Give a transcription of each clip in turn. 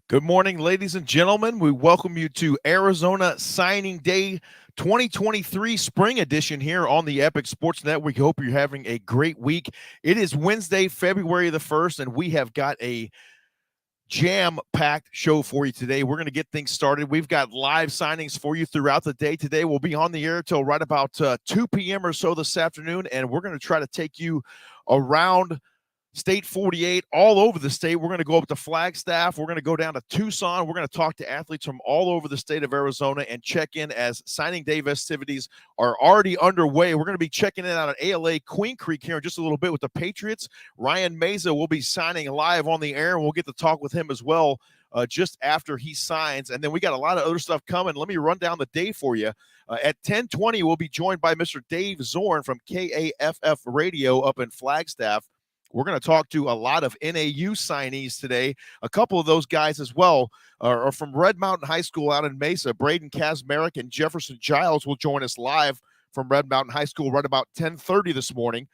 Good morning, ladies and gentlemen. We welcome you to Arizona Signing Day 2023 Spring Edition here on the Epic Sports Network. We hope you're having a great week. It is Wednesday, February the 1st, and we have got a jam-packed show for you today. We're going to get things started. We've got live signings for you throughout the day today. We'll be on the air till right about 2 p.m. or so this afternoon, and we're going to try to take you around State 48, all over the state. We're going to go up to Flagstaff. We're going to go down to Tucson. We're going to talk to athletes from all over the state of Arizona and check in as signing day festivities are already underway. We're going to be checking in out at ALA Queen Creek here in just a little bit with the Patriots. Ryan Meza will be signing live on the air, and we'll get to talk with him as well just after he signs. And then we got a lot of other stuff coming. Let me run down the day for you. At 10:20, we'll be joined by Mr. Dave Zorn from KAFF Radio up in Flagstaff. We're going to talk to a lot of NAU signees today. A couple of those guys as well are from Red Mountain High School out in Mesa. Braden Kazmarek and Jefferson Giles will join us live from Red Mountain High School right about 10:30 this morning.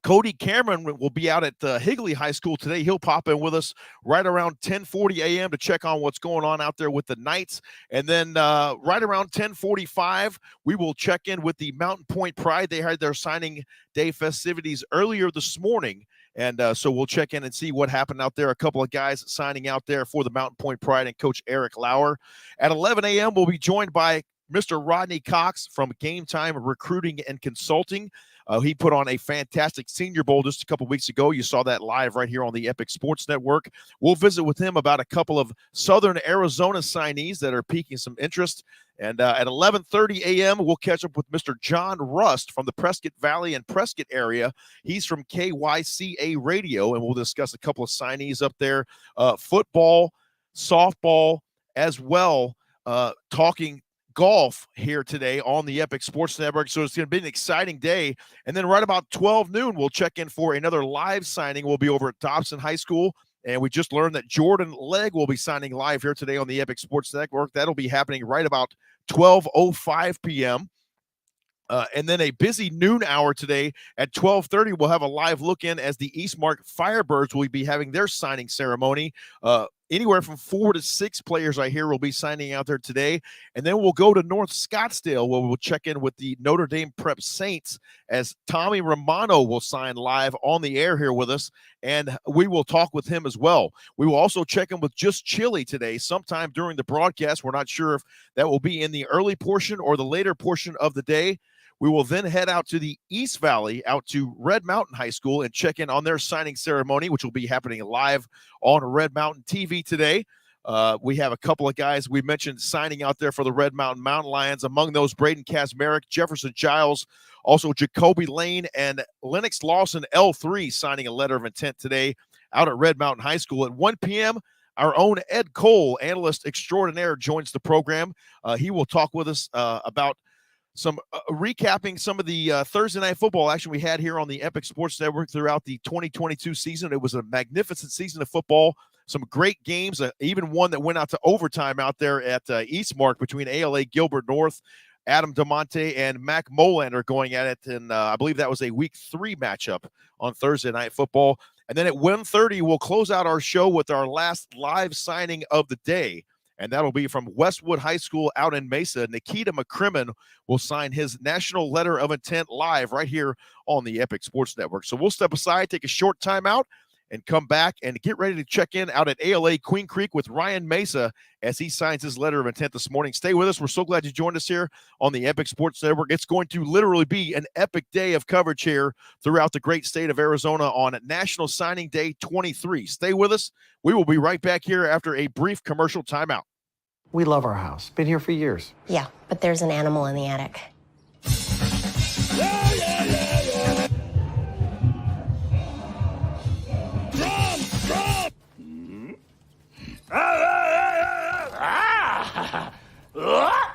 Cody Cameron will be out at Higley High School today. He'll pop in with us right around 10:40 a.m. to check on what's going on out there with the Knights. And then right around 10:45, we will check in with the Mountain Point Pride. They had their signing day festivities earlier this morning. And so we'll check in and see what happened out there. A couple of guys signing out there for the Mountain Point Pride and Coach Eric Lauer. At 11 a.m., we'll be joined by Mr. Rodney Cox from Game Time Recruiting and Consulting. He put on a fantastic Senior Bowl just a couple weeks ago. You saw that live right here on the Epic Sports Network. We'll visit with him about a couple of Southern Arizona signees that are piquing some interest. And at 11:30 a.m., we'll catch up with Mr. John Rust from the Prescott Valley and Prescott area. He's from KYCA Radio, and we'll discuss a couple of signees up there, football, softball, as well, talking golf here today on the Epic Sports Network. So it's going to be an exciting day. And then right about 12 noon, we'll check in for another live signing. We'll be over at Dobson High School. And we just learned that Jordan Legg will be signing live here today on the Epic Sports Network. That'll be happening right about 12:05 p.m. And then a busy noon hour today at 12:30. We'll have a live look in as the Eastmark Firebirds will be having their signing ceremony. Anywhere from 4 to 6 players I hear will be signing out there today. And then we'll go to North Scottsdale where we'll check in with the Notre Dame Prep Saints as Tommy Romano will sign live on the air here with us. And we will talk with him as well. We will also check in with Just Chili today sometime during the broadcast. We're not sure if that will be in the early portion or the later portion of the day. We will then head out to the East Valley, out to Red Mountain High School, and check in on their signing ceremony, which will be happening live on Red Mountain TV today. We have a couple of guys we mentioned signing out there for the Red Mountain Mountain Lions. Among those, Braden Kazmarek, Jefferson Giles, also Jacoby Lane, and Lennox Lawson, L3, signing a letter of intent today out at Red Mountain High School. At 1 p.m., our own Ed Cole, analyst extraordinaire, joins the program. He will talk with us about recapping some of the Thursday night football action we had here on the Epic Sports Network throughout the 2022 season. It was a magnificent season of football, some great games, even one that went out to overtime out there at Eastmark between ALA Gilbert North, Adam DeMonte, and Mac Molander going at it. And I believe that was a week 3 matchup on Thursday night football. And then at 1:30, we'll close out our show with our last live signing of the day. And that'll be from Westwood High School out in Mesa. Nikita McCrimmon will sign his national letter of intent live right here on the Epic Sports Network. So we'll step aside, take a short timeout, and come back and get ready to check in out at ALA Queen Creek with Ryan Meza as he signs his letter of intent this morning. Stay with us. We're so glad you joined us here on the Epic Sports Network. It's going to literally be an epic day of coverage here throughout the great state of Arizona on National Signing Day 23. Stay with us. We will be right back here after a brief commercial timeout. We love our house. Been here for years. Yeah, but there's an animal in the attic.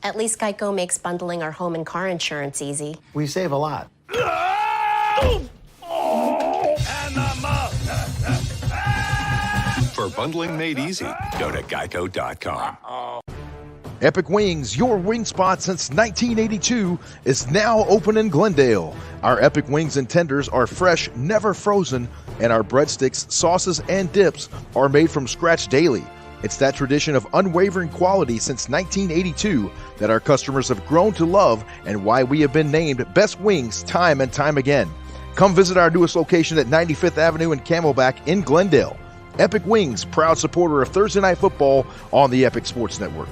At least Geico makes bundling our home and car insurance easy. We save a lot. For bundling made easy, go to geico.com. Epic Wings, your wing spot since 1982, is now open in Glendale. Our Epic Wings and tenders are fresh, never frozen, and our breadsticks, sauces, and dips are made from scratch daily. It's that tradition of unwavering quality since 1982 that our customers have grown to love and why we have been named Best Wings time and time again. Come visit our newest location at 95th Avenue and Camelback in Glendale. Epic Wings, proud supporter of Thursday Night Football on the Epic Sports Network.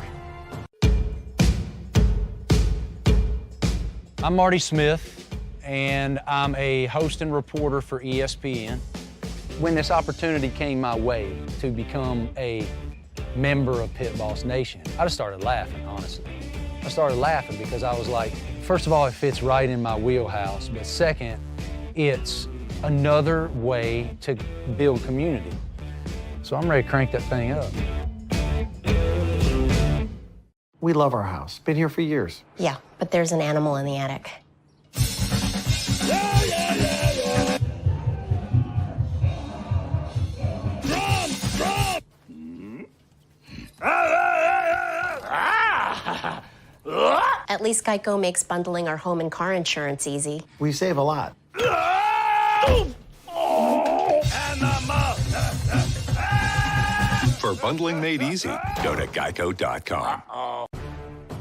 I'm Marty Smith, and I'm a host and reporter for ESPN. When this opportunity came my way to become a member of Pit Boss Nation, I just started laughing, honestly. I started laughing because I was like, first of all, it fits right in my wheelhouse, but second, it's another way to build community. So I'm ready to crank that thing up. We love our house. Been here for years. Yeah, but there's an animal in the attic. At least Geico makes bundling our home and car insurance easy. We save a lot. For bundling made easy, go to geico.com.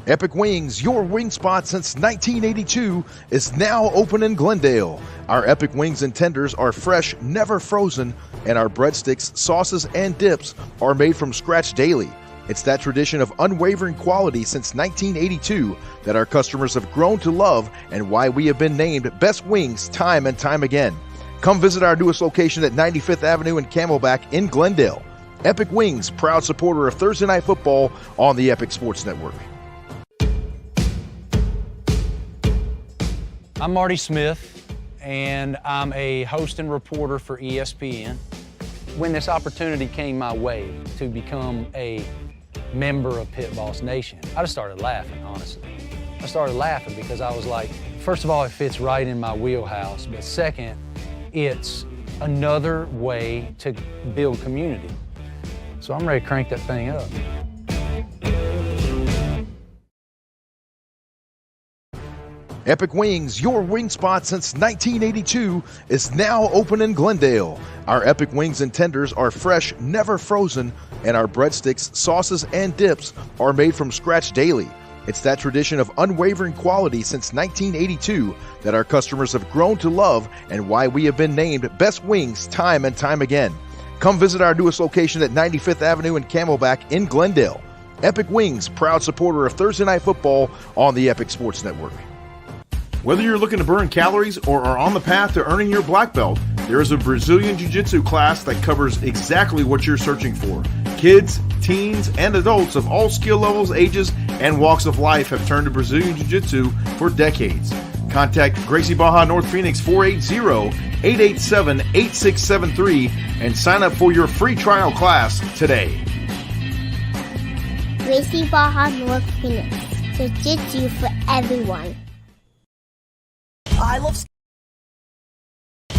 Epic Wings, your wing spot since 1982, is now open in Glendale. Our Epic Wings and tenders are fresh, never frozen, and our breadsticks, sauces, and dips are made from scratch daily. It's that tradition of unwavering quality since 1982 that our customers have grown to love and why we have been named Best Wings time and time again. Come visit our newest location at 95th Avenue and Camelback in Glendale. Epic Wings, proud supporter of Thursday Night Football on the Epic Sports Network. I'm Marty Smith, and I'm a host and reporter for ESPN. When this opportunity came my way to become a member of Pit Boss Nation, I just started laughing, honestly. I started laughing because I was like, first of all, it fits right in my wheelhouse, but second, it's another way to build community. So I'm ready to crank that thing up. Epic Wings, your wing spot since 1982, is now open in Glendale. Our Epic Wings and tenders are fresh, never frozen, and our breadsticks, sauces, and dips are made from scratch daily. It's that tradition of unwavering quality since 1982 that our customers have grown to love and why we have been named Best Wings time and time again. Come visit our newest location at 95th Avenue and Camelback in Glendale. Epic Wings, proud supporter of Thursday Night Football on the Epic Sports Network. Whether you're looking to burn calories or are on the path to earning your black belt, there is a Brazilian Jiu-Jitsu class that covers exactly what you're searching for. Kids, teens, and adults of all skill levels, ages, and walks of life have turned to Brazilian Jiu-Jitsu for decades. Contact Gracie Baja North Phoenix 480-887-8673 and sign up for your free trial class today. Gracie Baja North Phoenix. Jiu-Jitsu for everyone.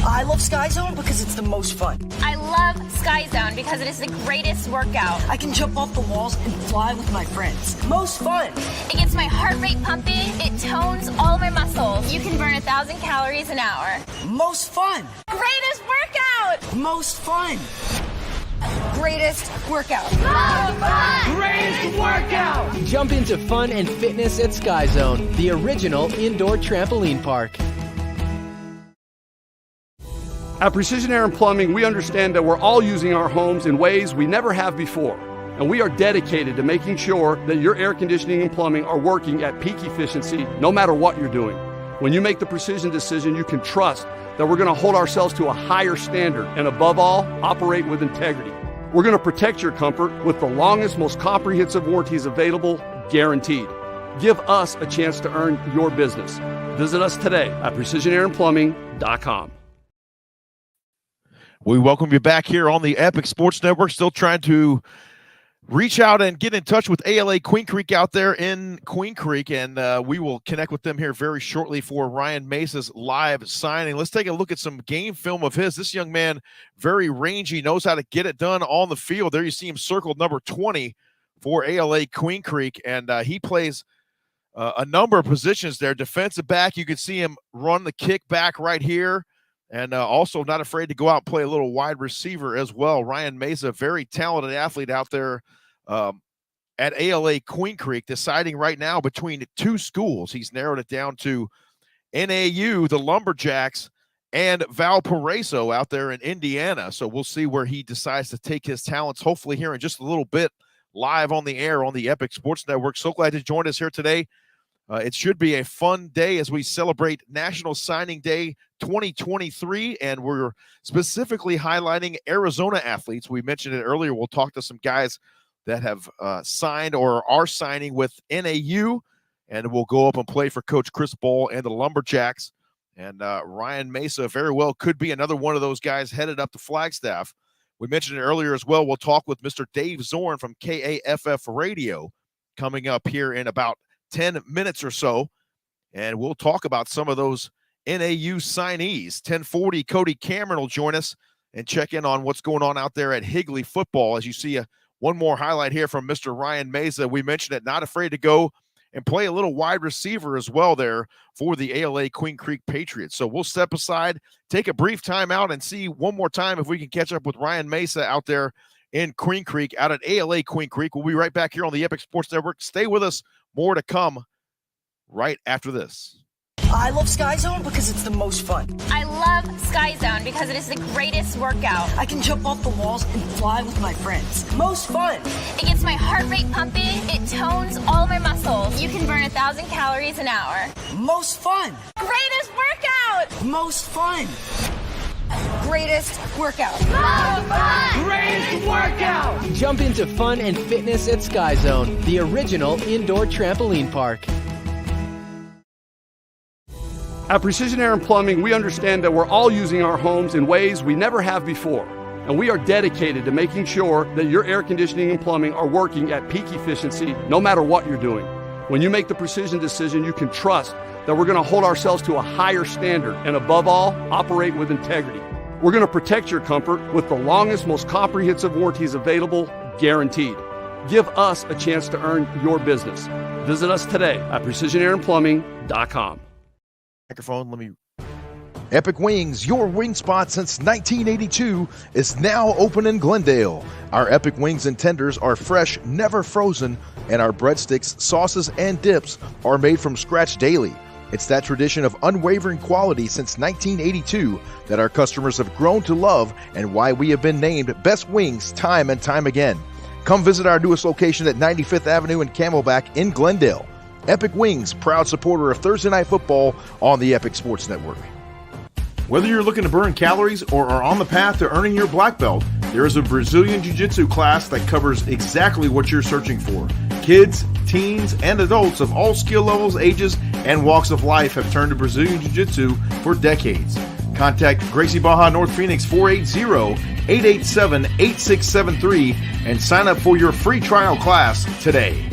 I love Sky Zone because it's the most fun. I love Sky Zone because it is the greatest workout. I can jump off the walls and fly with my friends. Most fun. It gets my heart rate pumping. It tones all my muscles. You can burn 1,000 calories an hour. Most fun. Greatest workout. Most fun. Greatest workout. Most fun. Greatest workout. Jump into fun and fitness at Sky Zone, the original indoor trampoline park. At Precision Air and Plumbing, we understand that we're all using our homes in ways we never have before. And we are dedicated to making sure that your air conditioning and plumbing are working at peak efficiency no matter what you're doing. When you make the precision decision, you can trust that we're going to hold ourselves to a higher standard and above all, operate with integrity. We're going to protect your comfort with the longest, most comprehensive warranties available, guaranteed. Give us a chance to earn your business. Visit us today at precisionairandplumbing.com. We welcome you back here on the Epic Sports Network. Still trying to reach out and get in touch with ALA Queen Creek out there in Queen Creek, and we will connect with them here very shortly for Ryan Mesa's live signing. Let's take a look at some game film of his. This young man, very rangy, knows how to get it done on the field. There you see him circled number 20 for ALA Queen Creek, and he plays a number of positions there. Defensive back, you can see him run the kick back right here. and also not afraid to go out and play a little wide receiver as well. Ryan Mesa, very talented athlete out there at ALA Queen Creek, deciding right now between two schools. He's narrowed it down to NAU, the Lumberjacks, and Valparaiso out there in Indiana. So we'll see where he decides to take his talents, hopefully here in just a little bit, live on the air on the Epic Sports Network. So glad to join us here today. It should be a fun day as we celebrate National Signing Day 2023, and we're specifically highlighting Arizona athletes. We mentioned it earlier. We'll talk to some guys that have signed or are signing with NAU, and we'll go up and play for Coach Chris Ball and the Lumberjacks. And Ryan Mesa very well could be another one of those guys headed up to Flagstaff. We mentioned it earlier as well. We'll talk with Mr. Dave Zorn from KAFF Radio coming up here in about 10 minutes or so, and we'll talk about some of those NAU signees. 10:40, Cody Cameron will join us and check in on what's going on out there at Higley football. As you see, one more highlight here from Mr. Ryan Mesa. We mentioned it, not afraid to go and play a little wide receiver as well there for the ALA Queen Creek Patriots. So we'll step aside, take a brief time out, and see one more time if we can catch up with Ryan Mesa out there in Queen Creek, out at ALA Queen Creek. We'll be right back here on the Epic Sports Network. Stay with us. More to come right after this. I love Sky Zone because it's the most fun. I love Sky Zone because it is the greatest workout. I can jump off the walls and fly with my friends. Most fun. It gets my heart rate pumping. It tones all my muscles. You can burn 1,000 calories an hour. Most fun. Greatest workout. Most fun. Greatest workout. Most fun. Greatest workout! Jump into fun and fitness at Sky Zone, the original indoor trampoline park. At Precision Air and Plumbing, we understand that we're all using our homes in ways we never have before. And we are dedicated to making sure that your air conditioning and plumbing are working at peak efficiency no matter what you're doing. When you make the precision decision, you can trust that we're going to hold ourselves to a higher standard and above all, operate with integrity. We're going to protect your comfort with the longest, most comprehensive warranties available, guaranteed. Give us a chance to earn your business. Visit us today at precisionairandplumbing.com. Microphone, let me. Epic Wings, your wing spot since 1982, is now open in Glendale. Our Epic Wings and tenders are fresh, never frozen, and our breadsticks, sauces, and dips are made from scratch daily. It's that tradition of unwavering quality since 1982 that our customers have grown to love, and why we have been named Best Wings time and time again. Come visit our newest location at 95th Avenue and Camelback in Glendale. Epic Wings, proud supporter of Thursday Night Football on the Epic Sports Network. Whether you're looking to burn calories or are on the path to earning your black belt, there is a Brazilian Jiu-Jitsu class that covers exactly what you're searching for. Kids, teens, and adults of all skill levels, ages, and walks of life have turned to Brazilian Jiu-Jitsu for decades. Contact Gracie Baja North Phoenix 480-887-8673 and sign up for your free trial class today.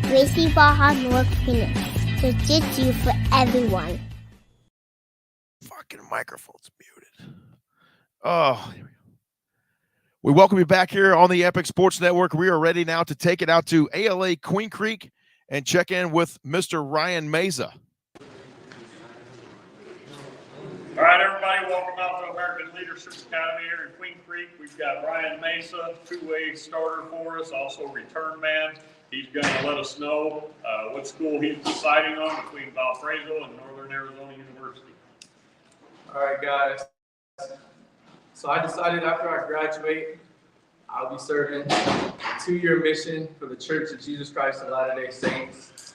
Gracie Baja North Phoenix. Jiu-Jitsu for everyone. Fucking microphone's muted. Oh, here we go. We welcome you back here on the Epic Sports Network. We are ready now to take it out to ALA Queen Creek and check in with Mr. Ryan Mesa. All right, everybody, welcome out to American Leadership Academy here in Queen Creek. We've got Ryan Mesa, two-way starter for us, also return man. He's going to let us know what school he's deciding on between Valparaiso and Northern Arizona University. All right, guys. So I decided after I graduate, I'll be serving a 2-year mission for the Church of Jesus Christ of Latter-day Saints.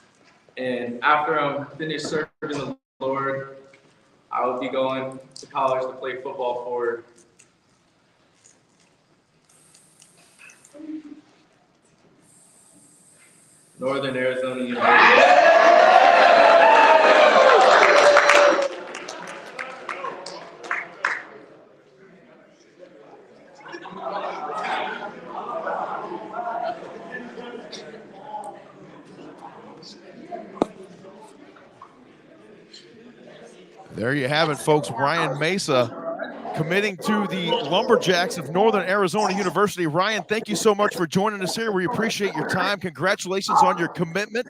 And after I'm finished serving the Lord, I will be going to college to play football for Northern Arizona University. There you have it, folks. Ryan Mesa committing to the Lumberjacks of Northern Arizona University. Ryan, thank you so much for joining us here. We appreciate your time. Congratulations on your commitment.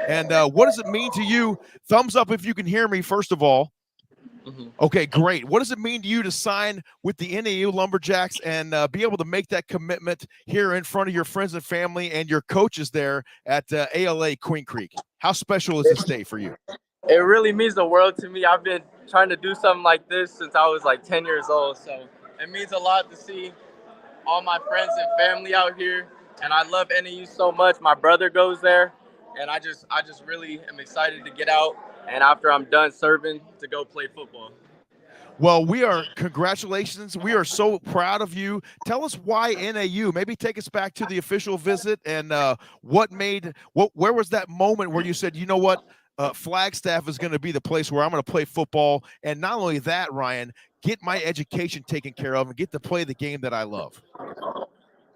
And what does it mean to you? Thumbs up if you can hear me, first of all. Okay, great. What does it mean to you to sign with the NAU Lumberjacks and be able to make that commitment here in front of your friends and family and your coaches there at ALA Queen Creek? How special is this day for you? It really means the world to me. I've been trying to do something like this since I was like 10 years old. So it means a lot to see all my friends and family out here. And I love NAU so much. My brother goes there, and I just really am excited to get out. And after I'm done serving, to go play football. Well, congratulations. We are so proud of you. Tell us why NAU. Maybe take us back to the official visit and where was that moment where you said, you know what, Flagstaff is going to be the place where I'm going to play football. And not only that, Ryan, get my education taken care of and get to play the game that I love.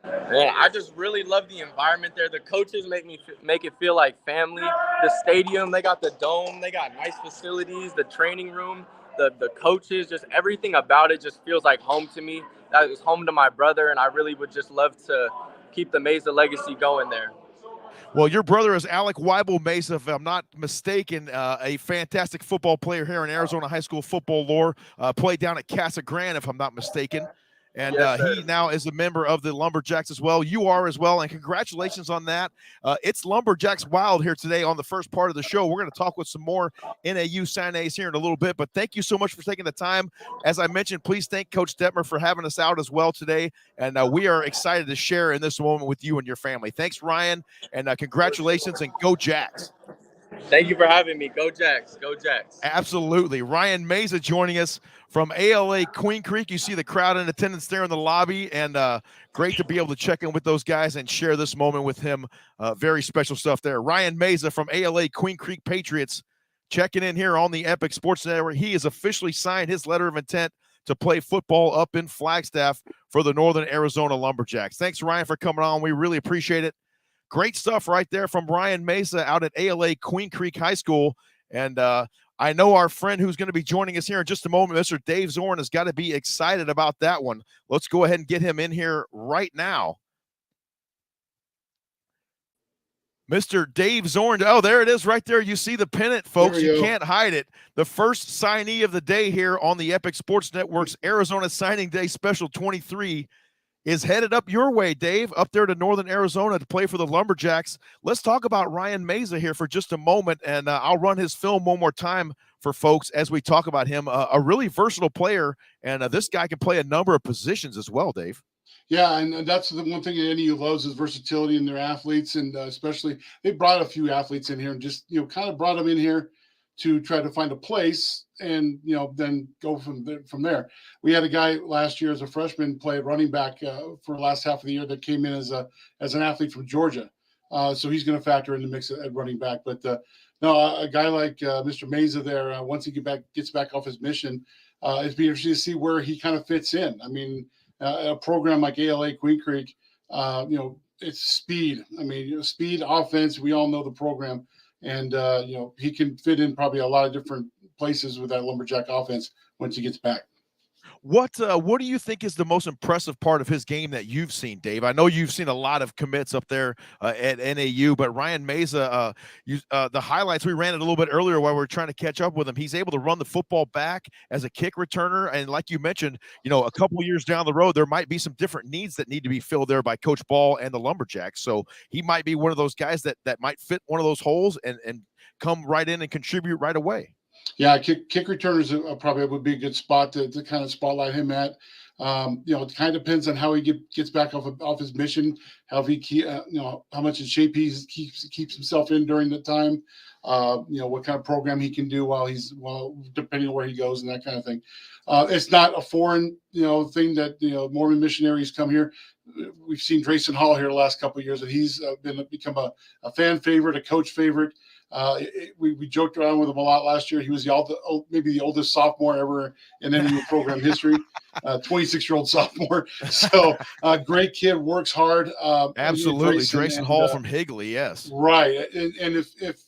Man, I just really love the environment there. The coaches make it feel like family. The stadium, they got the dome, they got nice facilities, the training room, the coaches, just everything about it just feels like home to me. That was home to my brother, and I really would just love to keep the Mesa legacy going there. Well, your brother is Alec Weibel Mesa, if I'm not mistaken, a fantastic football player here in Arizona high school football lore. Played down at Casa Grande, if I'm not mistaken. And he now is a member of the Lumberjacks as well. You are as well, and congratulations on that. It's Lumberjacks Wild here today on the first part of the show. We're going to talk with some more NAU signees here in a little bit, but thank you so much for taking the time. As I mentioned, please thank Coach Detmer for having us out as well today, and we are excited to share in this moment with you and your family. Thanks, Ryan, and congratulations, and go Jacks. Thank you for having me. Go Jacks. Go Jacks. Absolutely. Ryan Mesa joining us from ALA Queen Creek. You see the crowd in attendance there in the lobby, and great to be able to check in with those guys and share this moment with him. Very special stuff there. Ryan Mesa from ALA Queen Creek Patriots checking in here on the Epic Sports Network. He has officially signed his letter of intent to play football up in Flagstaff for the Northern Arizona Lumberjacks. Thanks, Ryan, for coming on. We really appreciate it. Great stuff right there from Ryan Mesa out at ALA Queen Creek High School. And I know our friend who's going to be joining us here in just a moment, Mr. Dave Zorn, has got to be excited about that one. Let's go ahead and get him in here right now. Mr. Dave Zorn. Oh, there it is right there. You see the pennant, folks. You can't hide it. The first signee of the day here on the Epic Sports Network's Arizona Signing Day Special 23 is headed up your way, Dave, up there to Northern Arizona to play for the Lumberjacks. Let's talk about Ryan Mesa here for just a moment, and I'll run his film one more time for folks as we talk about him. A really versatile player, and this guy can play a number of positions as well, Dave. Yeah, and that's the one thing that NAU loves is versatility in their athletes, and especially they brought a few athletes in here and just kind of brought them in here to try to find a place and then go from there. We had a guy last year as a freshman play running back for the last half of the year that came in as an athlete from Georgia, so he's going to factor in the mix at running back. But no, a guy like Mr. Mesa there, once he gets back off his mission, it's be interesting to see where he kind of fits in. I mean, a program like ALA Queen Creek, it's speed. I mean, speed, offense. We all know the program. And, he can fit in probably a lot of different places with that Lumberjack offense once he gets back. What do you think is the most impressive part of his game that you've seen, Dave? I know you've seen a lot of commits up there at NAU, but Ryan Mesa, the highlights, we ran it a little bit earlier while we were trying to catch up with him. He's able to run the football back as a kick returner, and like you mentioned, a couple of years down the road, there might be some different needs that need to be filled there by Coach Ball and the Lumberjacks. So he might be one of those guys that might fit one of those holes and come right in and contribute right away. Yeah, kick returners probably would be a good spot to kind of spotlight him at. It kind of depends on how he gets back off his mission, how much in shape he keeps himself in during the time. What kind of program he can do depending on where he goes and that kind of thing. It's not a foreign thing that Mormon missionaries come here. We've seen Drayson Hall here the last couple of years, and he's become a fan favorite, a coach favorite. We joked around with him a lot last year. He was maybe the oldest sophomore ever in NAU program history, 26-year-old sophomore. So great kid, works hard. Absolutely, Drayson Hall from Higley, yes. Right, and if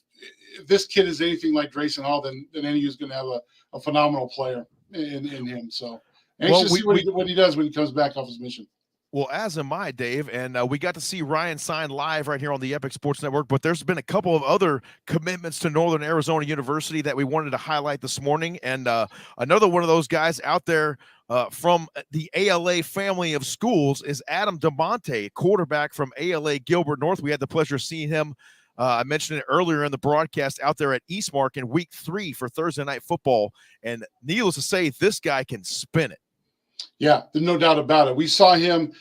this kid is anything like Drayson Hall, then NAU is going to have a phenomenal player in him. So anxious to see what he does when he comes back off his mission. Well, as am I, Dave, and we got to see Ryan sign live right here on the Epic Sports Network, but there's been a couple of other commitments to Northern Arizona University that we wanted to highlight this morning, and another one of those guys out there from the ALA family of schools is Adam DeMonte, quarterback from ALA Gilbert North. We had the pleasure of seeing him. I mentioned it earlier in the broadcast out there at Eastmark in week 3 for Thursday Night Football, and needless to say, this guy can spin it. Yeah, there's no doubt about it. We saw him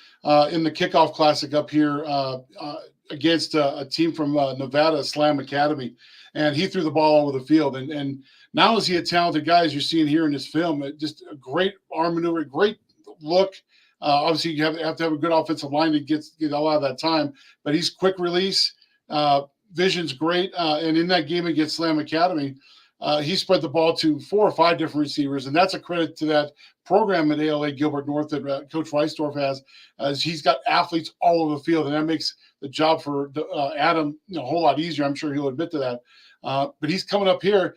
in the kickoff classic up here against a team from Nevada, Slam Academy, and he threw the ball all over the field. And not only is he a talented guy, as you're seeing here in this film, just a great arm maneuver, great look. Obviously, you have to have a good offensive line to get a lot of that time, but he's quick release. Vision's great. And in that game against Slam Academy, he spread the ball to 4 or 5 different receivers, and that's a credit to that program at ALA Gilbert North that Coach Weisdorf has. As he's got athletes all over the field, and that makes the job for Adam a whole lot easier. I'm sure he'll admit to that. But he's coming up here.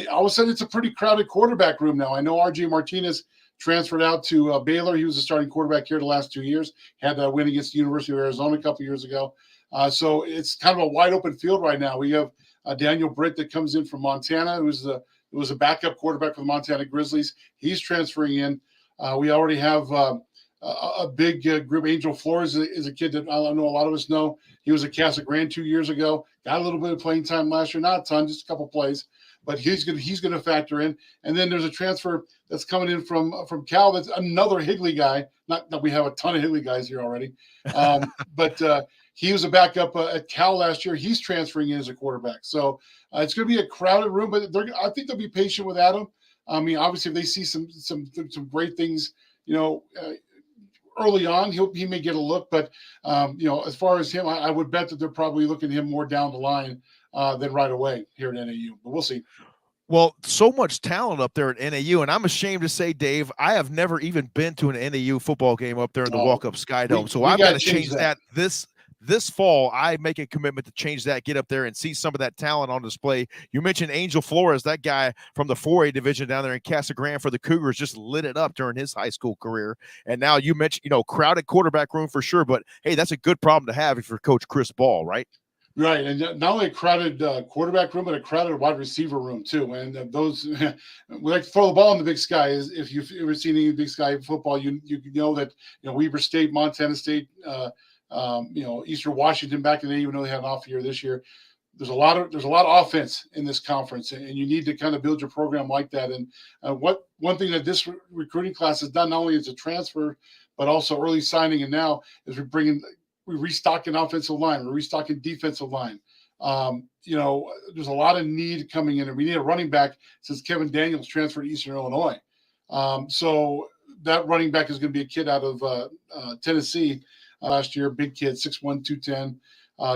All of a sudden, it's a pretty crowded quarterback room now. I know RJ Martinez transferred out to Baylor. He was a starting quarterback here the last 2 years. Had a win against the University of Arizona a couple years ago. So it's kind of a wide open field right now. We have Daniel Britt that comes in from Montana, who was a backup quarterback for the Montana Grizzlies. He's transferring in. We already have a big group. Angel Flores is a kid that I know a lot of us know. He was at Casa Grande 2 years ago. Got a little bit of playing time last year, not a ton, just a couple plays. But he's going to factor in. And then there's a transfer that's coming in from Cal. That's another Higley guy. Not that we have a ton of Higley guys here already, but he was a backup at Cal last year. He's transferring in as a quarterback. So it's going to be a crowded room, but I think they'll be patient with Adam. I mean, obviously, if they see some great things, early on, he may get a look. But as far as him, I would bet that they're probably looking at him more down the line than right away here at NAU. But we'll see. Well, so much talent up there at NAU, and I'm ashamed to say, Dave, I have never even been to an NAU football game up there in the Walk-Up Sky Dome. So I've got to change that this fall. I make a commitment to change that, get up there and see some of that talent on display. You mentioned Angel Flores, that guy from the 4A division down there in Casa Grande for the Cougars, just lit it up during his high school career. And now you mentioned, crowded quarterback room for sure, but hey, that's a good problem to have if you're Coach Chris Ball, right? Right, and not only a crowded quarterback room, but a crowded wide receiver room too. And those we like to throw the ball in the Big Sky. If you've ever seen any Big Sky football, you know that Weber State, Montana State, Eastern Washington back in the day, even though they had an off year this year. There's a lot of offense in this conference, and you need to kind of build your program like that. And one thing that this recruiting class has done, not only as a transfer, but also early signing, and now is we're restocking offensive line. We're restocking defensive line. There's a lot of need coming in, and we need a running back since Kevin Daniels transferred to Eastern Illinois. So that running back is going to be a kid out of Tennessee last year. Big kid, 6'1", 210,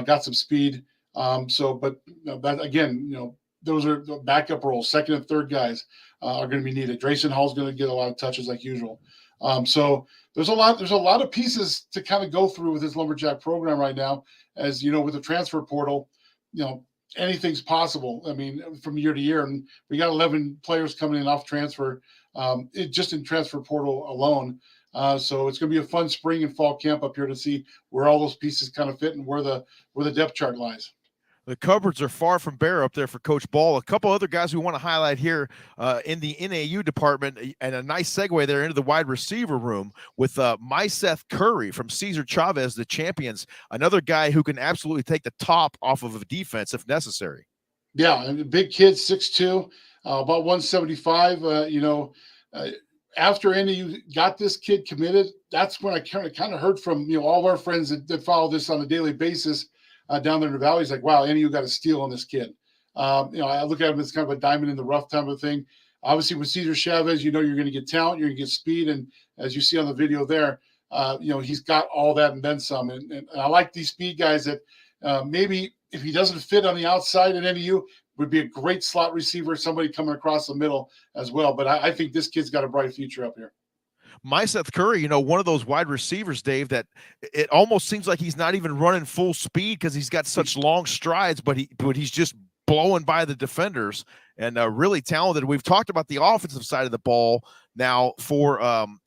got some speed. That again, those are the backup roles. Second and third guys are going to be needed. Drayson Hall's going to get a lot of touches like usual. So there's a lot of pieces to kind of go through with this Lumberjack program right now. As you know, with the transfer portal, anything's possible. I mean, from year to year, and we got 11 players coming in off transfer, just in transfer portal alone. So it's going to be a fun spring and fall camp up here to see where all those pieces kind of fit and where the depth chart lies. The cupboards are far from bare up there for Coach Ball. A couple other guys we want to highlight here in the NAU department, and a nice segue there into the wide receiver room with Myseth Curry from Cesar Chavez, the champions. Another guy who can absolutely take the top off of a defense if necessary. Yeah, and big kid, 6'2", about 175. After NAU got this kid committed, that's when I kind of heard from all of our friends that follow this on a daily basis. Down there in the valley, he's like, wow, NAU got a steal on this kid. I look at him as kind of a diamond in the rough type of thing. Obviously, with Cesar Chavez, you're going to get talent, you're going to get speed, and as you see on the video there, he's got all that and then some. And I like these speed guys that maybe if he doesn't fit on the outside at NAU, would be a great slot receiver, somebody coming across the middle as well. But I think this kid's got a bright future up here. Myseth Curry, one of those wide receivers, Dave, that it almost seems like he's not even running full speed because he's got such long strides, but he's just blowing by the defenders and really talented. We've talked about the offensive side of the ball now for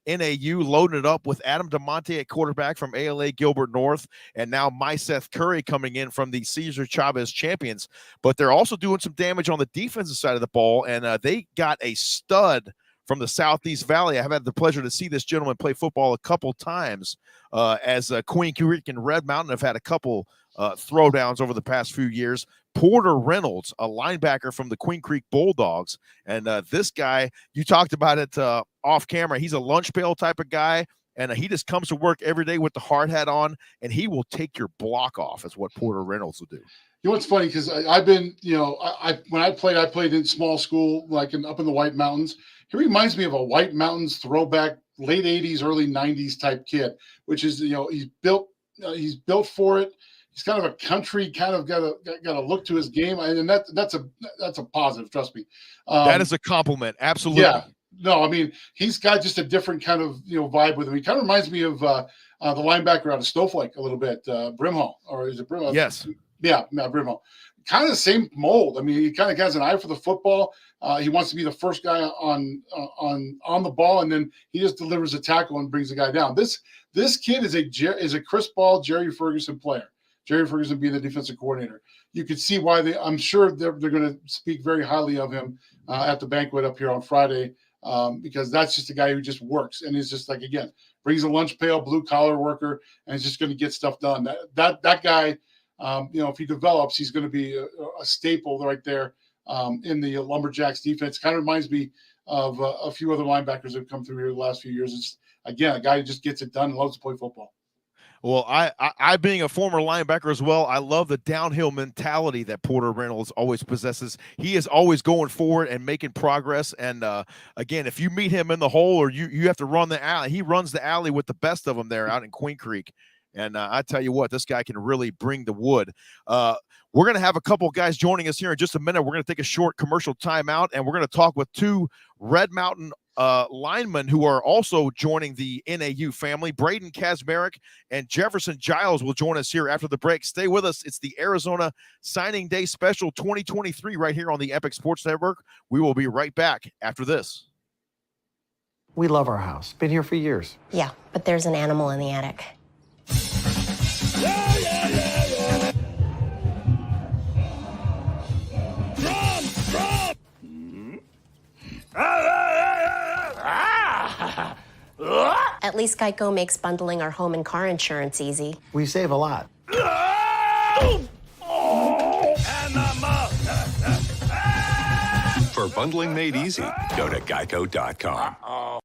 NAU, loading it up with Adam DeMonte at quarterback from ALA Gilbert North, and now Myseth Curry coming in from the Cesar Chavez champions. But they're also doing some damage on the defensive side of the ball, and they got a stud from the Southeast Valley. I've had the pleasure to see this gentleman play football a couple times as Queen Creek and Red Mountain have had a couple throwdowns over the past few years. Porter Reynolds, a linebacker from the Queen Creek Bulldogs. And this guy, you talked about it off camera. He's a lunch pail type of guy, and he just comes to work every day with the hard hat on, and he will take your block off, is what Porter Reynolds will do. You know what's funny, because I've been, when I played in small school, like up in the White Mountains. He reminds me of a White Mountains throwback, late 80s, early 90s type kid, which is, he's built for it. He's kind of a country, kind of got a look to his game, and that's a positive. Trust me. That is a compliment. Absolutely. Yeah. No, I mean, he's got just a different kind of vibe with him. He kind of reminds me of the linebacker out of Snowflake a little bit, Brimhall, or is it Brimhall? Yes. Yeah, Brimhall. Kind of the same mold. I mean, he kind of has an eye for the football. He wants to be the first guy on the ball, and then he just delivers a tackle and brings the guy down. This kid is a Chris Ball, Jerry Ferguson player. Jerry Ferguson being the defensive coordinator. You could see why I'm sure they're going to speak very highly of him at the banquet up here on Friday, because that's just a guy who just works and is just like, again, brings a lunch pail, blue collar worker, and is just going to get stuff done. That guy, if he develops, he's going to be a staple right there in the Lumberjacks defense. Kind of reminds me of a few other linebackers that have come through here the last few years. It's, again, a guy who just gets it done and loves to play football. Well, I being a former linebacker as well, I love the downhill mentality that Porter Reynolds always possesses. He is always going forward and making progress. And again, if you meet him in the hole or you have to run the alley, he runs the alley with the best of them there out in Queen Creek. And I tell you what, this guy can really bring the wood. We're going to have a couple guys joining us here in just a minute. We're going to take a short commercial timeout, and we're going to talk with two Red Mountain linemen who are also joining the NAU family. Braden Kazmarek and Jefferson Giles will join us here after the break. Stay with us. It's the Arizona Signing Day Special 2023 right here on the Epic Sports Network. We will be right back after this. We love our house. Been here for years. Yeah, but there's an animal in the attic. At least Geico makes bundling our home and car insurance easy. We save a lot. For bundling made easy, go to geico.com.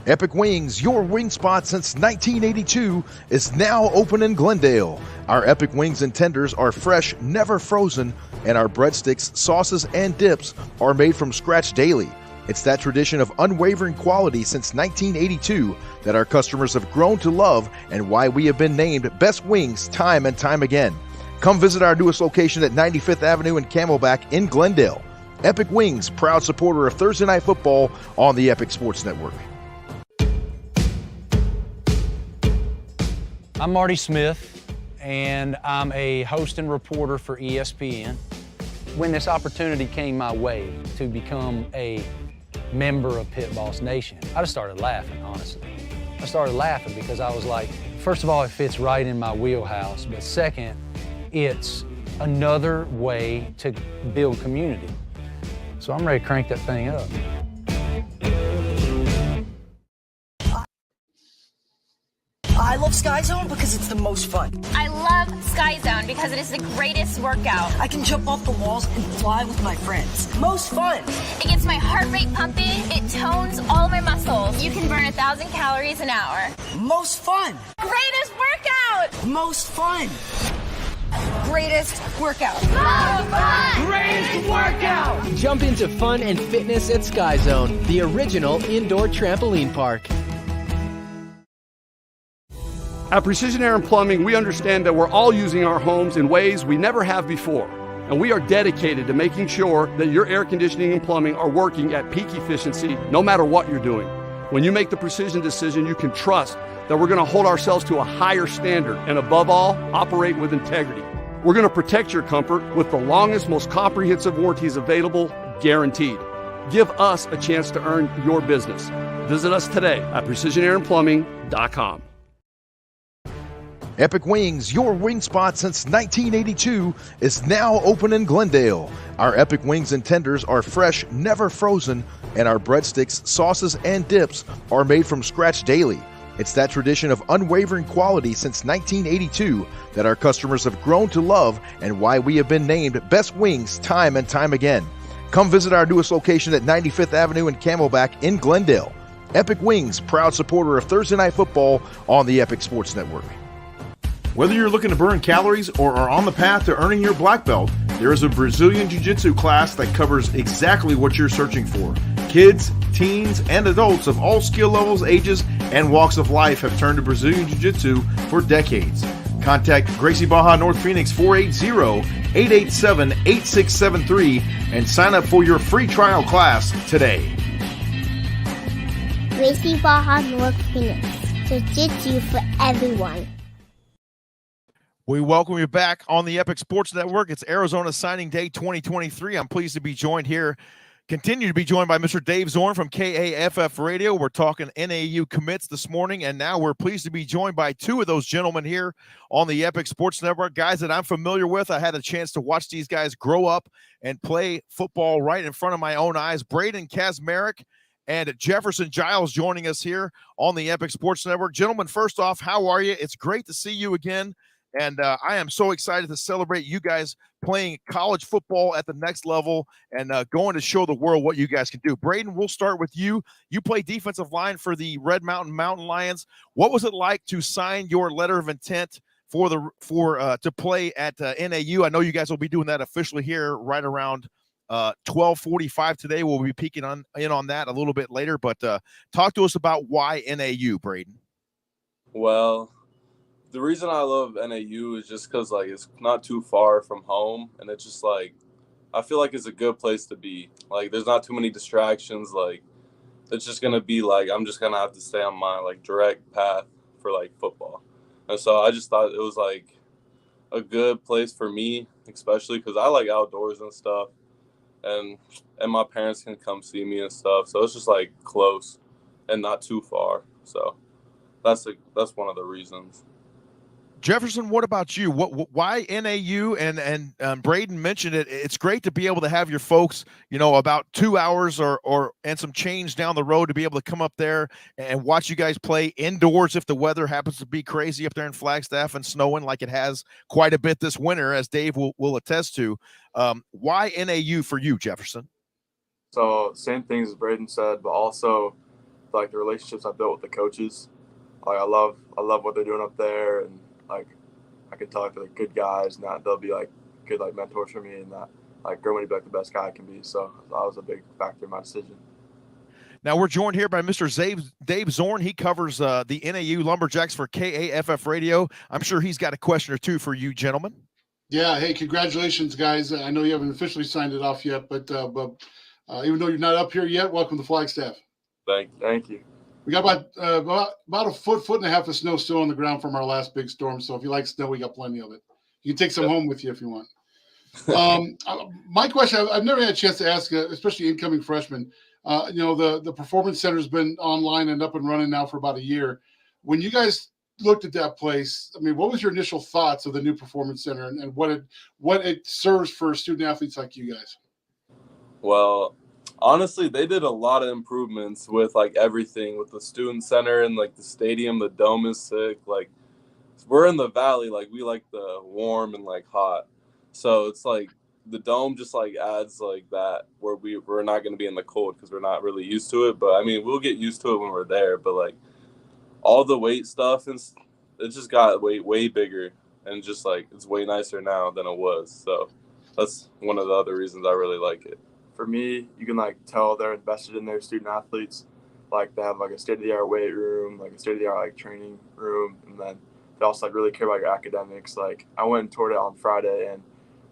Epic Wings, your wing spot since 1982, is now open in Glendale. Our Epic Wings and tenders are fresh, never frozen, and our breadsticks, sauces, and dips are made from scratch daily. It's that tradition of unwavering quality since 1982 that our customers have grown to love, and why we have been named Best Wings time and time again. Come visit our newest location at 95th Avenue and Camelback in Glendale. Epic Wings, proud supporter of Thursday Night Football on the Epic Sports Network. I'm Marty Smith, and I'm a host and reporter for ESPN. When this opportunity came my way to become a member of Pit Boss Nation, I just started laughing, honestly. I started laughing because I was like, first of all, it fits right in my wheelhouse, but second, it's another way to build community. So I'm ready to crank that thing up. I love Sky Zone because it's the most fun. I love Sky Zone because it is the greatest workout. I can jump off the walls and fly with my friends. Most fun. It gets my heart rate pumping. It tones all my muscles. You can burn 1,000 calories an hour. Most fun. Greatest workout. Most fun. Greatest workout. Most fun. Greatest workout. Jump into fun and fitness at Sky Zone, the original indoor trampoline park. At Precision Air and Plumbing, we understand that we're all using our homes in ways we never have before. And we are dedicated to making sure that your air conditioning and plumbing are working at peak efficiency no matter what you're doing. When you make the precision decision, you can trust that we're going to hold ourselves to a higher standard and above all, operate with integrity. We're going to protect your comfort with the longest, most comprehensive warranties available, guaranteed. Give us a chance to earn your business. Visit us today at precisionaironplumbing.com. Epic Wings, your wing spot since 1982, is now open in Glendale. Our Epic Wings and tenders are fresh, never frozen, and our breadsticks, sauces, and dips are made from scratch daily. It's that tradition of unwavering quality since 1982 that our customers have grown to love and why we have been named Best Wings time and time again. Come visit our newest location at 95th Avenue and Camelback in Glendale. Epic Wings, proud supporter of Thursday Night Football on the Epic Sports Network. Whether you're looking to burn calories or are on the path to earning your black belt, there is a Brazilian Jiu-Jitsu class that covers exactly what you're searching for. Kids, teens, and adults of all skill levels, ages, and walks of life have turned to Brazilian Jiu-Jitsu for decades. Contact Gracie Baja North Phoenix 480-887-8673 and sign up for your free trial class today. Gracie Baja North Phoenix. Jiu-Jitsu for everyone. We welcome you back on the Epic Sports Network. It's Arizona Signing Day 2023. I'm pleased to be joined here. Continue to be joined by Mr. Dave Zorn from KAFF Radio. We're talking NAU commits this morning, and now we're pleased to be joined by two of those gentlemen here on the Epic Sports Network, guys that I'm familiar with. I had a chance to watch these guys grow up and play football right in front of my own eyes. Braden Kazmarek and Jefferson Giles joining us here on the Epic Sports Network. Gentlemen, first off, how are you? It's great to see you again. And I am so excited to celebrate you guys playing college football at the next level and going to show the world what you guys can do. Braden, we'll start with you. You play defensive line for the Red Mountain Lions. What was it like to sign your letter of intent to play at NAU? I know you guys will be doing that officially here right around 12:45 today. We'll be peeking in on that a little bit later. But talk to us about why NAU, Braden. Well, the reason I love NAU is just because, like, it's not too far from home, and it's just, like, I feel like it's a good place to be. Like, there's not too many distractions. Like, it's just going to be, like, I'm just going to have to stay on my, like, direct path for, like, football. And so I just thought it was, like, a good place for me, especially because I like outdoors and stuff, and my parents can come see me and stuff. So it's just, like, close and not too far. So that's one of the reasons. Jefferson, what about you? Why NAU? And Braden mentioned it. It's great to be able to have your folks, about 2 hours and some change down the road to be able to come up there and watch you guys play indoors if the weather happens to be crazy up there in Flagstaff and snowing like it has quite a bit this winter, as Dave will attest to. Why NAU for you, Jefferson? So same things as Braden said, but also like the relationships I built with the coaches. Like I love what they're doing up there, and like I can tell like they're good guys and that they'll be like good like mentors for me, and that like grow me to be like the best guy I can be. So that was a big factor in my decision. Now we're joined here by Mr. Dave Zorn. He covers the NAU Lumberjacks for KAFF Radio. I'm sure he's got a question or two for you, gentlemen. Yeah. Hey, congratulations, guys. I know you haven't officially signed it off yet, but even though you're not up here yet, welcome to Flagstaff. Thank you. We got about a foot and a half of snow still on the ground from our last big storm. So if you like snow, we got plenty of it. You can take some home with you if you want. My question, I've never had a chance to ask, especially incoming freshmen. The Performance Center has been online and up and running now for about a year. When you guys looked at that place, I mean, what was your initial thoughts of the new Performance Center and what it serves for student athletes like you guys? Well, honestly, they did a lot of improvements with like everything, with the student center and like the stadium. The dome is sick. Like we're in the valley, like we like the warm and like hot. So it's like the dome just like adds like that where we're not going to be in the cold because we're not really used to it. But I mean, we'll get used to it when we're there. But like all the weight stuff, and it just got way bigger, and just like it's way nicer now than it was. So that's one of the other reasons I really like it. For me, you can like tell they're invested in their student athletes. Like they have like a state-of-the-art weight room, like a state-of-the-art like training room, and then they also like really care about your academics. Like I went and toured it on Friday, and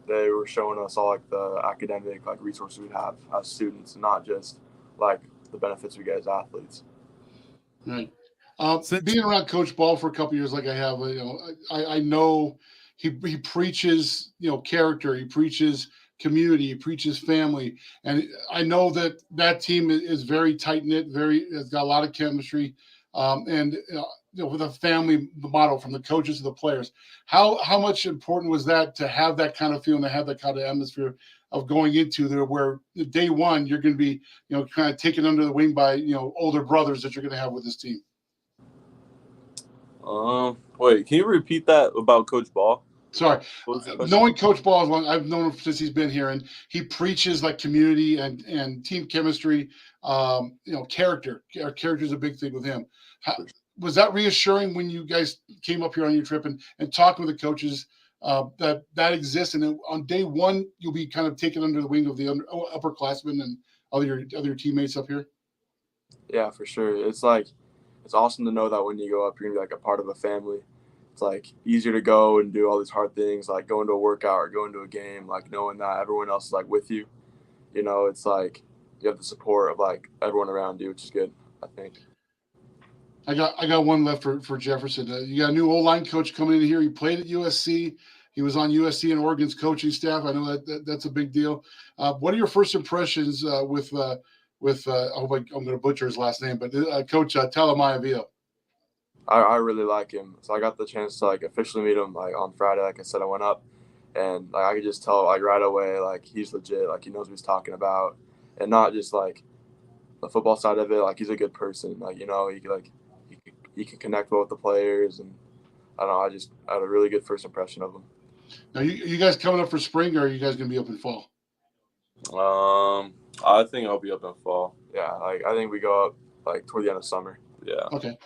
they were showing us all like the academic like resources we have as students, not just like the benefits we get as athletes. Right. Being around Coach Ball for a couple of years, like I have, I know he preaches, character. He preaches community. He preaches family. And I know that team is very tight knit. Has got a lot of chemistry. And with a family model from the coaches to the players, how much important was that to have that kind of feeling, to have that kind of atmosphere of going into there, where day one you're going to be, kind of taken under the wing by, older brothers that you're going to have with this team. Wait, can you repeat that about Coach Ball? Sorry, knowing Coach Ball as long, I've known him since he's been here, and he preaches like community and team chemistry. Character is a big thing with him. Was that reassuring when you guys came up here on your trip and talking with the coaches that exists, and then on day one you'll be kind of taken under the wing of the upperclassmen and other teammates up here? Yeah, for sure. It's awesome to know that when you go up, you're gonna be like a part of a family. It's like easier to go and do all these hard things, like going to a workout or going to a game, like knowing that everyone else is like with you. It's like you have the support of like everyone around you, which is good, I think. I got one left for Jefferson. You got a new O-line coach coming in here. He played at USC. He was on USC and Oregon's coaching staff. I know that's a big deal. What are your first impressions with I hope I'm going to butcher his last name, but Coach Talamaiavio? I really like him. So I got the chance to like officially meet him like on Friday. Like I said, I went up and like I could just tell like right away like he's legit. Like he knows what he's talking about, and not just like the football side of it. Like he's a good person. Like he can connect well with the players, and I don't know. I had a really good first impression of him. Now, you guys coming up for spring, or are you guys going to be up in fall? I think I'll be up in fall. Yeah, like I think we go up like toward the end of summer. Yeah. Okay.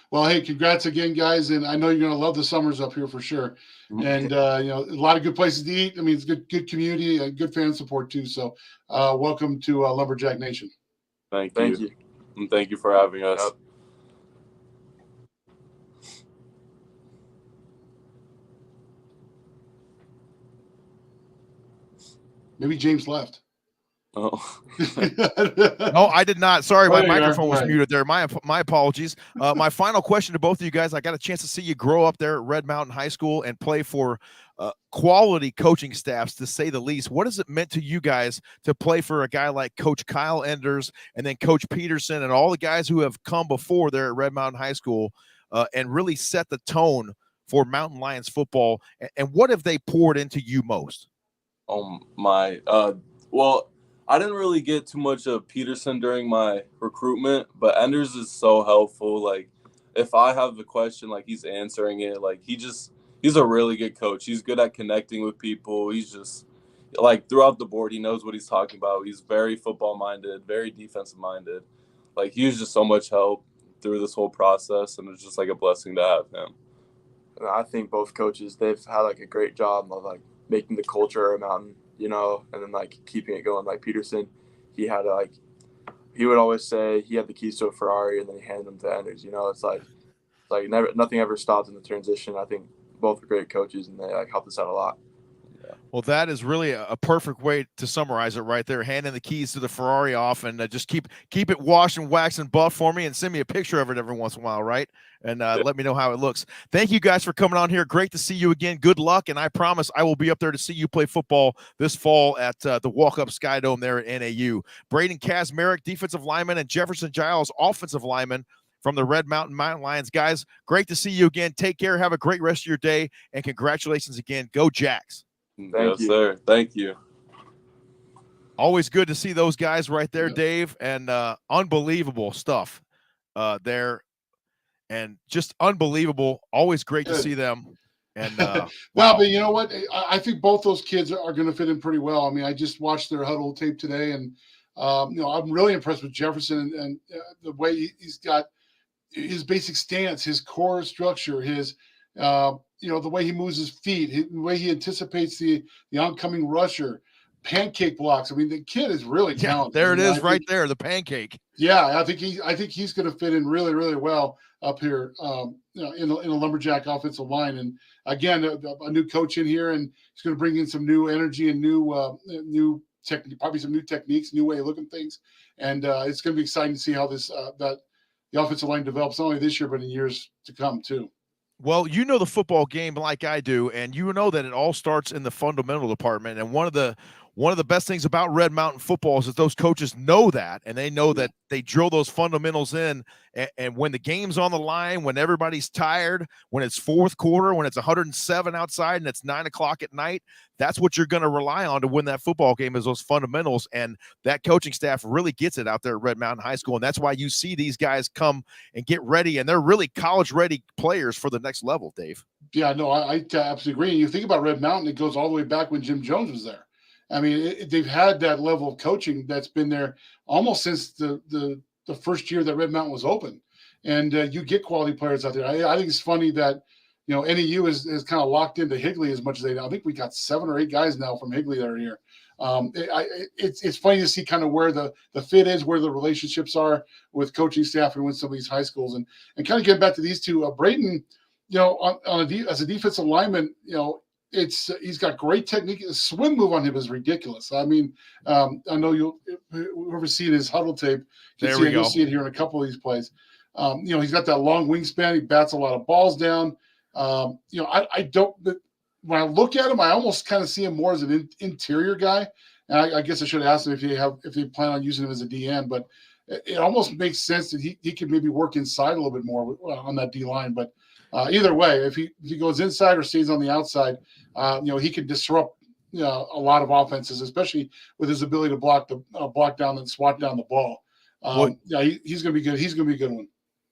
Well, hey, congrats again, guys, and I know you're going to love the summers up here for sure. And a lot of good places to eat. I mean, it's good community, good fan support too. So, welcome to Lumberjack Nation. Thank you. And thank you for having us. Yep. Maybe James left. Oh. No, I did not. Sorry, my microphone was muted there. My apologies. My final question to both of you guys. I got a chance to see you grow up there at Red Mountain High School and play for quality coaching staffs, to say the least. What has it meant to you guys to play for a guy like Coach Kyle Enders and then Coach Peterson and all the guys who have come before there at Red Mountain High School and really set the tone for Mountain Lions football? And what have they poured into you most? Oh my. Well, I didn't really get too much of Peterson during my recruitment, but Enders is so helpful. Like, if I have a question, like, he's answering it. Like, he's a really good coach. He's good at connecting with people. He's just, like, throughout the board, he knows what he's talking about. He's very football-minded, very defensive-minded. Like, he was just so much help through this whole process, and it's just, like, a blessing to have him. And I think both coaches, they've had, like, a great job of, like, making the culture a mountain, and then like keeping it going. Like Peterson, he would always say he had the keys to a Ferrari and then he handed them to Enders. It's like nothing ever stopped in the transition. I think both are great coaches and they like helped us out a lot. Well, that is really a perfect way to summarize it right there. Handing the keys to the Ferrari off, and just keep it washed and waxed and buffed for me, and send me a picture of it every once in a while, right? And let me know how it looks. Thank you guys for coming on here. Great to see you again. Good luck, and I promise I will be up there to see you play football this fall at the Walk-Up Sky Dome there at NAU. Braden Kazmarek, defensive lineman, and Jefferson Giles, offensive lineman from the Red Mountain Lions. Guys, great to see you again. Take care. Have a great rest of your day, and congratulations again. Go Jacks. Yes, sir. Thank you. Always good to see those guys right there, Dave, and unbelievable stuff there, and just unbelievable. Always great to see them. And wow. But you know what? I think both those kids are going to fit in pretty well. I mean, I just watched their huddle tape today, and I'm really impressed with Jefferson and the way he's got his basic stance, his core structure, his the way he moves his feet, the way he anticipates the oncoming rusher, pancake blocks. I mean, the kid is really talented. There it is, right there, the pancake. Yeah, I think he's going to fit in really, really well up here, in a Lumberjack offensive line. And again, a new coach in here, and he's going to bring in some new energy and new technique, probably some new techniques, new way of looking at things. And it's going to be exciting to see how this the offensive line develops not only this year but in years to come too. Well, you know the football game like I do, and you know that it all starts in the fundamental department. And one of the best things about Red Mountain football is that those coaches know that, and they know that they drill those fundamentals in. And when the game's on the line, when everybody's tired, when it's fourth quarter, when it's 107 outside and it's 9:00 at night, that's what you're going to rely on to win that football game is those fundamentals. And that coaching staff really gets it out there at Red Mountain High School. And that's why you see these guys come and get ready, and they're really college-ready players for the next level, Dave. Yeah, no, I absolutely agree. And you think about Red Mountain, it goes all the way back when Jim Jones was there. I mean, they've had that level of coaching that's been there almost since the first year that Red Mountain was open. And you get quality players out there. I think it's funny that, NAU is kind of locked into Higley as much as they. I think we got 7 or 8 guys now from Higley that are here. It's funny to see kind of where the fit is, where the relationships are with coaching staff and with some of these high schools. And kind of getting back to these two, Braden, as a defensive lineman, he's got great technique. The swim move on him is ridiculous. I mean, I know whoever seen his huddle tape, you'll see it here in a couple of these plays. He's got that long wingspan. He bats a lot of balls down. I don't. When I look at him, I almost kind of see him more as an interior guy. And I guess I should have asked him if they plan on using him as a DN, but it almost makes sense that he could maybe work inside a little bit more on that D line. But either way, if he goes inside or stays on the outside, he can disrupt a lot of offenses, especially with his ability to block down and swat down the ball. He's going to be good. He's going to be a good one.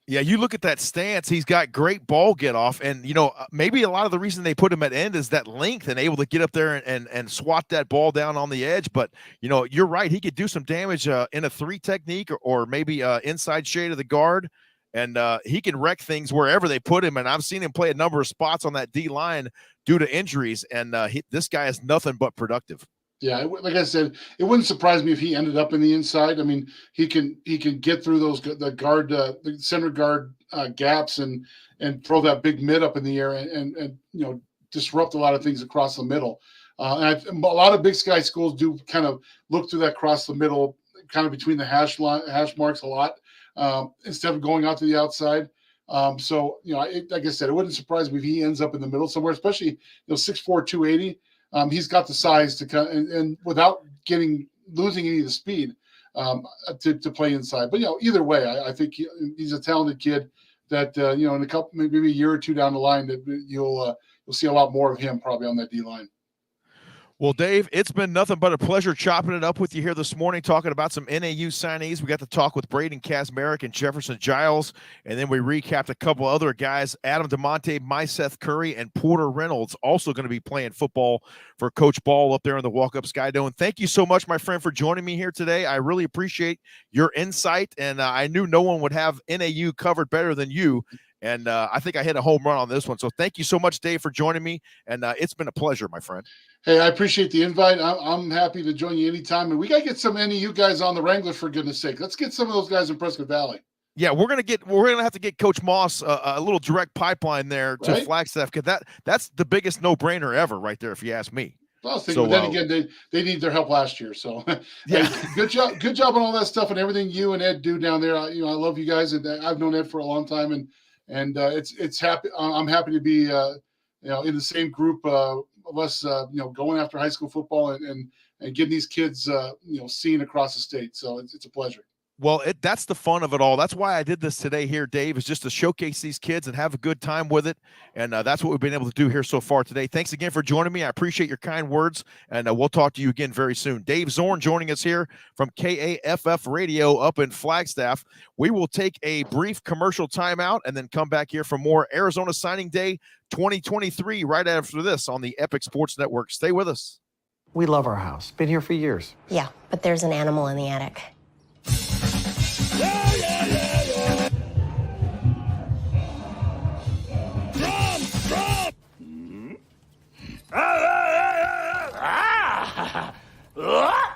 Yeah, you look at that stance, he's got great ball get off. And, maybe a lot of the reason they put him at end is that length and able to get up there and swat that ball down on the edge. But, you're right. He could do some damage in a 3 technique or maybe inside shade of the guard. And he can wreck things wherever they put him. And I've seen him play a number of spots on that D line due to injuries. And this guy is nothing but productive. Yeah, like I said, it wouldn't surprise me if he ended up in the inside. I mean, he can get through the center guard gaps and throw that big mid up in the air and disrupt a lot of things across the middle. And a lot of Big Sky schools do kind of look through that across the middle, kind of between the hash marks a lot, instead of going out to the outside. Like I said, it wouldn't surprise me if he ends up in the middle somewhere, especially 6'4", 280. He's got the size to kind of, and without losing any of the speed to play inside. But either way, I think he's a talented kid that in a couple, maybe a year or two down the line, that you'll see a lot more of him probably on that D line. Well, Dave, it's been nothing but a pleasure chopping it up with you here this morning, talking about some NAU signees. We got to talk with Braden Kazmarek and Jefferson Giles, and then we recapped a couple other guys, Adam DeMonte, Myseth Curry, and Porter Reynolds, also going to be playing football for Coach Ball up there in the Walk-Up Sky Dome. Thank you so much, my friend, for joining me here today. I really appreciate your insight, and I knew no one would have NAU covered better than you, and I think I hit a home run on this one. So thank you so much, Dave, for joining me, and it's been a pleasure, my friend. Hey, I appreciate the invite. I'm happy to join you anytime. And we got to get some NAU guys on the Wrangler, for goodness sake. Let's get some of those guys in Prescott Valley. Yeah, we're gonna have to get Coach Moss a little direct pipeline there to Flagstaff, because that's the biggest no-brainer ever right there, if you ask me. Well, I was thinking, but then again, they need their help last year. So yeah, hey, good job on all that stuff and everything you and Ed do down there. I love you guys, and I've known Ed for a long time, and it's happy. I'm happy to be in the same group of us, going after high school football and getting these kids, seen across the state. So it's a pleasure. Well, that's the fun of it all. That's why I did this today here, Dave, is just to showcase these kids and have a good time with it. And that's what we've been able to do here so far today. Thanks again for joining me. I appreciate your kind words, and we'll talk to you again very soon. Dave Zorn joining us here from KAFF Radio up in Flagstaff. We will take a brief commercial timeout and then come back here for more Arizona Signing Day 2023 right after this on the Epic Sports Network. Stay with us. We love our house. Been here for years. Yeah, but there's an animal in the attic.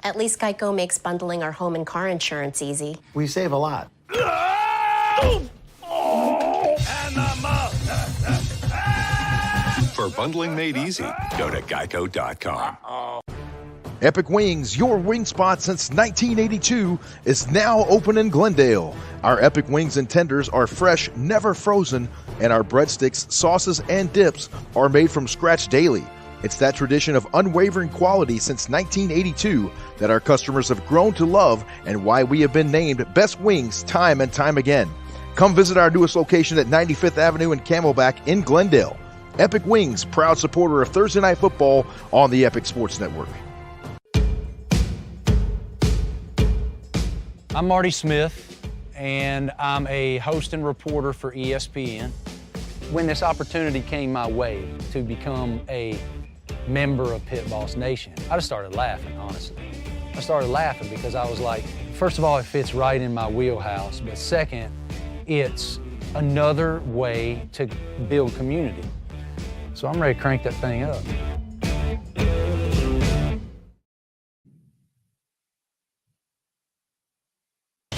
At least Geico makes bundling our home and car insurance easy. We save a lot. For bundling made easy, go to geico.com. Epic Wings, your wing spot since 1982, is now open in Glendale. Our Epic Wings and tenders are fresh, never frozen, and our breadsticks, sauces, and dips are made from scratch daily. It's that tradition of unwavering quality since 1982 that our customers have grown to love and why we have been named Best Wings time and time again. Come visit our newest location at 95th Avenue and Camelback in Glendale. Epic Wings, proud supporter of Thursday Night Football on the Epic Sports Network. I'm Marty Smith, and I'm a host and reporter for ESPN. When this opportunity came my way to become a member of Pit Boss Nation, I just started laughing, honestly. I started laughing because I was like, first of all, it fits right in my wheelhouse, but second, it's another way to build community. So I'm ready to crank that thing up.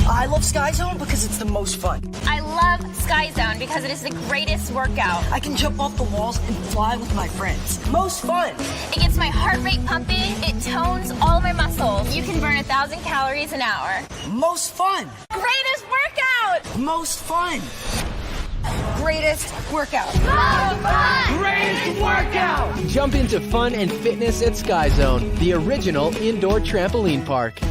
I love Sky Zone because it's the most fun. I love Sky Zone because it is the greatest workout. I can jump off the walls and fly with my friends. Most fun. It gets my heart rate pumping. It tones all my muscles. You can burn 1,000 calories an hour. Most fun. Greatest workout. Most fun. Greatest workout. Most fun. Greatest workout! Jump into fun and fitness at Sky Zone, the original indoor trampoline park.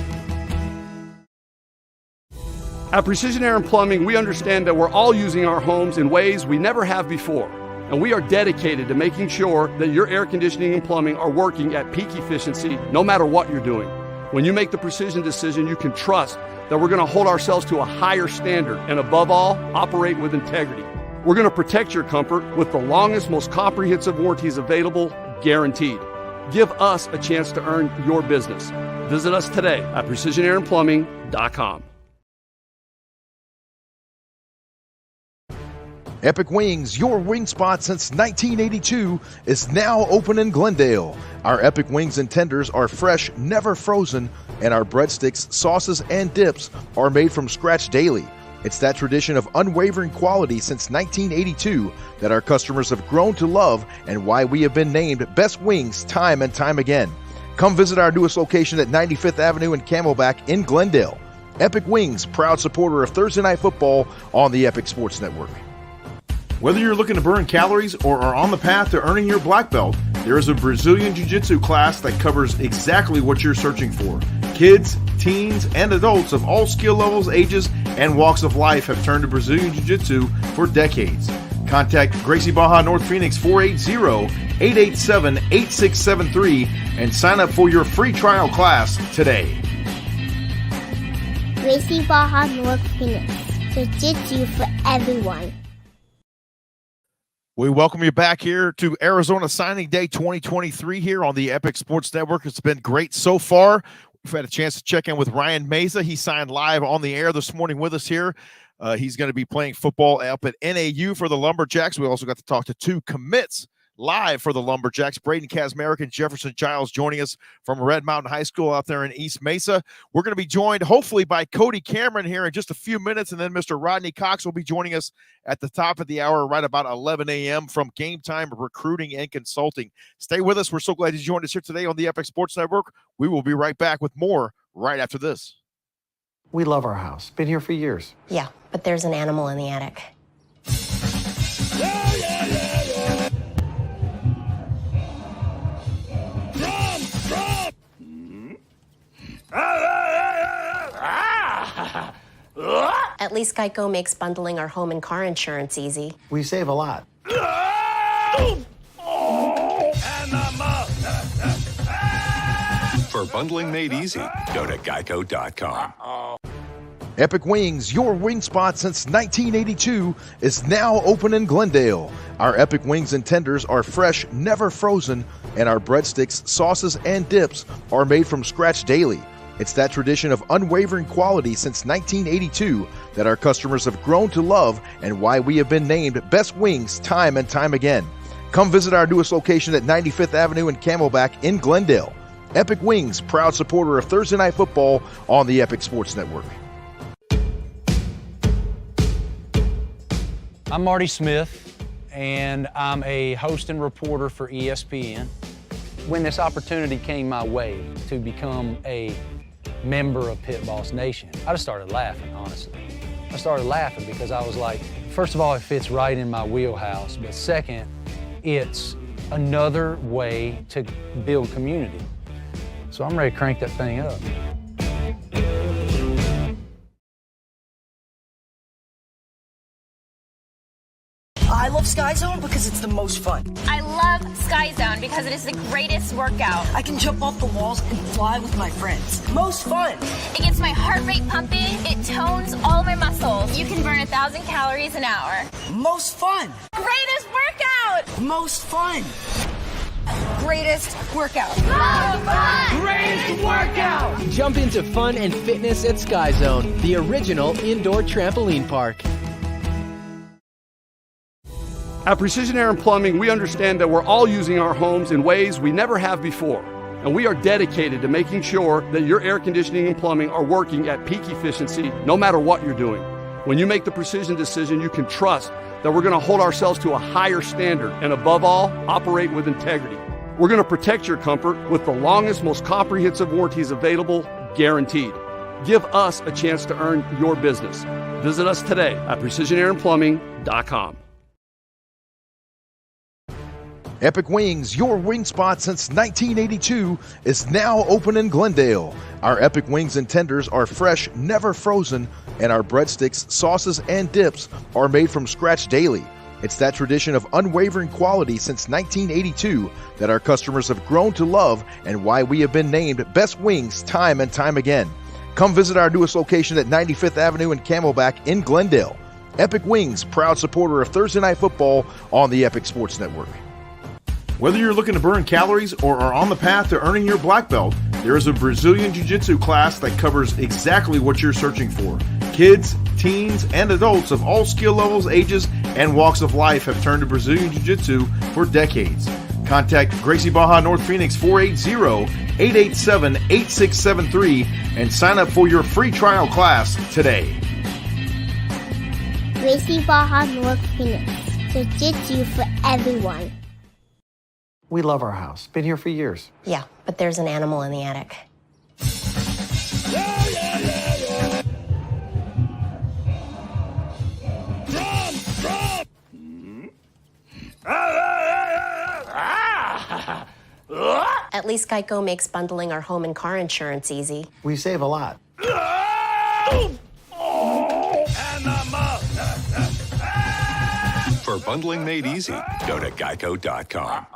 At Precision Air and Plumbing, we understand that we're all using our homes in ways we never have before. And we are dedicated to making sure that your air conditioning and plumbing are working at peak efficiency no matter what you're doing. When you make the precision decision, you can trust that we're going to hold ourselves to a higher standard and above all, operate with integrity. We're going to protect your comfort with the longest, most comprehensive warranties available, guaranteed. Give us a chance to earn your business. Visit us today at precisionairandplumbing.com. Epic Wings, your wing spot since 1982, is now open in Glendale. Our Epic Wings and tenders are fresh, never frozen, and our breadsticks, sauces, and dips are made from scratch daily. It's that tradition of unwavering quality since 1982 that our customers have grown to love and why we have been named Best Wings time and time again. Come visit our newest location at 95th Avenue and Camelback in Glendale. Epic Wings, proud supporter of Thursday Night Football on the Epic Sports Network. Whether you're looking to burn calories or are on the path to earning your black belt, there is a Brazilian Jiu-Jitsu class that covers exactly what you're searching for. Kids, teens, and adults of all skill levels, ages, and walks of life have turned to Brazilian Jiu-Jitsu for decades. Contact Gracie Baja North Phoenix 480-887-8673 and sign up for your free trial class today. Gracie Baja North Phoenix. Jiu-Jitsu for everyone. We welcome you back here to Arizona Signing Day 2023 here on the Epic Sports Network. It's been great so far. We've had a chance to check in with Ryan Meza. He signed live on the air this morning with us here. He's going to be playing football up at NAU for the Lumberjacks. We also got to talk to two commits live for the Lumberjacks. Braden Kazmarek and Jefferson Giles joining us from Red Mountain High School out there in East Mesa. We're going to be joined hopefully by Cody Cameron here in just a few minutes, and then Mr. Rodney Cox will be joining us at the top of the hour right about 11 a.m. from Game Time Recruiting and Consulting. Stay with us. We're so glad you joined us here today on the Epic Sports Network. We will be right back with more right after this. We love our house. Been here for years. Yeah, but there's an animal in the attic. At least Geico makes bundling our home and car insurance easy. We save a lot. For bundling made easy, go to geico.com. Epic Wings, your wing spot since 1982, is now open in Glendale. Our Epic Wings and tenders are fresh, never frozen, and our breadsticks, sauces, and dips are made from scratch daily. It's that tradition of unwavering quality since 1982 that our customers have grown to love and why we have been named Best Wings time and time again. Come visit our newest location at 95th Avenue and Camelback in Glendale. Epic Wings, proud supporter of Thursday Night Football on the Epic Sports Network. I'm Marty Smith, and I'm a host and reporter for ESPN. When this opportunity came my way to become a member of Pit Boss Nation, I just started laughing, honestly. I started laughing because I was like, first of all, it fits right in my wheelhouse, but second, it's another way to build community. So I'm ready to crank that thing up. I love Sky Zone because it's the most fun. I love Sky Zone because it is the greatest workout. I can jump off the walls and fly with my friends. Most fun. It gets my heart rate pumping. It tones all my muscles. You can burn 1,000 calories an hour. Most fun. Greatest workout. Most fun. Greatest workout. Most fun. Greatest workout! Jump into fun and fitness at Sky Zone, the original indoor trampoline park. At Precision Air and Plumbing, we understand that we're all using our homes in ways we never have before. And we are dedicated to making sure that your air conditioning and plumbing are working at peak efficiency no matter what you're doing. When you make the precision decision, you can trust that we're going to hold ourselves to a higher standard and above all, operate with integrity. We're going to protect your comfort with the longest, most comprehensive warranties available, guaranteed. Give us a chance to earn your business. Visit us today at precisionairandplumbing.com. Epic Wings, your wing spot since 1982, is now open in Glendale. Our Epic Wings and tenders are fresh, never frozen, and our breadsticks, sauces, and dips are made from scratch daily. It's that tradition of unwavering quality since 1982 that our customers have grown to love and why we have been named Best Wings time and time again. Come visit our newest location at 95th Avenue and Camelback in Glendale. Epic Wings, proud supporter of Thursday Night Football on the Epic Sports Network. Whether you're looking to burn calories or are on the path to earning your black belt, there is a Brazilian Jiu-Jitsu class that covers exactly what you're searching for. Kids, teens, and adults of all skill levels, ages, and walks of life have turned to Brazilian Jiu-Jitsu for decades. Contact Gracie Baja North Phoenix 480-887-8673 and sign up for your free trial class today. Gracie Baja North Phoenix. Jiu-Jitsu for everyone. We love our house. Been here for years. Yeah, but there's an animal in the attic. At least Geico makes bundling our home and car insurance easy. We save a lot. For bundling made easy, go to geico.com.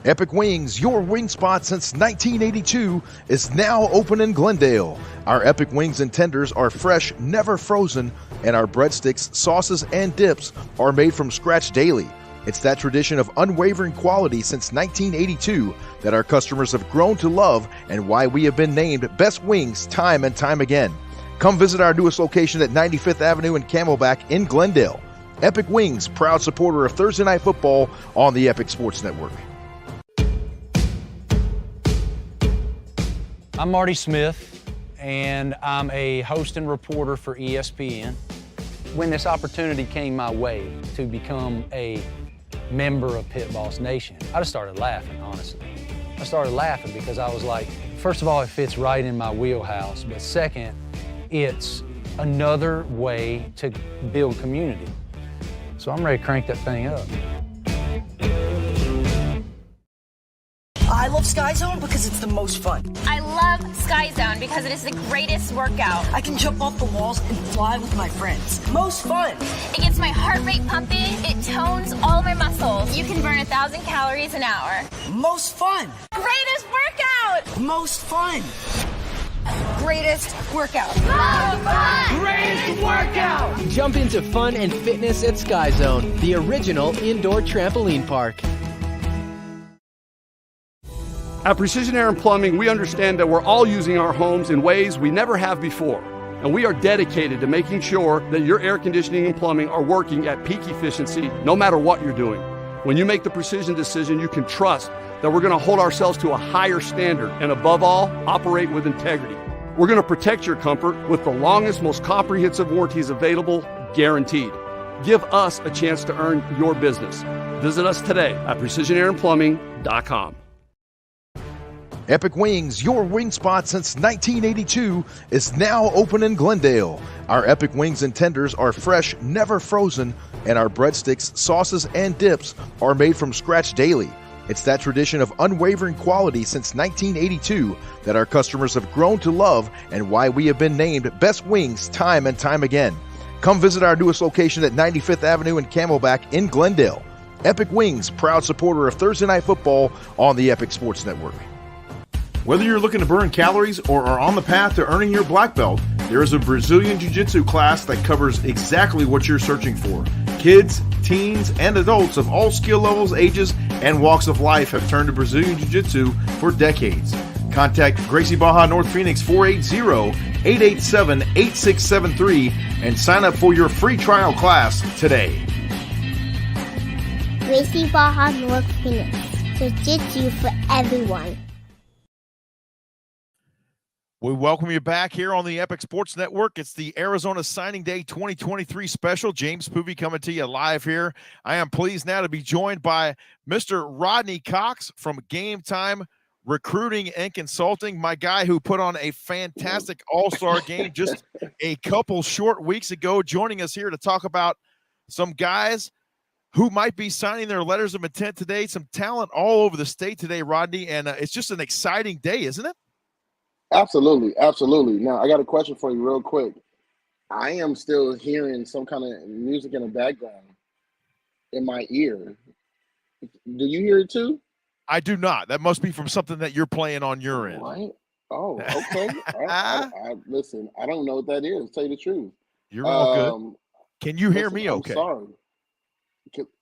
Epic Wings, your wing spot since 1982, is now open in Glendale. Our Epic Wings and tenders are fresh, never frozen, and our breadsticks, sauces, and dips are made from scratch daily. It's that tradition of unwavering quality since 1982 that our customers have grown to love and why we have been named Best Wings time and time again. Come visit our newest location at 95th Avenue and Camelback in Glendale. Epic Wings, proud supporter of Thursday Night Football on the Epic Sports Network. I'm Marty Smith, and I'm a host and reporter for ESPN. When this opportunity came my way to become a member of Pit Boss Nation, I just started laughing, honestly. I started laughing because I was like, first of all, it fits right in my wheelhouse, but second, it's another way to build community. So I'm ready to crank that thing up. I love Sky Zone because it's the most fun. I love Sky Zone because it is the greatest workout. I can jump off the walls and fly with my friends. Most fun. It gets my heart rate pumping. It tones all my muscles. You can burn 1,000 calories an hour. Most fun. Greatest workout. Most fun. Greatest workout. Most fun. Greatest workout! Jump into fun and fitness at Sky Zone, the original indoor trampoline park. At Precision Air and Plumbing, we understand that we're all using our homes in ways we never have before. And we are dedicated to making sure that your air conditioning and plumbing are working at peak efficiency no matter what you're doing. When you make the precision decision, you can trust that we're going to hold ourselves to a higher standard and above all, operate with integrity. We're going to protect your comfort with the longest, most comprehensive warranties available, guaranteed. Give us a chance to earn your business. Visit us today at precisionairandplumbing.com. Epic Wings, your wing spot since 1982, is now open in Glendale. Our Epic Wings and tenders are fresh, never frozen, and our breadsticks, sauces, and dips are made from scratch daily. It's that tradition of unwavering quality since 1982 that our customers have grown to love and why we have been named Best Wings time and time again. Come visit our newest location at 95th Avenue and Camelback in Glendale. Epic Wings, proud supporter of Thursday Night Football on the Epic Sports Network. Whether you're looking to burn calories or are on the path to earning your black belt, there is a Brazilian Jiu-Jitsu class that covers exactly what you're searching for. Kids, teens, and adults of all skill levels, ages, and walks of life have turned to Brazilian Jiu-Jitsu for decades. Contact Gracie Baja North Phoenix 480-887-8673 and sign up for your free trial class today. Gracie Baja North Phoenix. Jiu-Jitsu for everyone. We welcome you back here on the Epic Sports Network. It's the Arizona Signing Day 2023 special. James Poovey coming to you live here. I am pleased now to be joined by Mr. Rodney Cox from Game Time Recruiting and Consulting, my guy who put on a fantastic all-star game just a couple short weeks ago, joining us here to talk about some guys who might be signing their letters of intent today, some talent all over the state today, Rodney, and it's just an exciting day, isn't it? Absolutely, absolutely. Now, I got a question for you real quick. I am still hearing some kind of music in the background in my ear. Do you hear it too? I do not. That must be from something that you're playing on your end. Right? Oh, okay. Listen, I don't know what that is, to tell you the truth. You're all good. Can you hear me okay? I'm sorry.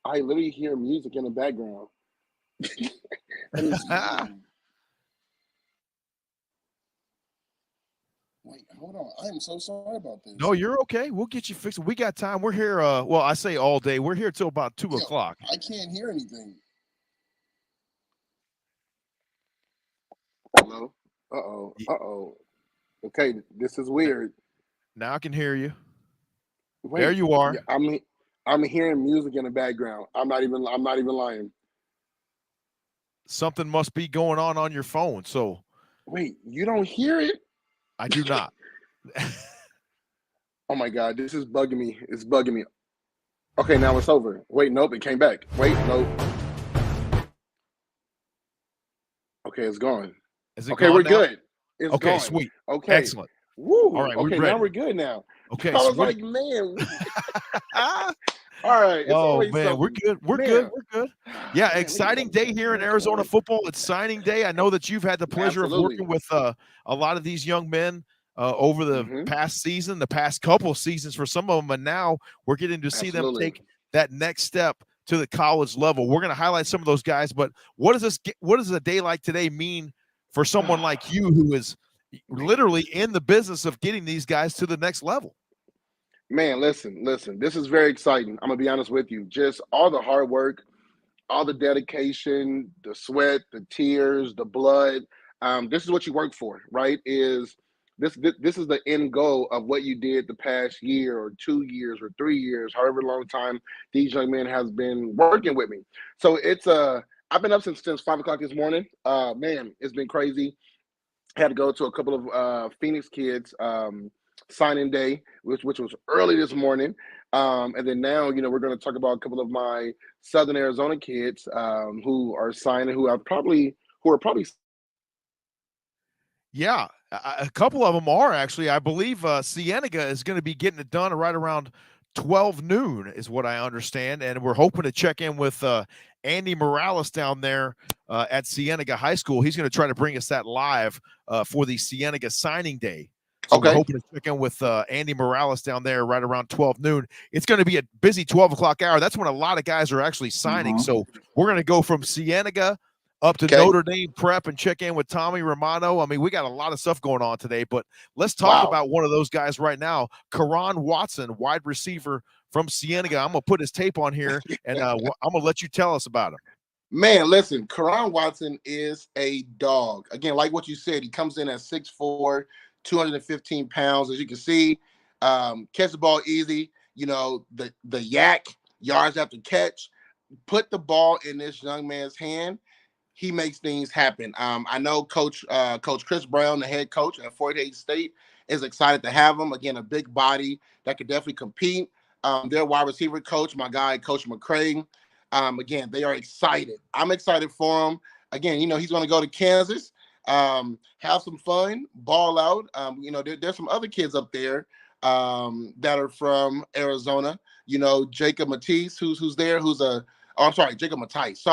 I literally hear music in the background. Wait, hold on. I am so sorry about this. No, you're okay. We'll get you fixed. We got time. We're here. Well, I say all day. We're here till about 2 o'clock. I can't hear anything. Hello? Uh-oh. Okay, this is weird. Now I can hear you. Wait, there you are. I'm hearing music in the background. I'm not even lying. Something must be going on your phone. So wait, you don't hear it? I do not. Oh my God, this is bugging me. It's bugging me. Okay, now it's over. Wait, nope, it came back. Wait, nope. Okay, it's gone. Is it okay, gone we're now? good. It's okay, gone. Sweet. Okay. Excellent. Woo. All right, okay, now we're good now. Okay, I was sweet. like, man. All right. Oh man, we're good. We're good. Yeah, Man, exciting day here in Arizona football. It's signing day. I know that you've had the pleasure of working with a lot of these young men over the past season, the past couple seasons for some of them, and now we're getting to see them take that next step to the college level. We're going to highlight some of those guys, but what does a day like today mean for someone like you who is literally in the business of getting these guys to the next level? Man, listen. This is very exciting. I'm gonna be honest with you. Just all the hard work, all the dedication, the sweat, the tears, the blood. This is what you work for, right? This is the end goal of what you did the past year or 2 years or 3 years, however long time these young men has been working with me. So it's I've been up since 5 o'clock this morning. Man, it's been crazy. Had to go to a couple of Phoenix kids signing day, which was early this morning. And then now, we're going to talk about a couple of my Southern Arizona kids who are signing, who are probably. Yeah, a couple of them are actually. I believe Cienega is going to be getting it done right around 12 noon is what I understand. And we're hoping to check in with Andy Morales down there at Cienega High School. He's going to try to bring us that live for the Cienega signing day. So we're hoping to check in with Andy Morales down there right around 12 noon. It's going to be a busy 12 o'clock hour. That's when a lot of guys are actually signing. So we're going to go from Cienega up to Notre Dame Prep and check in with Tommy Romano. I mean, we got a lot of stuff going on today, but let's talk about one of those guys right now, Karan Watson, wide receiver from Cienega. I'm going to put his tape on here, and I'm going to let you tell us about him. Man, listen, Karan Watson is a dog. Again, like what you said, he comes in at 6'4", 215 pounds. As you can see, catch the ball easy. The yak, yards after catch. Put the ball in this young man's hand. he makes things happen. I know Coach Chris Brown, the head coach at Fort Hays State, is excited to have him. Again, a big body that could definitely compete. Their wide receiver coach, my guy, Coach McCray. Again, they are excited. I'm excited for him. Again, he's going to go to Kansas, have some fun, ball out. There's some other kids up there that are from Arizona. Jacob Matisse, who's there, Jacob Matisse,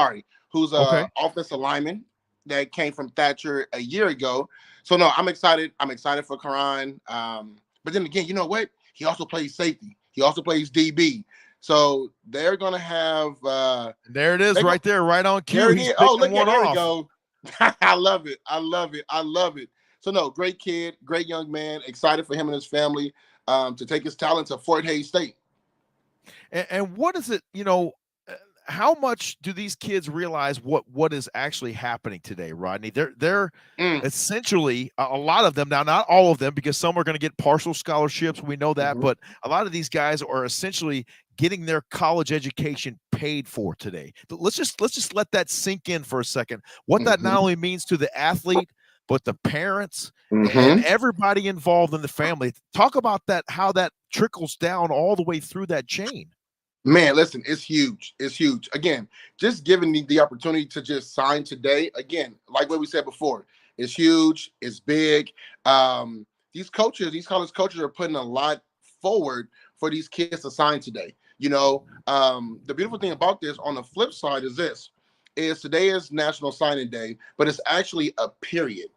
who's a offensive lineman that came from Thatcher a year ago. So no, I'm excited. I'm excited for Karan. But then again, you know what? He also plays safety. He also plays DB. So they're gonna have. There it is, right there, right on cue. There it He's is. Oh, picking look at one there we off. go. I love it. I love it. I love it. So no, great kid, great young man. Excited for him and his family to take his talent to Fort Hays State. And what is it? How much do these kids realize what is actually happening today, Rodney? They're essentially a lot of them now, not all of them, because some are going to get partial scholarships. We know that, but a lot of these guys are essentially getting their college education paid for today. But let's just let that sink in for a second. What that not only means to the athlete, but the parents and everybody involved in the family. Talk about that, how that trickles down all the way through that chain. Man, listen, it's huge. It's huge. Again, just giving me the opportunity to just sign today. Again, like what we said before, it's huge. It's big. These college coaches are putting a lot forward for these kids to sign today. The beautiful thing about this on the flip side is today is National Signing Day, but it's actually a period.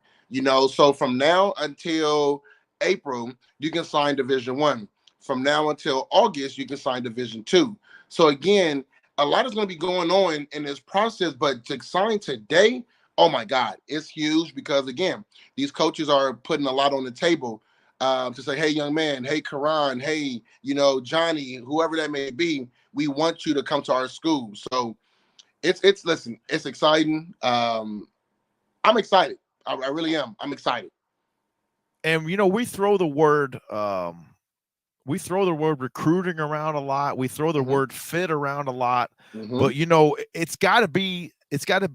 So from now until April, you can sign Division I. From now until August, you can sign Division II. So again, a lot is going to be going on in this process, but to sign today, oh my God, it's huge because again, these coaches are putting a lot on the table to say, hey, young man, hey, Karan, hey, Johnny, whoever that may be, we want you to come to our school. So it's exciting. I'm excited. I really am. I'm excited. And we throw the word recruiting around a lot. We throw the word fit around a lot, but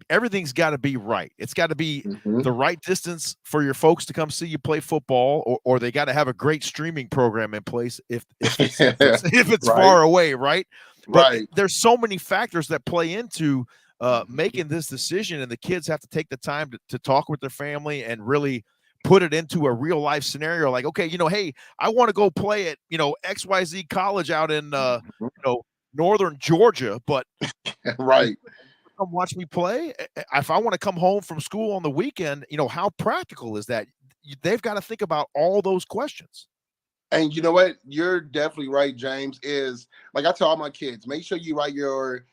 everything's got to be right. It's got to be the right distance for your folks to come see you play football, or they got to have a great streaming program in place if it's right. far away, right? But right. There's so many factors that play into making this decision, and the kids have to take the time to talk with their family and really put it into a real life scenario. Like, okay, hey, I want to go play at, XYZ college out in, Northern Georgia, but right. Come watch me play. If I want to come home from school on the weekend, how practical is that? They've got to think about all those questions. And you know what? You're definitely right, James. Is like I tell all my kids, make sure you write your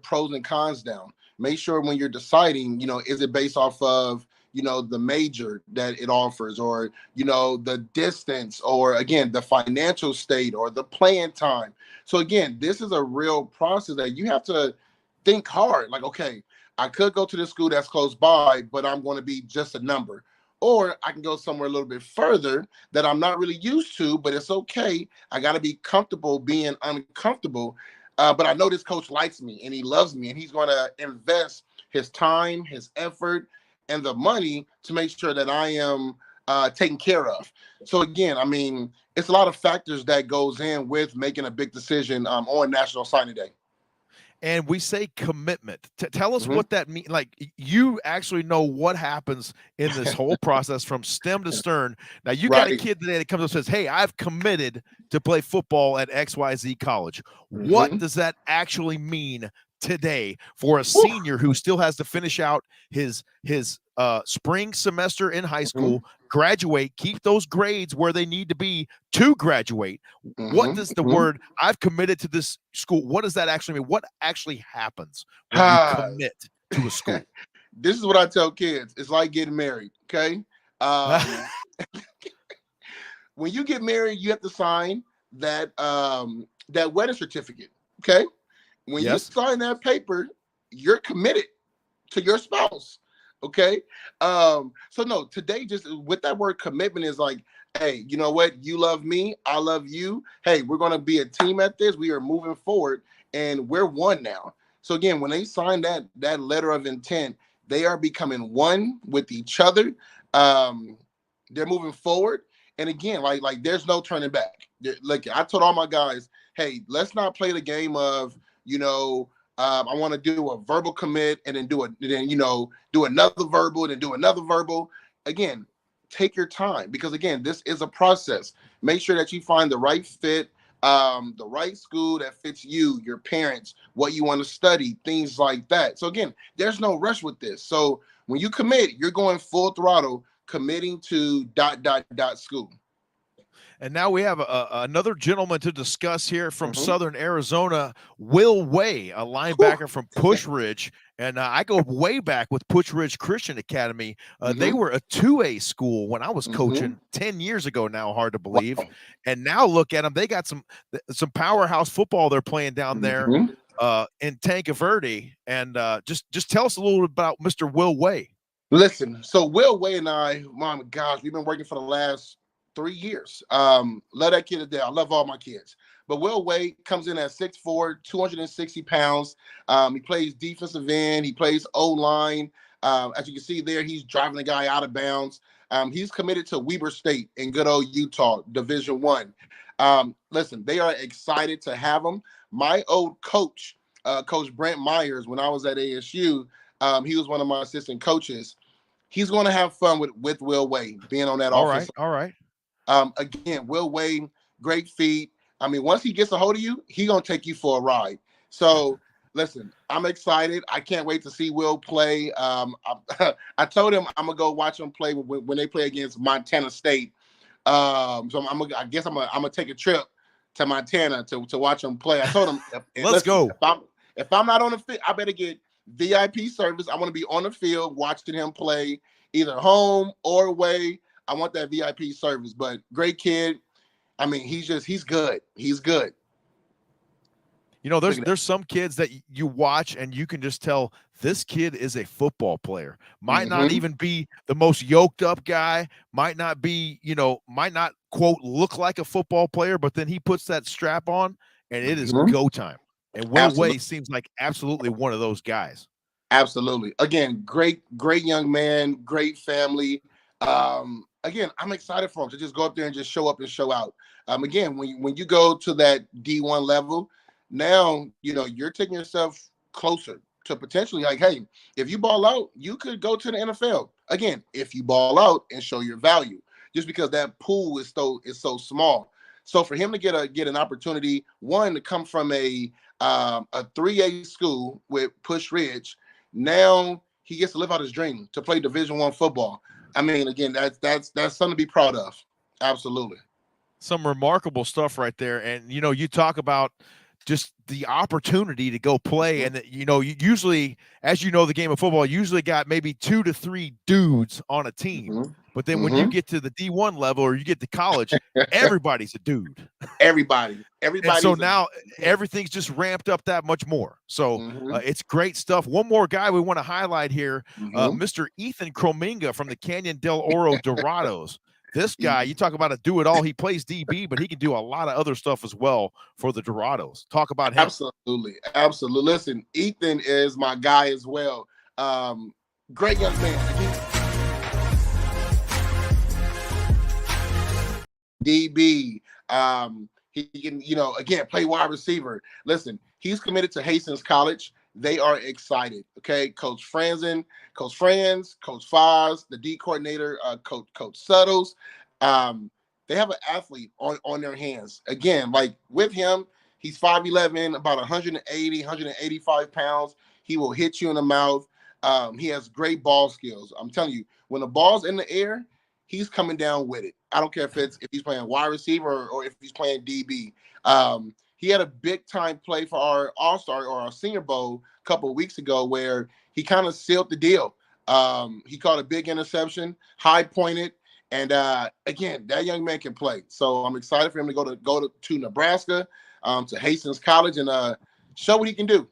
pros and cons down. Make sure when you're deciding, is it based off of the major that it offers, or the distance, or again the financial state, or the playing time. So again, this is a real process that you have to think hard. Like, okay, I could go to the school that's close by, but I'm going to be just a number. Or I can go somewhere a little bit further that I'm not really used to, but it's okay. I got to be comfortable being uncomfortable. But I know this coach likes me and he loves me, and he's going to invest his time, his effort, and the money to make sure that I am taken care of. So again, I mean, it's a lot of factors that goes in with making a big decision on National Signing Day. And we say commitment. Tell us what that means. Like, you actually know what happens in this whole process from stem to stern. Now, you got a kid today that comes up and says, hey, I've committed to play football at XYZ college. What does that actually mean today for a senior who still has to finish out his spring semester in high school, graduate, keep those grades where they need to be to graduate? What does the word I've committed to this school, what does that actually mean? What actually happens when you commit to a school? This is what I tell kids. It's like getting married, okay? When you get married, you have to sign that wedding certificate, okay? When you sign that paper, you're committed to your spouse. Okay. So no, today, just with that word commitment, is like, hey, you know what? You love me. I love you. Hey, we're going to be a team at this. We are moving forward and we're one now. So again, when they sign that letter of intent, They are becoming one with each other. They're moving forward. And again, like there's no turning back. Like I told all my guys, hey, let's not play the game of, I want to do a verbal commit and then do another verbal and then do another verbal. Again, take your time, because again, this is a process. Make sure that you find the right fit, the right school that fits you, your parents, what you want to study, things like that. So again, there's no rush with this. So when you commit, you're going full throttle, committing to ... school. And now we have another gentleman to discuss here from Mm-hmm. Southern Arizona, Will Way, a linebacker from Push Ridge. And I go way back with Push Ridge Christian Academy. They were a 2A school when I was coaching 10 years ago now, hard to believe. Wow. And now look at them. They got some powerhouse football they're playing down there in Tanque Verde. And just tell us a little bit about Mr. Will Way. Listen, so Will Way and I, my gosh, we've been working for the last 3 years. Love that kid to death. I love all my kids. But Will Way comes in at 6'4", 260 pounds. He plays defensive end. He plays O-line. As you can see there, he's driving the guy out of bounds. He's committed to Weber State in good old Utah, Division I. Listen, they are excited to have him. My old coach, Coach Brent Myers, when I was at ASU, he was one of my assistant coaches. He's going to have fun with Will Way being on that offense. All right. Again, Will Way, great feet. I mean, once he gets a hold of you, he's going to take you for a ride. So, listen, I'm excited. I can't wait to see Will play. I told him I'm going to go watch him play when they play against Montana State. So I guess I'm gonna take a trip to Montana to watch him play. I told him, let's go. If I'm not on the field, I better get VIP service. I want to be on the field watching him play, either home or away. I want that VIP service. But great kid. I mean, he's good. He's good. There's some kids that you watch and you can just tell this kid is a football player. Might not even be the most yoked up guy, might not be, might not, quote, look like a football player, but then he puts that strap on and it is go time. And Will Way seems like absolutely one of those guys. Absolutely. Again, great young man, great family. Again, I'm excited for him to just go up there and just show up and show out. Again, when you go to that D1 level, now, you're taking yourself closer to potentially like, hey, if you ball out, you could go to the NFL. Again, if you ball out and show your value, just because that pool is so small. So for him to get an opportunity, one, to come from a 3A school with Push Ridge, now he gets to live out his dream to play Division I football. I mean, again, that's something to be proud of. Absolutely. Some remarkable stuff right there. And, you talk about just the opportunity to go play. And, you usually, as you know, the game of football usually got maybe 2 to 3 dudes on a team. But then when you get to the D1 level or you get to college, everybody's a dude. Everybody. And so now everything's just ramped up that much more. So it's great stuff. One more guy we want to highlight here, Mr. Ethan Krominga from the Canyon del Oro Dorados. This guy, you talk about a do-it-all. He plays DB, but he can do a lot of other stuff as well for the Dorados. Talk about him. Absolutely. Listen, Ethan is my guy as well. Great young man. DB. He can, again, play wide receiver. Listen, he's committed to Hastings College. They are excited. Okay, Coach Franz, Coach Foz, the D coordinator, Coach Suttles. They have an athlete on their hands. Again, like with him, he's 5'11", about 180, 185 pounds. He will hit you in the mouth. He has great ball skills. I'm telling you, when the ball's in the air, he's coming down with it. I don't care if he's playing wide receiver or if he's playing DB. He had a big time play for our All-Star or our Senior Bowl a couple of weeks ago where he kind of sealed the deal. He caught a big interception, high pointed, and again, that young man can play. So I'm excited for him to go to Nebraska, to Hastings College, and show what he can do.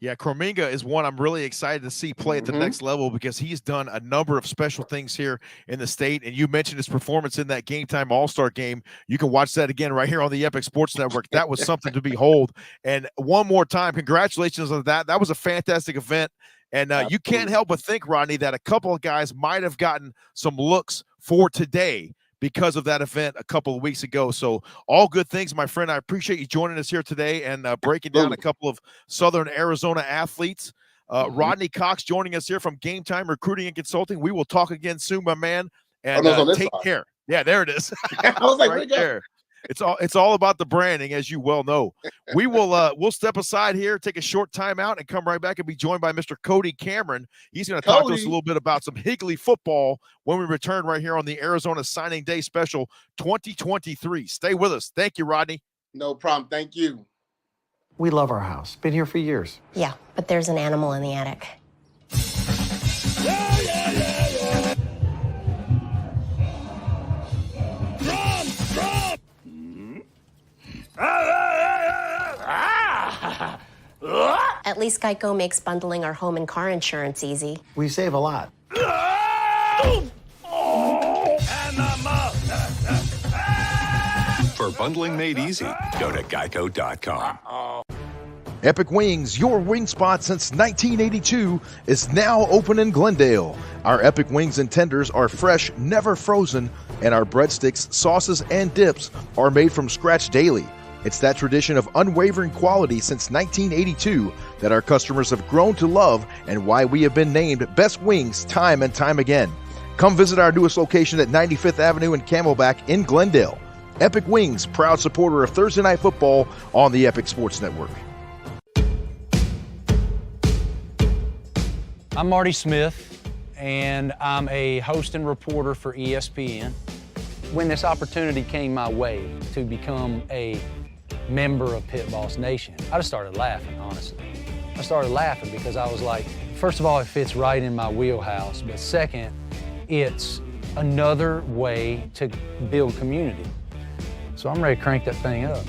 Yeah, Krominga is one I'm really excited to see play at the next level because he's done a number of special things here in the state. And you mentioned his performance in that Game Time All-Star game. You can watch that again right here on the Epic Sports Network. That was something to behold. And one more time, congratulations on that. That was a fantastic event. And you can't help but think, Rodney, that a couple of guys might have gotten some looks for today because of that event a couple of weeks ago. So all good things, my friend. I appreciate you joining us here today and breaking down a couple of Southern Arizona athletes. Rodney Cox joining us here from Game Time Recruiting and Consulting. We will talk again soon, my man. And take care. Yeah, there it is. I was like, right there. It's all about the branding, as you well know. We will we'll step aside here, take a short time out, and come right back and be joined by Mr. Cody Cameron. He's going to talk to us a little bit about some Higley football when we return right here on the Arizona Signing Day Special 2023. Stay with us. Thank you, Rodney. No problem. Thank you. We love our house. Been here for years. Yeah, but there's an animal in the attic. At least Geico makes bundling our home and car insurance easy. We save a lot. For bundling made easy, go to geico.com. Epic Wings, your wing spot since 1982, is now open in Glendale. Our Epic Wings and tenders are fresh, never frozen, and our breadsticks, sauces, and dips are made from scratch daily. It's that tradition of unwavering quality since 1982 that our customers have grown to love and why we have been named Best Wings time and time again. Come visit our newest location at 95th Avenue and Camelback in Glendale. Epic Wings, proud supporter of Thursday Night Football on the Epic Sports Network. I'm Marty Smith, and I'm a host and reporter for ESPN. When this opportunity came my way to become a member of Pit Boss Nation, I just started laughing, honestly. I started laughing because I was like, first of all, it fits right in my wheelhouse, but second, it's another way to build community. So I'm ready to crank that thing up.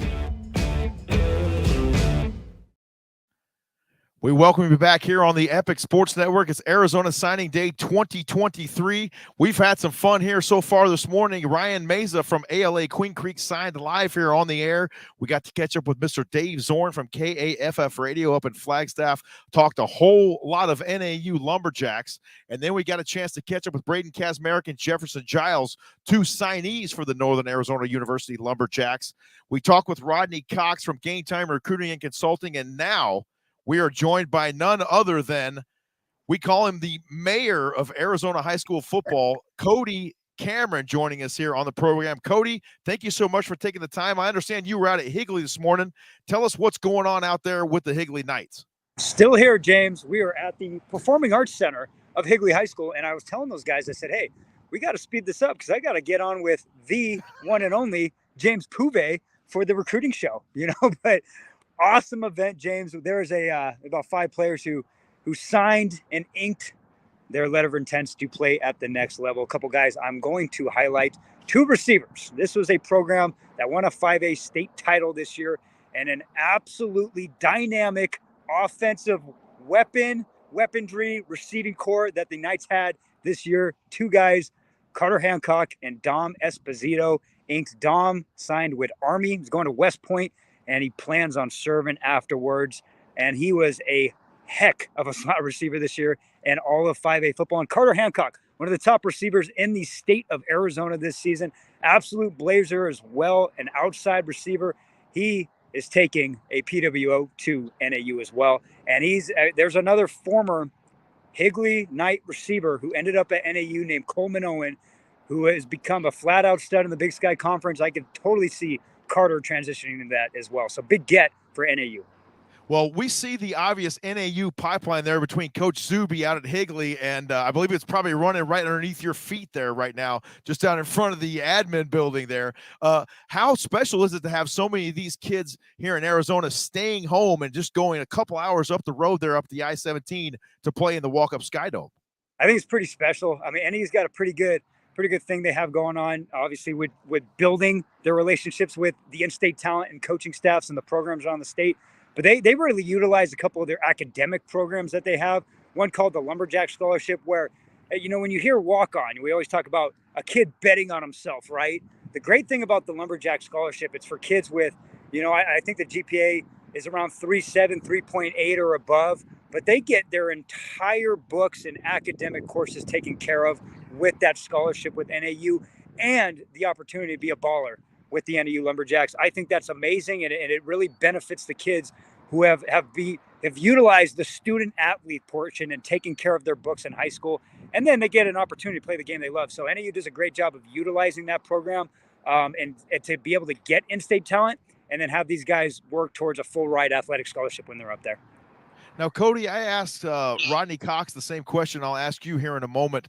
We welcome you back here on the Epic Sports Network. It's Arizona Signing Day 2023. We've had some fun here so far this morning. Ryan Meza from ALA Queen Creek signed live here on the air. We got to catch up with Mr. Dave Zorn from KAFF Radio up in Flagstaff. Talked a whole lot of NAU Lumberjacks. And then we got a chance to catch up with Braden Kazmarek and Jefferson Giles, two signees for the Northern Arizona University Lumberjacks. We talked with Rodney Cox from Game Time Recruiting and Consulting. And now we are joined by none other than, we call him the mayor of Arizona high school football, Cody Cameron, joining us here on the program. Cody, thank you so much for taking the time. I understand you were out at Higley this morning. Tell us what's going on out there with the Higley Knights. Still here, James. We are at the Performing Arts Center of Higley High School, and I was telling those guys, I said, hey, we got to speed this up because I got to get on with the one and only James Pouvet for the recruiting show, but awesome event, James. There is about 5 players who signed and inked their letter of intent to play at the next level. A couple guys I'm going to highlight. 2 receivers. This was a program that won a 5A state title this year, and an absolutely dynamic offensive weaponry receiving core that the Knights had this year. 2 guys, Carter Hancock and Dom Esposito, inked. Dom signed with Army. He's going to West Point, and he plans on serving afterwards. And he was a heck of a slot receiver this year and all of 5A football. And Carter Hancock, one of the top receivers in the state of Arizona this season, absolute blazer as well, an outside receiver. He is taking a PWO to NAU as well. And there's another former Higley Knight receiver who ended up at NAU named Coleman Owen, who has become a flat-out stud in the Big Sky Conference. I could totally see Carter transitioning into that as well. So big get for NAU. Well, we see the obvious NAU pipeline there between Coach Zuby out at Higley, and I believe it's probably running right underneath your feet there right now, just down in front of the admin building there. How special is it to have so many of these kids here in Arizona staying home and just going a couple hours up the road there, up the I-17, to play in the Walk-Up Skydome? I think it's pretty special. I mean, NAU's got a pretty good thing they have going on, obviously, with building their relationships with the in-state talent and coaching staffs and the programs around the state. But they really utilize a couple of their academic programs that they have. One called the Lumberjack Scholarship, where, when you hear walk-on, we always talk about a kid betting on himself, right? The great thing about the Lumberjack Scholarship, it's for kids with, I think the GPA is around 3.7, 3.8 or above, but they get their entire books and academic courses taken care of with that scholarship with NAU and the opportunity to be a baller with the NAU Lumberjacks. I think that's amazing, and it really benefits the kids who have utilized the student athlete portion and taken care of their books in high school, and then they get an opportunity to play the game they love. So NAU does a great job of utilizing that program, and to be able to get in-state talent and then have these guys work towards a full ride athletic scholarship when they're up there. Now, Cody, I asked Rodney Cox the same question I'll ask you here in a moment.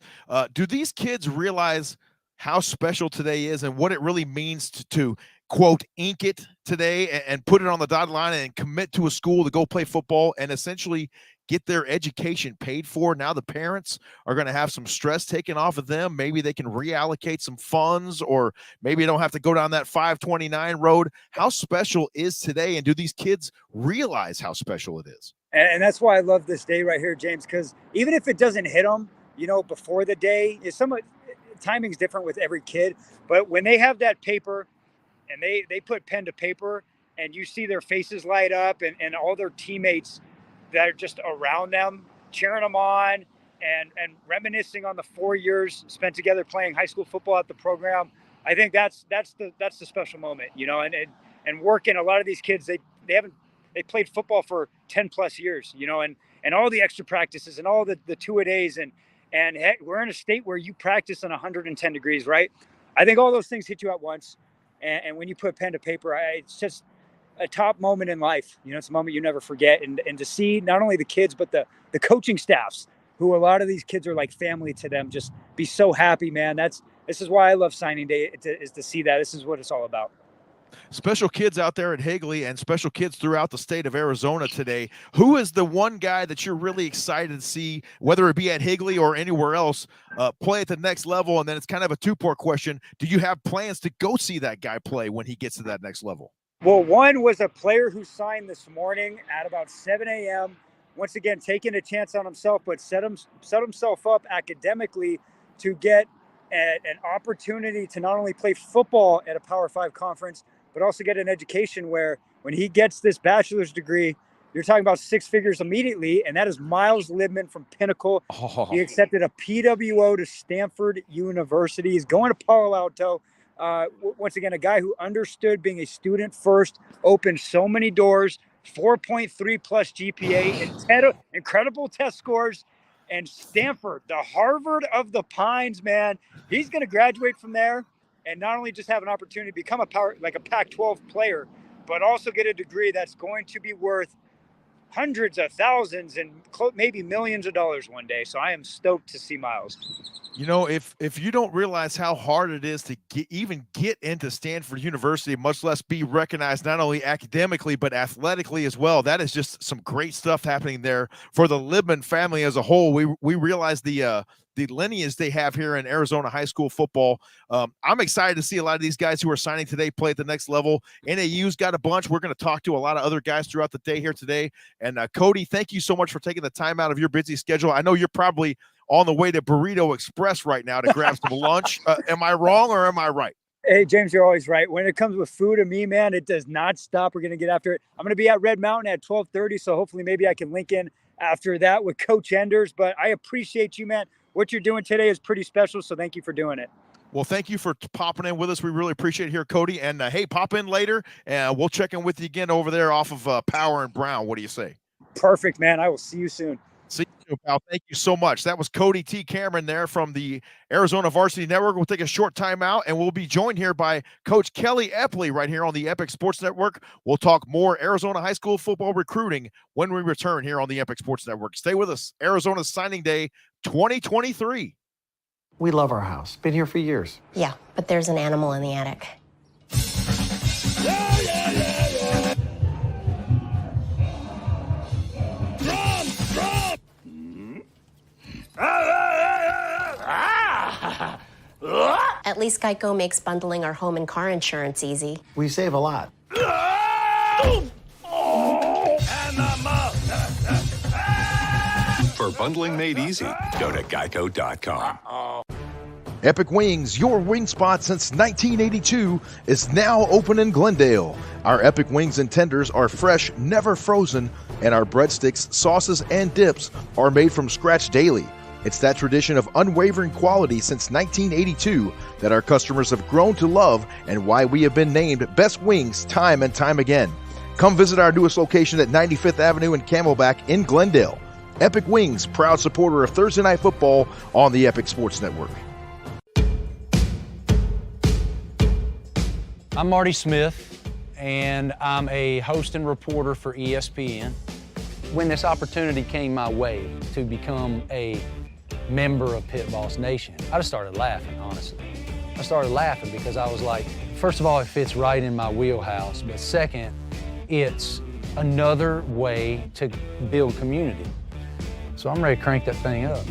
Do these kids realize how special today is and what it really means to quote, ink it today and put it on the dotted line and commit to a school to go play football and essentially get their education paid for? Now the parents are going to have some stress taken off of them. Maybe they can reallocate some funds, or maybe they don't have to go down that 529 road. How special is today, and do these kids realize how special it is? And that's why I love this day right here, James, because even if it doesn't hit them, before the day, timing's different with every kid, but when they have that paper and they put pen to paper and you see their faces light up and all their teammates that are just around them, cheering them on and reminiscing on the 4 years spent together playing high school football at the program, I think that's the special moment, and working. A lot of these kids, they played football for 10 plus years, and all the extra practices and all the two-a-days and heck, we're in a state where you practice in 110 degrees, right? I think all those things hit you at once. And when you put pen to paper, it's just a top moment in life. It's a moment you never forget. And to see not only the kids, but the coaching staffs, who a lot of these kids are like family to them, just be so happy, man. This is why I love signing day, is to see that. This is what it's all about. Special kids out there at Higley and special kids throughout the state of Arizona today. Who is the one guy that you're really excited to see, whether it be at Higley or anywhere else, play at the next level? And then it's kind of a two-part question. Do you have plans to go see that guy play when he gets to that next level? Well, one was a player who signed this morning at about 7 a.m. Once again, taking a chance on himself, but set himself up academically to get an opportunity to not only play football at a Power 5 conference, but also get an education where when he gets this bachelor's degree, you're talking about six figures immediately, and that is Miles Libman from Pinnacle. Oh. He accepted a PWO to Stanford University. He's going to Palo Alto. Once again, a guy who understood being a student first, opened so many doors, 4.3 plus GPA, and incredible test scores. And Stanford, the Harvard of the Pines, man, he's going to graduate from there and not only just have an opportunity to become a Pac-12 player, but also get a degree that's going to be worth hundreds of thousands and maybe millions of dollars one day. So I am stoked to see Miles. If you don't realize how hard it is to even get into Stanford University, much less be recognized not only academically but athletically as well, that is just some great stuff happening there for the Libman family as a whole. We realize the lineage they have here in Arizona high school football. I'm excited to see a lot of these guys who are signing today play at the next level. NAU's got a bunch. We're going to talk to a lot of other guys throughout the day here today. And Cody, thank you so much for taking the time out of your busy schedule. I know you're probably on the way to Burrito Express right now to grab some lunch. Am I wrong or am I right? Hey, James, you're always right. When it comes with food and me, man, it does not stop. We're going to get after it. I'm going to be at Red Mountain at 12:30, so hopefully maybe I can link in after that with Coach Enders. But I appreciate you, man. What you're doing today is pretty special, so thank you for doing it. Well, thank you for popping in with us. We really appreciate it here, Cody. And, hey, pop in later, and we'll check in with you again over there off of Power and Brown. What do you say? Perfect, man. I will see you soon. See you, pal. Thank you so much. That was Cody T. Cameron there from the Arizona Varsity Network. We'll take a short time out, and we'll be joined here by Coach Kelly Epley right here on the Epic Sports Network. We'll talk more Arizona high school football recruiting when we return here on the Epic Sports Network. Stay with us. Arizona Signing Day 2023. We love our house. Been here for years. Yeah, but there's an animal in the attic. At least Geico makes bundling our home and car insurance easy. We save a lot. For bundling made easy, go to geico.com. Epic Wings, your wing spot since 1982, is now open in Glendale. Our Epic Wings and tenders are fresh, never frozen, and our breadsticks, sauces, and dips are made from scratch daily. It's that tradition of unwavering quality since 1982 that our customers have grown to love and why we have been named Best Wings time and time again. Come visit our newest location at 95th Avenue and Camelback in Glendale. Epic Wings, proud supporter of Thursday Night Football on the Epic Sports Network. I'm Marty Smith, and I'm a host and reporter for ESPN. When this opportunity came my way to become a member of Pit Boss Nation, I just started laughing, honestly. I started laughing because I was like, first of all, it fits right in my wheelhouse, but second, it's another way to build community. So I'm ready to crank that thing up.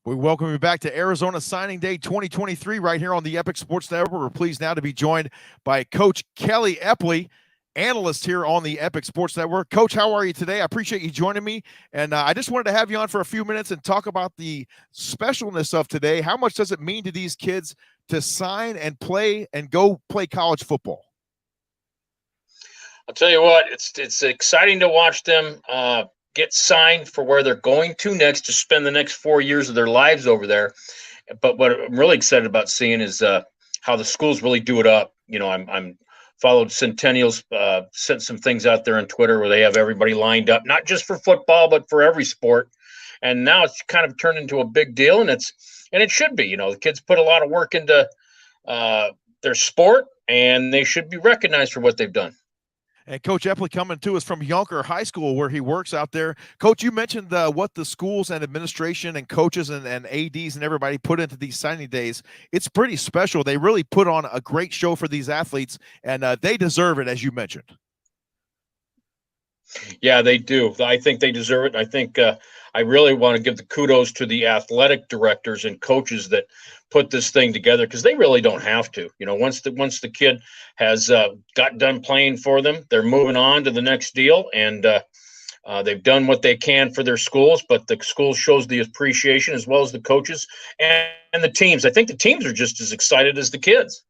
We welcome you back to Arizona Signing Day 2023 right here on the Epic Sports Network. We're pleased now to be joined by Coach Kelly Epley, analyst here on the Epic Sports Network. Coach, how are you today? I appreciate you joining me. And I just wanted to have you on for a few minutes and talk about the specialness of today. How much does it mean to these kids to sign and play and go play college football? I'll tell you what, it's exciting to watch them get signed for where they're going to next, to spend the next 4 years of their lives over there. But what I'm really excited about seeing is how the schools really do it up. You know, I'm followed Centennials, sent some things out there on Twitter where they have everybody lined up, not just for football, but for every sport. And now it's kind of turned into a big deal, and it should be. You know, the kids put a lot of work into their sport, and they should be recognized for what they've done. And Coach Epley coming to us from Yonker High School, where he works out there. Coach, you mentioned what the schools and administration and coaches and ADs and everybody put into these signing days. It's pretty special. They really put on a great show for these athletes, and they deserve it, as you mentioned. Yeah, they do. I think they deserve it. I think I really want to give the kudos to the athletic directors and coaches that put this thing together, because they really don't have to. You know, once the kid has got done playing for them, they're moving on to the next deal, and they've done what they can for their schools. But the school shows the appreciation, as well as the coaches and the teams. I think the teams are just as excited as the kids.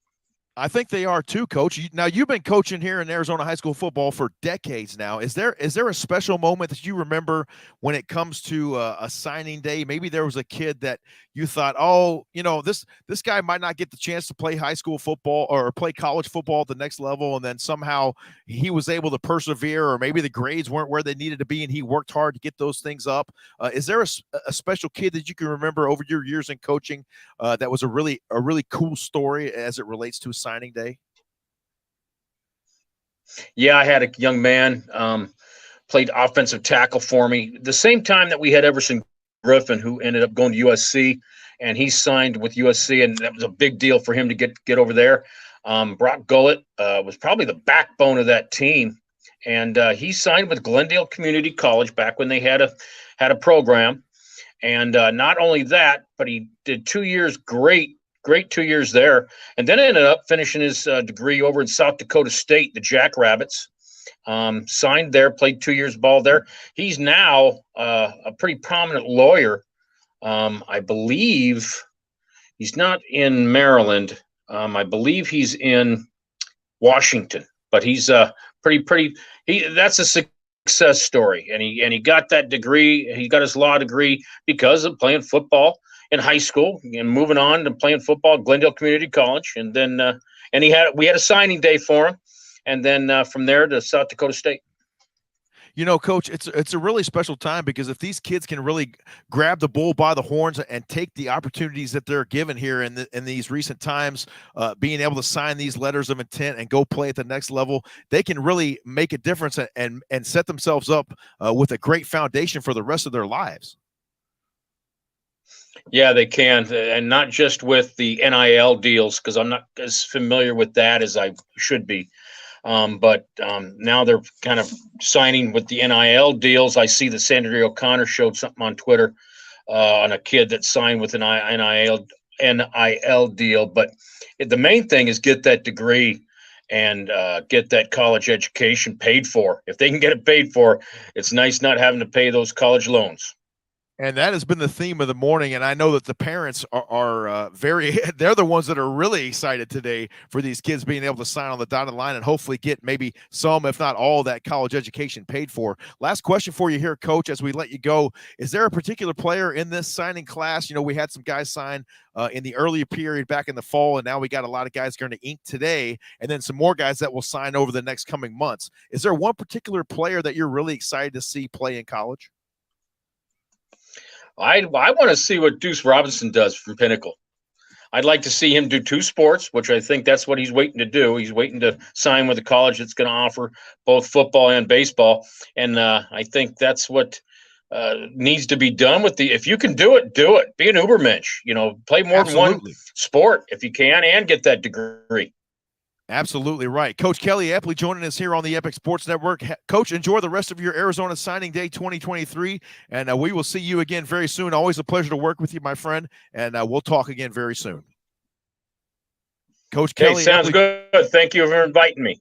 I think they are too, Coach. Now, you've been coaching here in Arizona high school football for decades now. Is there a special moment that you remember when it comes to a signing day? Maybe there was a kid that you thought, oh, you know, this guy might not get the chance to play high school football or play college football at the next level, and then somehow he was able to persevere, or maybe the grades weren't where they needed to be, and he worked hard to get those things up. Is there a special kid that you can remember over your years in coaching that was a really cool story as it relates to signing day? Yeah, I had a young man played offensive tackle for me the same time that we had Everson Griffin, who ended up going to USC, and he signed with USC, and that was a big deal for him to get over there. Brock Gullett was probably the backbone of that team, and he signed with Glendale Community College back when they had a program. And not only that, but he did 2 years great 2 years there, and then ended up finishing his degree over in South Dakota State, the Jackrabbits. Signed there, played 2 years ball there. He's now a pretty prominent lawyer. I believe he's not in Maryland. I believe he's in Washington, but he's that's a success story. And he got that degree. He got his law degree because of playing football in high school and moving on to playing football at Glendale Community College. And then we had a signing day for him. And then from there to South Dakota State. You know, Coach, it's a really special time, because if these kids can really grab the bull by the horns and take the opportunities that they're given here in these recent times, being able to sign these letters of intent and go play at the next level, they can really make a difference and set themselves up with a great foundation for the rest of their lives. Yeah, they can, and not just with the NIL deals, because I'm not as familiar with that as I should be. But now they're kind of signing with the NIL deals. I see that Sandra O'Connor showed something on Twitter on a kid that signed with an NIL deal. But the main thing is get that degree and get that college education paid for. If they can get it paid for, it's nice not having to pay those college loans. And that has been the theme of the morning. And I know that the parents are very, they're the ones that are really excited today for these kids being able to sign on the dotted line and hopefully get maybe some, if not all, that college education paid for. Last question for you here, Coach, as we let you go. Is there a particular player in this signing class? You know, we had some guys sign in the earlier period back in the fall, and now we got a lot of guys going to ink today, and then some more guys that will sign over the next coming months. Is there one particular player that you're really excited to see play in college? I want to see what Deuce Robinson does from Pinnacle. I'd like to see him do two sports, which I think that's what he's waiting to do. He's waiting to sign with a college that's going to offer both football and baseball. And I think that's what needs to be done with if you can do it, do it. Be an Ubermensch, play more than one sport if you can and get that degree. Absolutely right. Coach Kelly Epley joining us here on the Epic Sports Network. Coach, enjoy the rest of your Arizona Signing Day 2023, and we will see you again very soon. Always a pleasure to work with you, my friend, and we'll talk again very soon. Coach Kelly sounds Epley, good. Thank you for inviting me.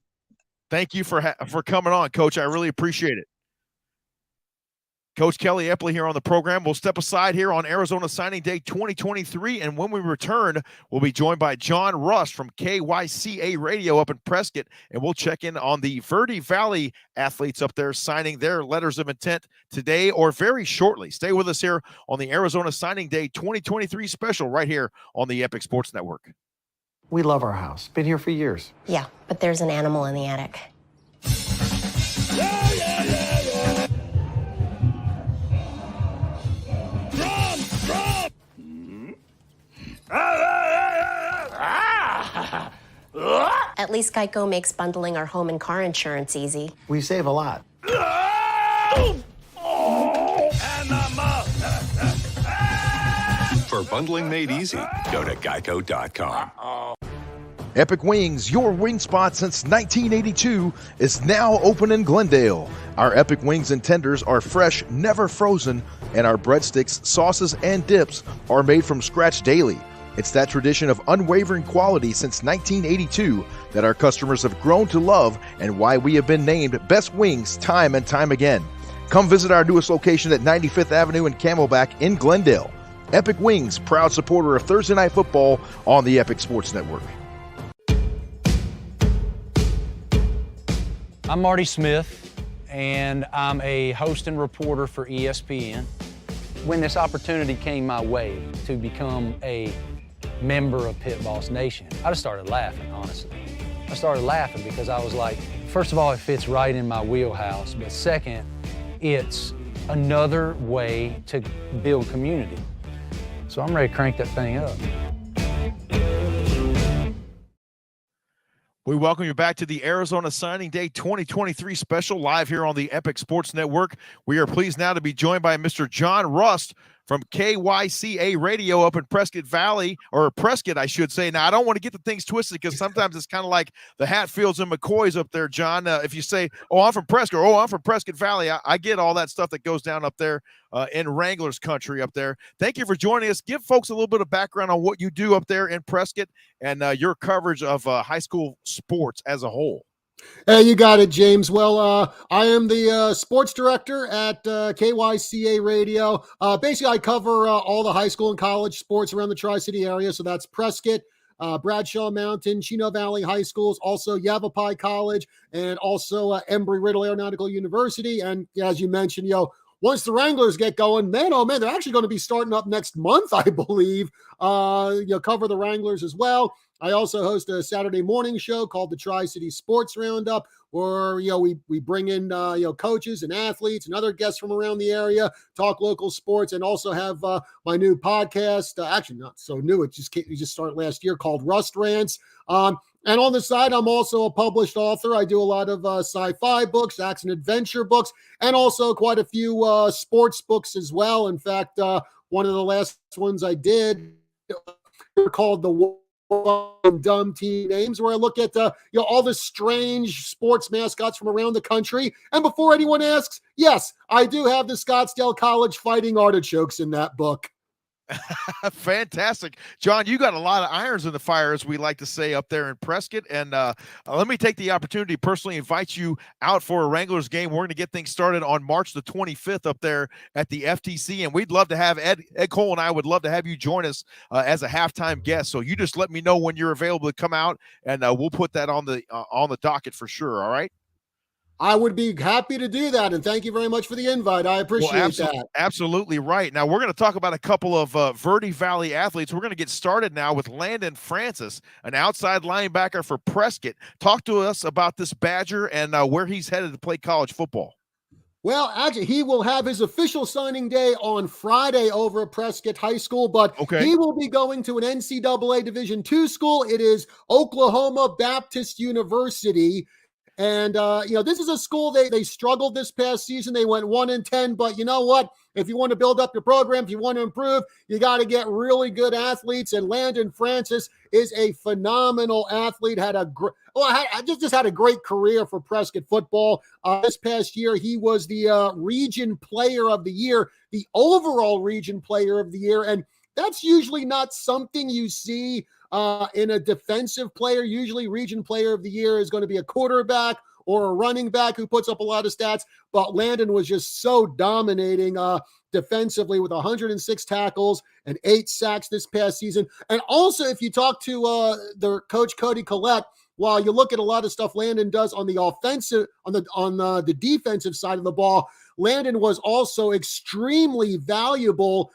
Thank you for coming on, Coach. I really appreciate it. Coach Kelly Epley here on the program. We'll step aside here on Arizona Signing Day 2023, and when we return, we'll be joined by John Rust from KYCA Radio up in Prescott, and we'll check in on the Verde Valley athletes up there signing their letters of intent today or very shortly. Stay with us here on the Arizona Signing Day 2023 special right here on the Epic Sports Network. We love our house. Been here for years. Yeah, but there's an animal in the attic. At least Geico makes bundling our home and car insurance easy. We save a lot. For bundling made easy, go to geico.com. Epic Wings, your wing spot since 1982, is now open in Glendale. Our Epic Wings and tenders are fresh, never frozen, and our breadsticks, sauces, and dips are made from scratch daily. It's that tradition of unwavering quality since 1982 that our customers have grown to love and why we have been named Best Wings time and time again. Come visit our newest location at 95th Avenue and Camelback in Glendale. Epic Wings, proud supporter of Thursday Night Football on the Epic Sports Network. I'm Marty Smith, and I'm a host and reporter for ESPN. When this opportunity came my way to become a member of Pit Boss Nation, I just started laughing, honestly. I started laughing because I was like, first of all, it fits right in my wheelhouse, but second, it's another way to build community. So I'm ready to crank that thing up. We welcome you back to the Arizona Signing Day 2023 special live here on the Epic Sports Network. We are pleased now to be joined by Mr. John Rust from KYCA Radio up in Prescott Valley, or Prescott, I should say. Now, I don't want to get the things twisted because sometimes it's kind of like the Hatfields and McCoys up there, John. If you say, oh, I'm from Prescott, or oh, I'm from Prescott Valley, I get all that stuff that goes down up there in Wranglers country up there. Thank you for joining us. Give folks a little bit of background on what you do up there in Prescott and your coverage of high school sports as a whole. Hey, you got it, James. Well, I am the sports director at KYCA Radio. Basically, I cover all the high school and college sports around the Tri-City area. So that's Prescott, Bradshaw Mountain, Chino Valley High Schools, also Yavapai College, and also Embry-Riddle Aeronautical University. And as you mentioned, once the Wranglers get going, man, oh man, they're actually going to be starting up next month, I believe. Cover the Wranglers as well. I also host a Saturday morning show called the Tri-City Sports Roundup, where we bring in coaches and athletes and other guests from around the area, talk local sports, and also have my new podcast. Actually, not so new; it just started last year, called Rust Rants. And on the side, I'm also a published author. I do a lot of sci-fi books, action adventure books, and also quite a few sports books as well. In fact, one of the last ones I did called The Dumb Team Names, where I look at all the strange sports mascots from around the country. And before anyone asks, yes, I do have the Scottsdale College Fighting Artichokes in that book. Fantastic. John, you got a lot of irons in the fire, as we like to say up there in Prescott. And let me take the opportunity to personally invite you out for a Wranglers game. We're going to get things started on March the 25th up there at the FTC. And we'd love to have Ed Cole and I would love to have you join us as a halftime guest. So you just let me know when you're available to come out, and we'll put that on the docket for sure. All right. I would be happy to do that, and thank you very much for the invite. I appreciate that. Absolutely right. Now we're going to talk about a couple of Verde Valley athletes. We're going to get started now with Landon Francis, an outside linebacker for Prescott. Talk to us about this Badger and where he's headed to play college football. Well, actually, he will have his official signing day on Friday over at Prescott High School, but he will be going to an NCAA Division II school. It is Oklahoma Baptist University. And, this is a school, they struggled this past season. They went 1-10, but you know what? If you want to build up your program, if you want to improve, you got to get really good athletes. And Landon Francis is a phenomenal athlete. Just had a great career for Prescott football. This past year, he was the region player of the year, the overall region player of the year. And that's usually not something you see in a defensive player. Usually region player of the year is going to be a quarterback or a running back who puts up a lot of stats. But Landon was just so dominating defensively with 106 tackles and 8 sacks this past season. And also, if you talk to their coach, Cody Collette, while you look at a lot of stuff Landon does on the offensive, on the defensive side of the ball, Landon was also extremely valuable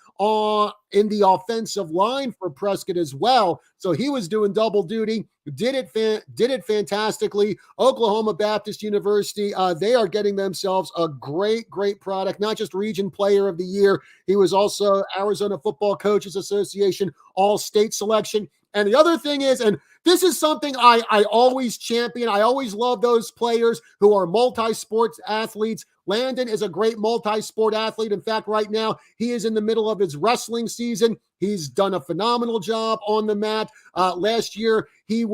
in the offensive line for Prescott as well. So he was doing double duty, did it fantastically. Oklahoma Baptist University, they are getting themselves a great product, not just region player of the year. He was also Arizona Football Coaches Association All-State selection. And the other thing is, and this is something I always champion, I always love those players who are multi-sports athletes. Landon is a great multi-sport athlete. In fact, right now, he is in the middle of his wrestling season. He's done a phenomenal job on the mat. Last year, he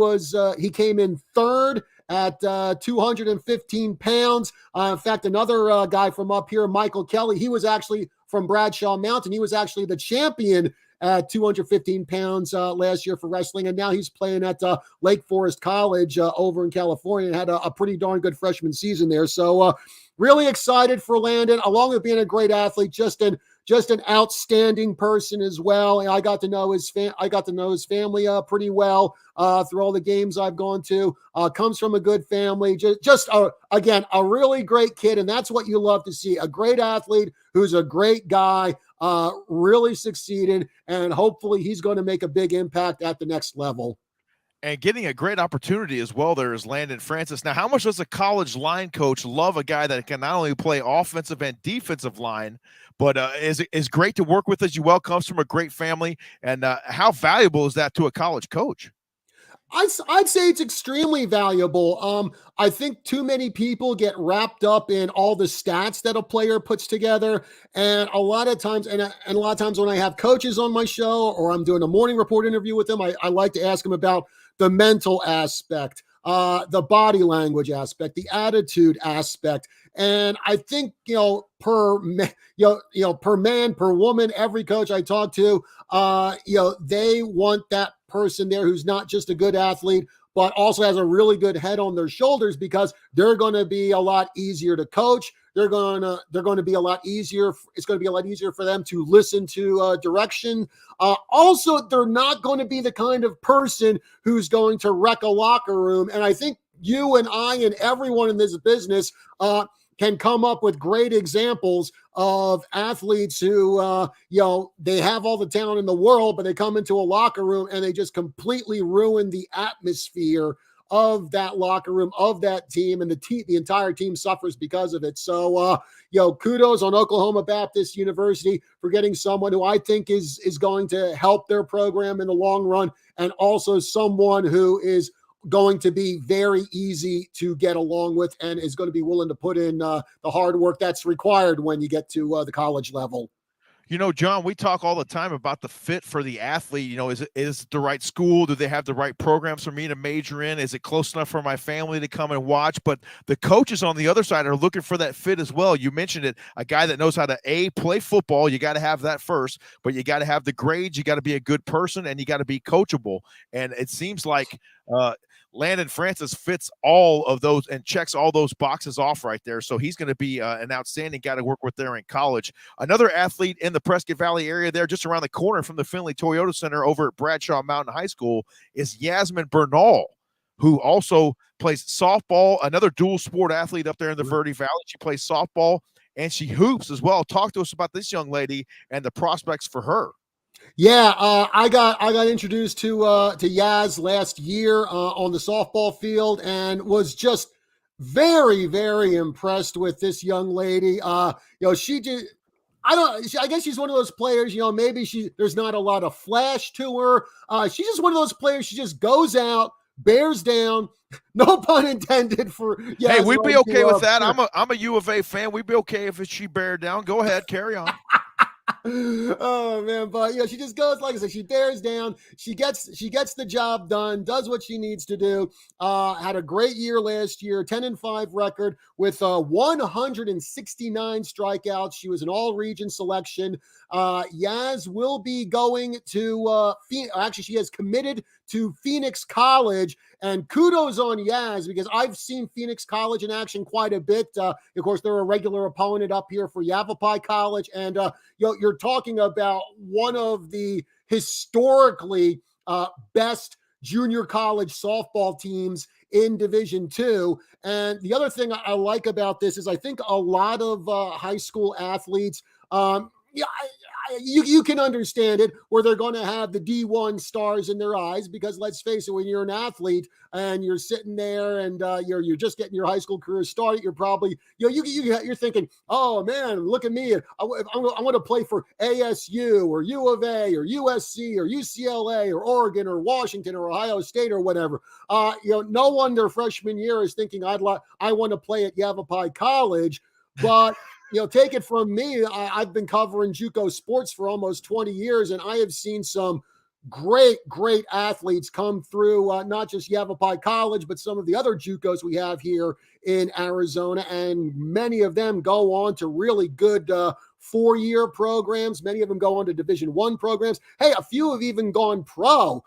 came in third at 215 pounds. In fact, another guy from up here, Michael Kelly, he was actually from Bradshaw Mountain. He was actually the champion at 215 pounds last year for wrestling, and now he's playing at Lake Forest College over in California and had a pretty darn good freshman season there. So really excited for Landon, along with being a great athlete, just an outstanding person as well. And I got to know his family pretty well through all the games I've gone to. Comes from a good family. Again, a really great kid, and that's what you love to see. A great athlete who's a great guy, really succeeded, and hopefully he's going to make a big impact at the next level. And getting a great opportunity as well there is Landon Francis. Now, how much does a college line coach love a guy that can not only play offensive and defensive line, but is great to work with as well, comes from a great family? And how valuable is that to a college coach? I'd say it's extremely valuable. I think too many people get wrapped up in all the stats that a player puts together. And a lot of times when I have coaches on my show or I'm doing a morning report interview with them, I like to ask them about the mental aspect, the body language aspect, the attitude aspect. And I think, per man, per woman, every coach I talk to, they want that person there who's not just a good athlete, but also has a really good head on their shoulders, because they're going to be a lot easier to coach. They're going to be a lot easier. It's going to be a lot easier for them to listen to direction. Also, they're not going to be the kind of person who's going to wreck a locker room. And I think you and I and everyone in this business can come up with great examples of athletes who, they have all the talent in the world, but they come into a locker room and they just completely ruin the atmosphere of that locker room, of that team, and the entire team suffers because of it. So, kudos on Oklahoma Baptist University for getting someone who I think is going to help their program in the long run, and also someone who is going to be very easy to get along with and is going to be willing to put in the hard work that's required when you get to the college level. You know, John, we talk all the time about the fit for the athlete. You know, is the right school? Do they have the right programs for me to major in? Is it close enough for my family to come and watch? But the coaches on the other side are looking for that fit as well. You mentioned it, a guy that knows how to play football. You got to have that first, but you got to have the grades. You got to be a good person, and you got to be coachable. And it seems like Landon Francis fits all of those and checks all those boxes off right there. So he's going to be an outstanding guy to work with there in college. Another athlete in the Prescott Valley area there, just around the corner from the Finley Toyota Center over at Bradshaw Mountain High School, is Yasmin Bernal, who also plays softball, another dual sport athlete up there in the Verde Valley. She plays softball and she hoops as well. Talk to us about this young lady and the prospects for her. Yeah, I got introduced to Yaz last year on the softball field and was just very, very impressed with this young lady. She did. I guess she's one of those players. Maybe there's not a lot of flash to her. She's just one of those players. She just goes out, bears down. No pun intended for. Yaz, hey, we'd be okay with that. I'm a U of A fan. We'd be okay if she bared down. Go ahead, carry on. Oh man, but she just goes, like I said, she bears down, she gets the job done, does what she needs to do. Had a great year last year, 10-5 record with 169 strikeouts. She was an all-region selection. Yaz will be going to actually she has committed to Phoenix College, and kudos on Yaz because I've seen Phoenix College in action quite a bit. Of course, they're a regular opponent up here for Yavapai College, and you're talking about one of the historically best junior college softball teams in Division II. And the other thing I like about this is I think a lot of high school athletes, you can understand it where they're going to have the D1 stars in their eyes because let's face it, when you're an athlete and you're sitting there and you're just getting your high school career started, you're probably you're thinking, oh man, look at me, I want to play for ASU or U of A or USC or UCLA or Oregon or Washington or Ohio State or whatever. No one their freshman year is thinking I want to play at Yavapai College, but take it from me. I've been covering JUCO sports for almost 20 years, and I have seen some great athletes come through, not just Yavapai College, but some of the other JUCOs we have here in Arizona, and many of them go on to really good 4-year programs. Many of them go on to Division I programs. Hey, a few have even gone pro.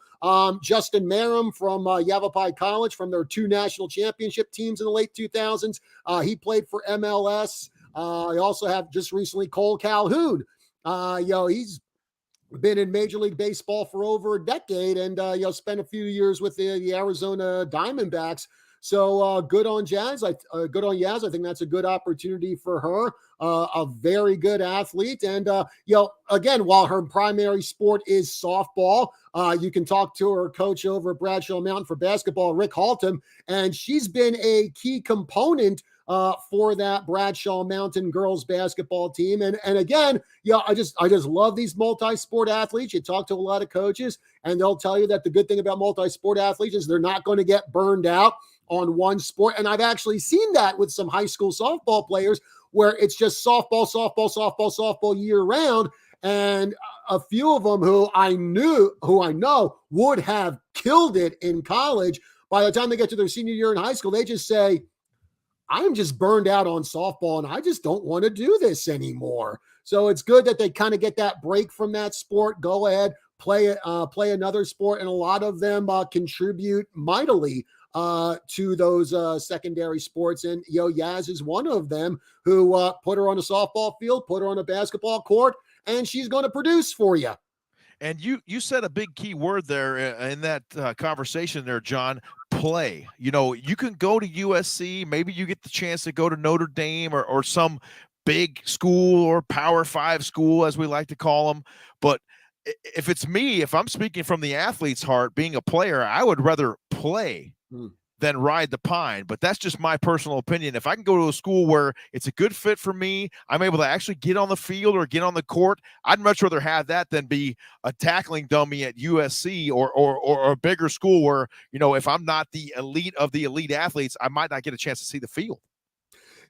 Justin Merrim from Yavapai College, from their 2 national championship teams in the late 2000s. He played for MLS. I also have just recently Cole Calhoun. He's been in Major League Baseball for over a decade and spent a few years with the Arizona Diamondbacks. So good on Yaz. I think that's a good opportunity for her. A very good athlete, and again, while her primary sport is softball, you can talk to her coach over at Bradshaw Mountain for basketball, Rick Haltom, and she's been a key component for that Bradshaw Mountain girls basketball team. And again, I just love these multi-sport athletes. You talk to a lot of coaches and they'll tell you that the good thing about multi-sport athletes is they're not going to get burned out on one sport. And I've actually seen that with some high school softball players where it's just softball year round. And a few of them who I know would have killed it in college, by the time they get to their senior year in high school, they just say, I'm just burned out on softball and I just don't want to do this anymore. So it's good that they kind of get that break from that sport, go ahead, play another sport. And a lot of them contribute mightily to those secondary sports. And Yaz is one of them who put her on a softball field, put her on a basketball court, and she's going to produce for you. And you said a big key word there in that conversation there, John. Play. You can go to USC. Maybe you get the chance to go to Notre Dame or some big school or Power 5 school, as we like to call them. But if it's me, if I'm speaking from the athlete's heart, being a player, I would rather play than ride the pine. But that's just my personal opinion. If I can go to a school where it's a good fit for me, I'm able to actually get on the field or get on the court, I'd much rather have that than be a tackling dummy at USC or a bigger school where, if I'm not the elite of the elite athletes, I might not get a chance to see the field.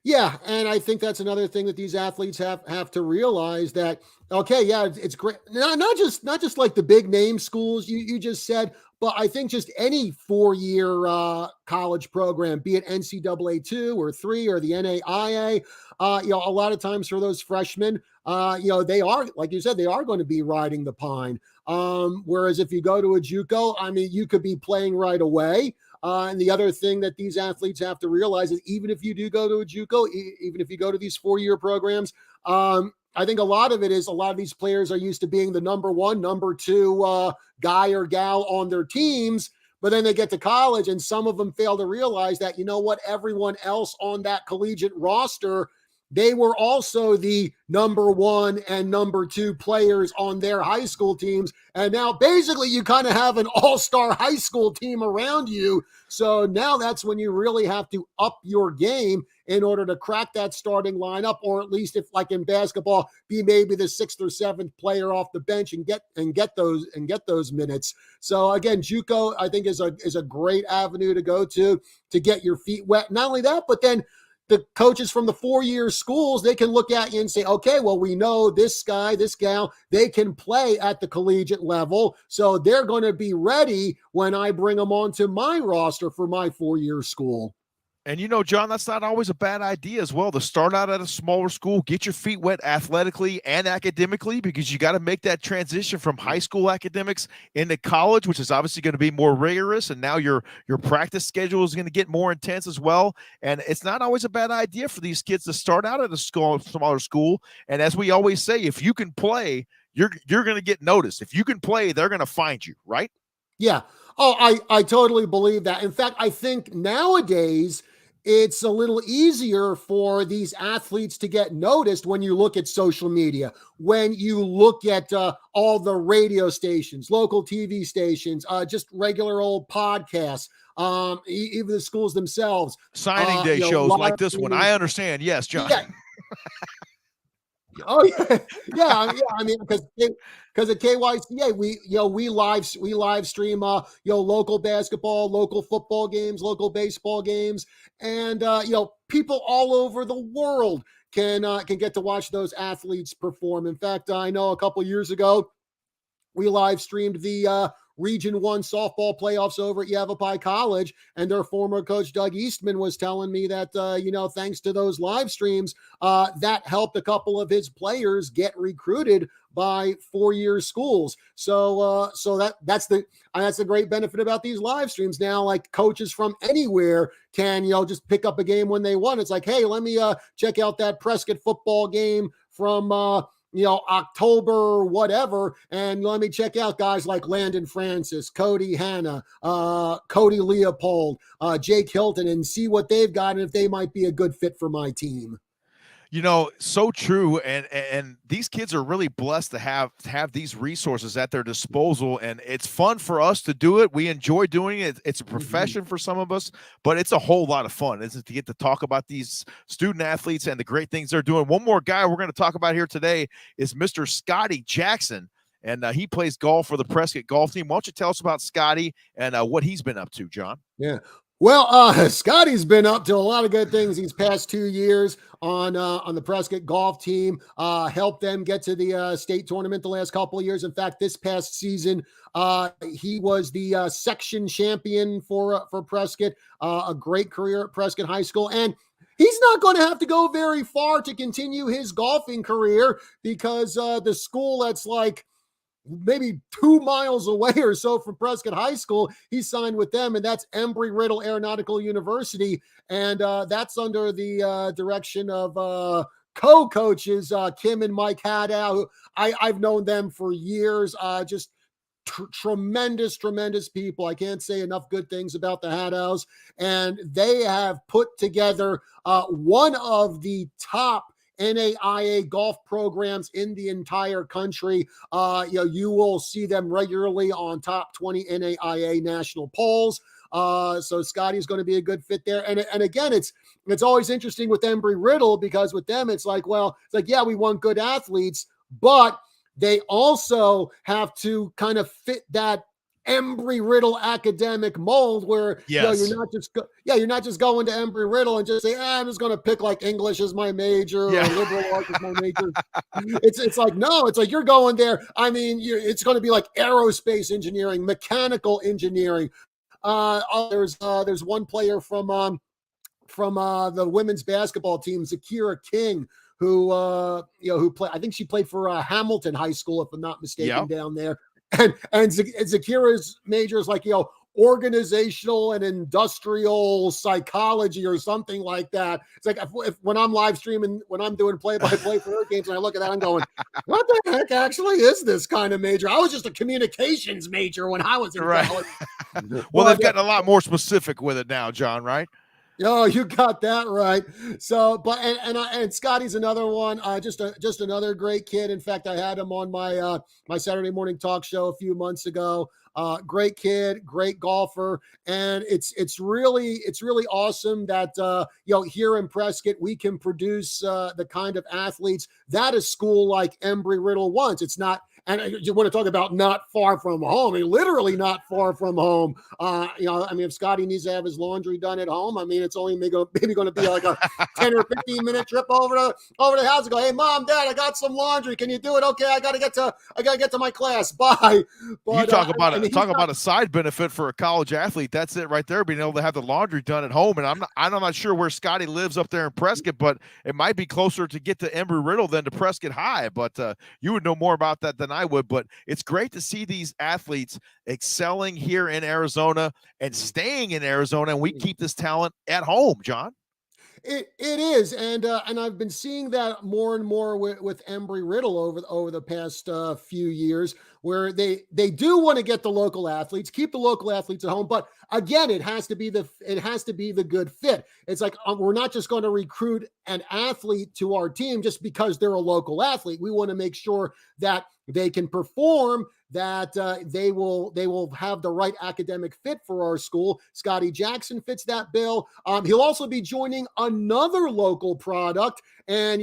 Yeah, and I think that's another thing that these athletes have to realize that okay, yeah, it's great. Not just like the big name schools you just said, but I think just any 4-year college program, be it NCAA 2 or 3 or the NAIA, a lot of times for those freshmen, they are, like you said, they are going to be riding the pine. Whereas if you go to a JUCO, I mean, you could be playing right away. And the other thing that these athletes have to realize is even if you do go to a JUCO, even if you go to these 4-year programs, I think a lot of it is a lot of these players are used to being the number one, number two guy or gal on their teams. But then they get to college and some of them fail to realize that, everyone else on that collegiate roster, they were also the number one and number two players on their high school teams. And now basically you kind of have an all-star high school team around you. So now that's when you really have to up your game in order to crack that starting lineup, or at least if like in basketball, be maybe the 6th or 7th player off the bench and get those minutes. So again, JUCO I think is a great avenue to go to get your feet wet. Not only that, but then the coaches from the 4-year schools, they can look at you and say, okay, well, we know this guy, this gal, they can play at the collegiate level. So they're going to be ready when I bring them onto my roster for my 4-year school. And John, that's not always a bad idea as well to start out at a smaller school, get your feet wet athletically and academically, because you got to make that transition from high school academics into college, which is obviously going to be more rigorous. And now your practice schedule is going to get more intense as well. And it's not always a bad idea for these kids to start out at a smaller school. And as we always say, if you can play, you're going to get noticed. If you can play, they're going to find you, right? Yeah. Oh, I totally believe that. In fact, I think nowadays it's a little easier for these athletes to get noticed when you look at social media, when you look at all the radio stations, local TV stations, just regular old podcasts, even the schools themselves. Signing day shows like this one. I understand. Yes, John. Yeah. Oh yeah, yeah. I mean, because at KYCA we live stream local basketball, local football games, local baseball games, and people all over the world can get to watch those athletes perform. In fact, I know a couple years ago we live streamed the Region 1 softball playoffs over at Yavapai College, and their former coach, Doug Eastman, was telling me that, thanks to those live streams, that helped a couple of his players get recruited by 4-year schools. So that's the great benefit about these live streams. Now, like coaches from anywhere can, just pick up a game when they want. It's like, hey, let me check out that Prescott football game from October, whatever. And let me check out guys like Landon Francis, Cody Hanna, Cody Leopold, Jake Hilton, and see what they've got and if they might be a good fit for my team. So true. And these kids are really blessed to have these resources at their disposal. And it's fun for us to do it. We enjoy doing it. It's a profession for some of us, but it's a whole lot of fun, isn't it, to get to talk about these student athletes and the great things they're doing. One more guy we're going to talk about here today is Mr. Scotty Jackson. And he plays golf for the Prescott golf team. Why don't you tell us about Scotty and what he's been up to, John? Yeah. Well, Scotty's been up to a lot of good things these past 2 years on the Prescott golf team. Helped them get to the state tournament the last couple of years. In fact, this past season, he was the section champion for Prescott. A great career at Prescott High School, and he's not going to have to go very far to continue his golfing career because the school that's like maybe 2 miles away or so from Prescott High School, he signed with them, and that's Embry-Riddle Aeronautical University, and that's under the direction of co-coaches Kim and Mike Hadow. I've known them for years. Just tremendous people. I can't say enough good things about the Hadows, and they have put together one of the top NAIA golf programs in the entire country. You will see them regularly on top 20 NAIA national polls. So Scotty's going to be a good fit there. And again, it's always interesting with Embry-Riddle because with them, it's like, yeah, we want good athletes, but they also have to kind of fit that Embry-Riddle academic mold where Yes. you're not just going to Embry-Riddle and just say, I'm just going to pick like English as my major or liberal arts as my major. It's like, no, it's like you're going there. I mean, it's going to be like aerospace engineering, mechanical engineering. There's one player from the women's basketball team, Zakira King, who play. I think she played for Hamilton High School, if I'm not mistaken, down there. And Zakira's major is like organizational and industrial psychology or something like that. It's like if when I'm live streaming, when I'm doing play-by-play for her games, and I look at that, I'm going, what the heck actually is this kind of major? I was just a communications major when I was in college. Well, they've gotten a lot more specific with it now, John, right? Oh, you got that right. So, but and Scotty's another one. Just another great kid. In fact, I had him on my my Saturday morning talk show a few months ago. Great kid, great golfer, and it's really awesome that here in Prescott we can produce the kind of athletes that a school like Embry-Riddle wants. It's not. And you want to talk about not far from home. I mean, literally not far from home. I mean, if Scotty needs to have his laundry done at home, I mean, it's only maybe going to be like a 10 or 15 minute trip over the house and go, hey, Mom, Dad, I got some laundry. Can you do it? Okay, I gotta get to my class. Bye. But, you talk about a side benefit for a college athlete. That's it right there, being able to have the laundry done at home. And I'm not sure where Scotty lives up there in Prescott, but it might be closer to get to Embry-Riddle than to Prescott High. But you would know more about that than I would. But it's great to see these athletes excelling here in Arizona and staying in Arizona, and we keep this talent at home, John. It is, and I've been seeing that more and more with Embry-Riddle over the past few years, where they do want to get the local athletes, keep the local athletes at home, but again, it has to be the good fit. It's like we're not just going to recruit an athlete to our team just because they're a local athlete. We want to make sure that they can perform, that they will have the right academic fit for our school. Scotty Jackson fits that bill. He'll also be joining another local product. And,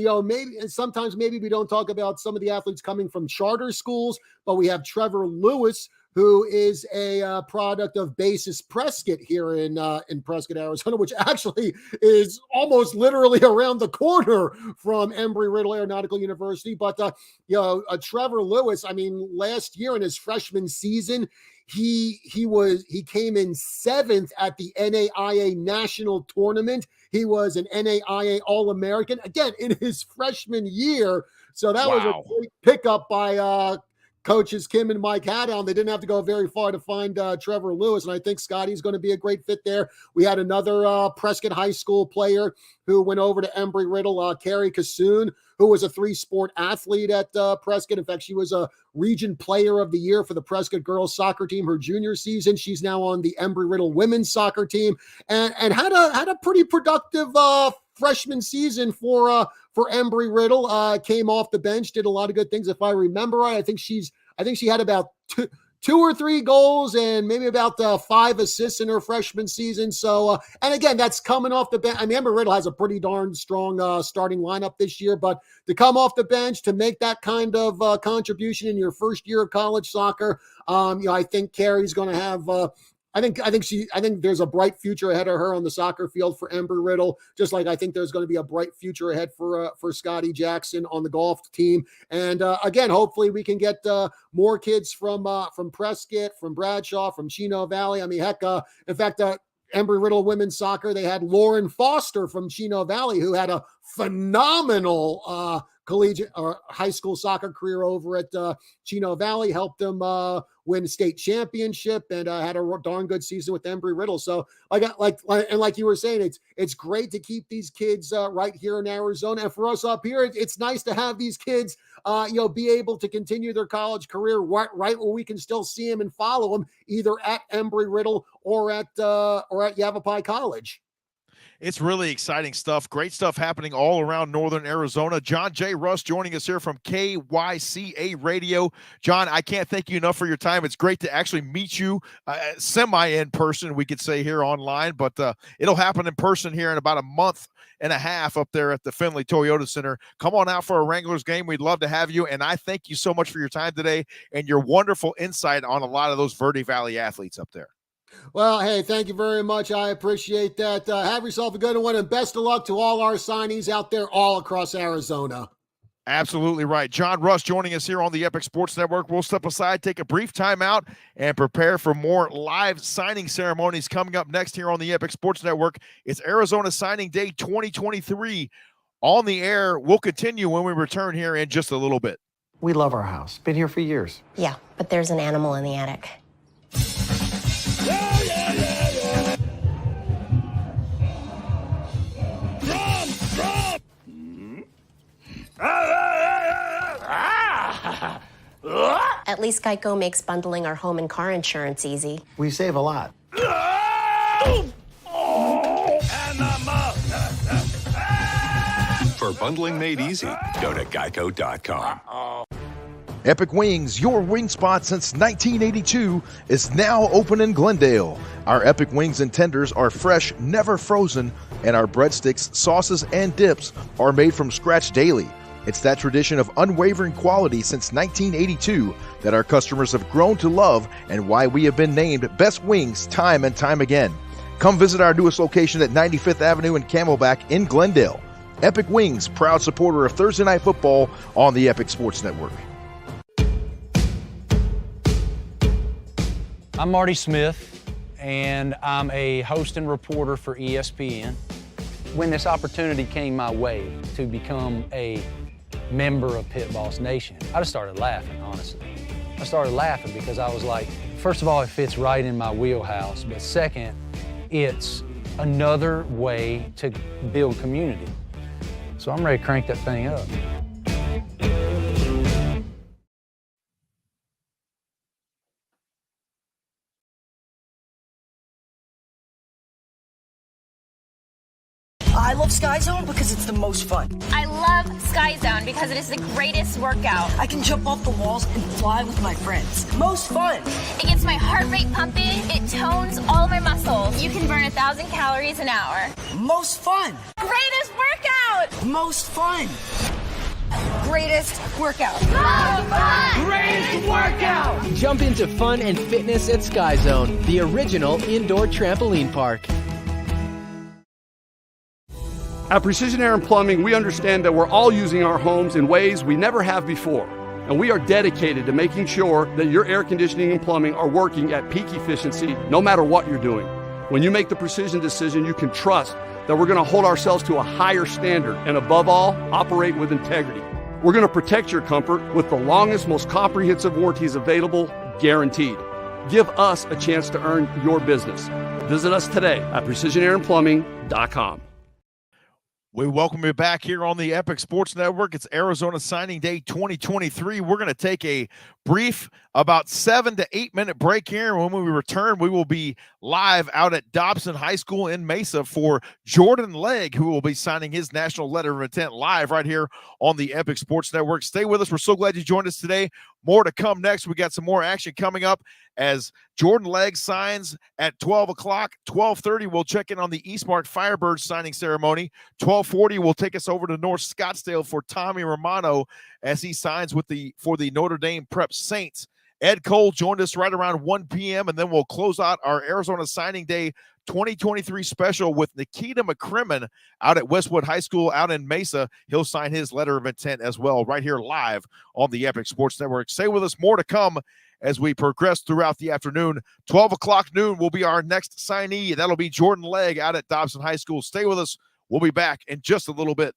sometimes maybe we don't talk about some of the athletes coming from charter schools, but we have Trevor Lewis, who is a product of Basis Prescott here in Prescott, Arizona, which actually is almost literally around the corner from Embry-Riddle Aeronautical University. But Trevor Lewis, I mean, last year in his freshman season, he came in 7th at the NAIA national tournament. He was an NAIA All-American again in his freshman year. So that was a great pickup by coaches Kim and Mike Hadown. They didn't have to go very far to find Trevor Lewis, and I think Scotty's going to be a great fit there. We had another Prescott High School player who went over to Embry-Riddle, Carrie Cassoon, who was a 3-sport athlete at Prescott. In fact, she was a region player of the year for the Prescott girls soccer team her junior season. She's now on the Embry-Riddle women's soccer team and had a pretty productive freshman season for Embry-Riddle. Came off the bench, did a lot of good things. If I remember right, I think she had about two or three goals and maybe about 5 assists in her freshman season. So, and again, that's coming off the bench. I mean, Embry-Riddle has a pretty darn strong starting lineup this year, but to come off the bench to make that kind of contribution in your first year of college soccer, I think Carrie's going to have. I think there's a bright future ahead of her on the soccer field for Embry-Riddle, just like I think there's going to be a bright future ahead for Scotty Jackson on the golf team. And again, hopefully we can get more kids from Prescott, from Bradshaw, from Chino Valley. I mean, heck, in fact, Embry-Riddle women's soccer, they had Lauren Foster from Chino Valley, who had a phenomenal collegiate or high school soccer career over at Chino Valley, helped them win state championship, and had a darn good season with Embry-Riddle. So like you were saying, it's great to keep these kids right here in Arizona, and for us up here, it's nice to have these kids be able to continue their college career right where we can still see them and follow them, either at Embry-Riddle or at Yavapai College. It's really exciting stuff. Great stuff happening all around northern Arizona. John J. Russ joining us here from KYCA Radio. John, I can't thank you enough for your time. It's great to actually meet you semi in person, we could say, here online, but it'll happen in person here in about a month and a half up there at the Findlay Toyota Center. Come on out for a Wranglers game. We'd love to have you, and I thank you so much for your time today and your wonderful insight on a lot of those Verde Valley athletes up there. Well, hey, thank you very much. I appreciate that. Have yourself a good one, and best of luck to all our signees out there all across Arizona. Absolutely right. John Russ joining us here on the Epic Sports Network. We'll step aside, take a brief timeout, and prepare for more live signing ceremonies coming up next here on the Epic Sports Network. It's Arizona Signing Day 2023 on the air. We'll continue when we return here in just a little bit. We love our house. Been here for years. Yeah, but there's an animal in the attic. At least Geico makes bundling our home and car insurance easy. We save a lot. For bundling made easy, go to geico.com. Epic Wings, your wing spot since 1982, is now open in Glendale. Our Epic Wings and tenders are fresh, never frozen, and our breadsticks, sauces, and dips are made from scratch daily. It's that tradition of unwavering quality since 1982 that our customers have grown to love and why we have been named Best Wings time and time again. Come visit our newest location at 95th Avenue and Camelback in Glendale. Epic Wings, proud supporter of Thursday Night Football on the Epic Sports Network. I'm Marty Smith, and I'm a host and reporter for ESPN. When this opportunity came my way to become a member of Pit Boss Nation, I just started laughing, honestly. I started laughing because I was like, first of all, it fits right in my wheelhouse, but second, it's another way to build community. So I'm ready to crank that thing up. I love Sky Zone because it's the most fun. I love Sky Zone because it is the greatest workout. I can jump off the walls and fly with my friends. Most fun. It gets my heart rate pumping. It tones all my muscles. You can burn 1,000 calories an hour. Most fun. Greatest workout. Most fun. Greatest workout. Most fun. Greatest workout. Jump into fun and fitness at Sky Zone, the original indoor trampoline park. At Precision Air and Plumbing, we understand that we're all using our homes in ways we never have before. And we are dedicated to making sure that your air conditioning and plumbing are working at peak efficiency no matter what you're doing. When you make the precision decision, you can trust that we're going to hold ourselves to a higher standard and above all, operate with integrity. We're going to protect your comfort with the longest, most comprehensive warranties available, guaranteed. Give us a chance to earn your business. Visit us today at precisionairandplumbing.com. We welcome you back here on the Epic Sports Network. It's Arizona Signing Day 2023. We're going to take a brief, about 7 to 8 minute break here. When we return, we will be live out at Dobson High School in Mesa for Jordan Legg, who will be signing his national letter of intent live right here on the Epic Sports Network. Stay with us. We're so glad you joined us today. More to come next. We got some more action coming up as Jordan Legg signs at 12 o'clock. 12:30, we'll check in on the Eastmark Firebirds signing ceremony. 12:40, we'll take us over to North Scottsdale for Tommy Romano as he signs for the Notre Dame Prep Saints. Ed Cole joined us right around 1 p.m., and then we'll close out our Arizona Signing Day 2023 special with Nikita McCrimmon out at Westwood High School out in Mesa. He'll sign his letter of intent as well right here live on the Epic Sports Network. Stay with us. More to come as we progress throughout the afternoon. 12 o'clock noon will be our next signee. That'll be Jordan Legg out at Dobson High School. Stay with us. We'll be back in just a little bit.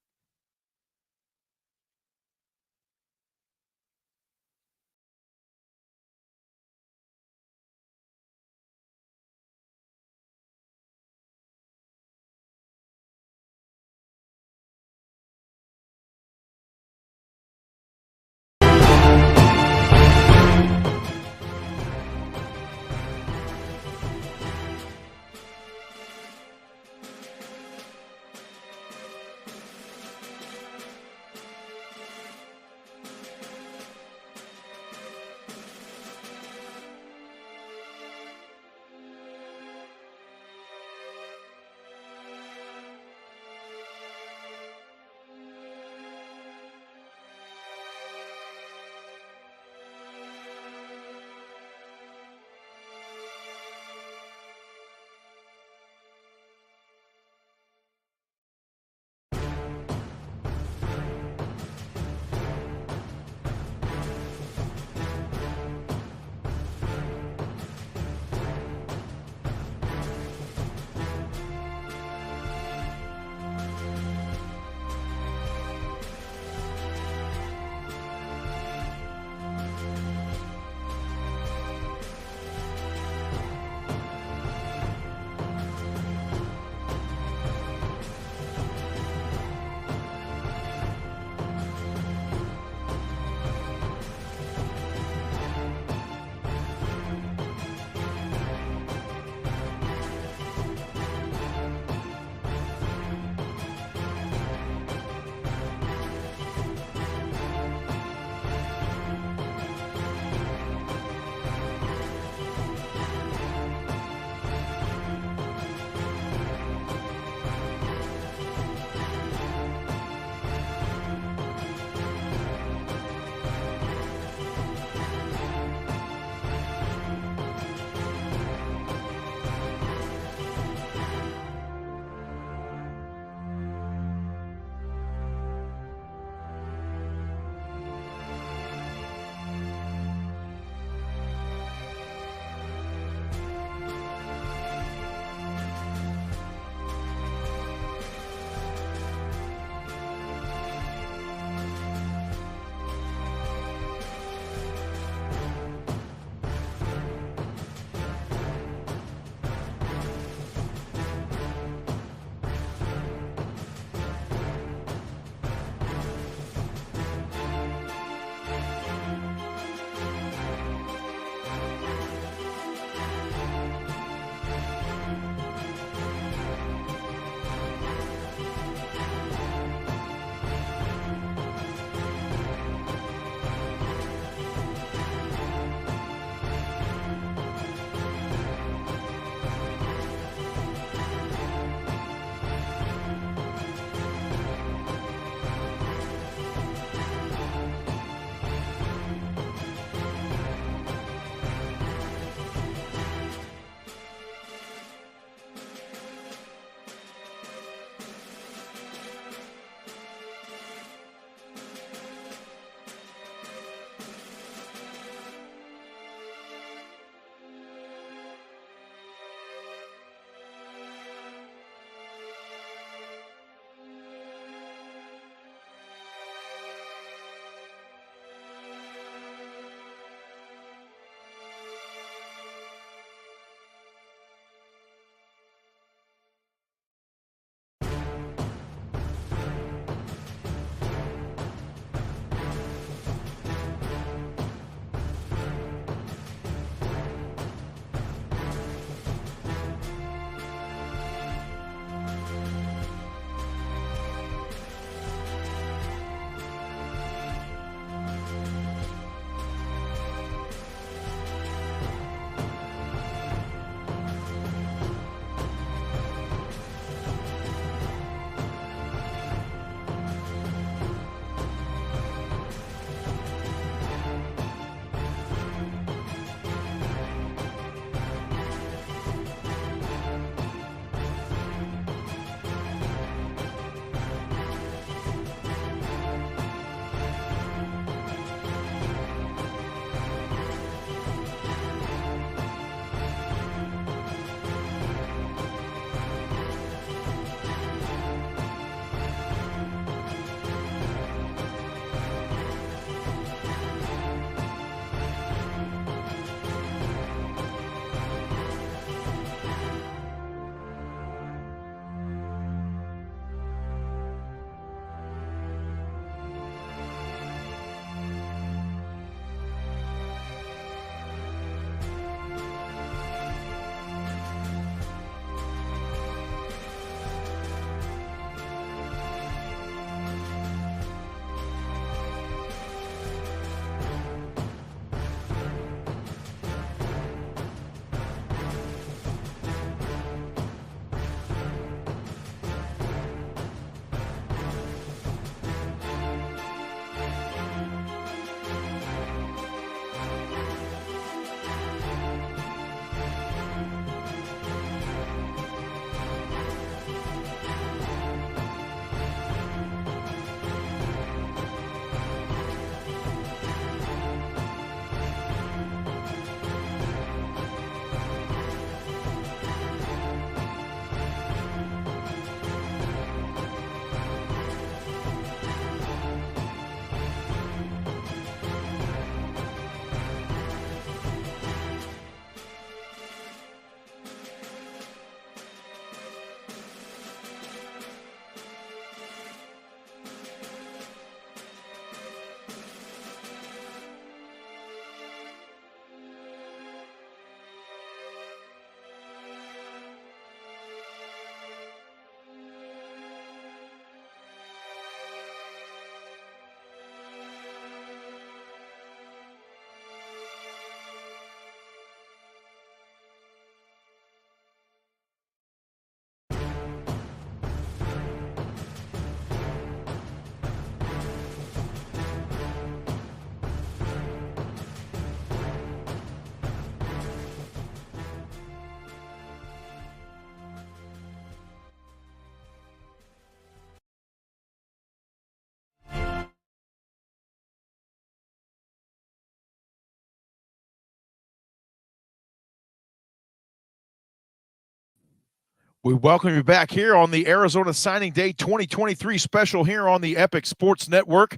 We welcome you back here on the Arizona Signing Day 2023 special here on the Epic Sports Network.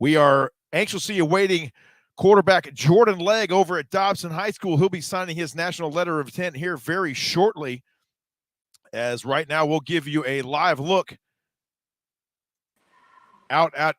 We are anxiously awaiting quarterback Jordan Legg over at Dobson High School. He'll be signing his national letter of intent here very shortly. As right now, we'll give you a live look out at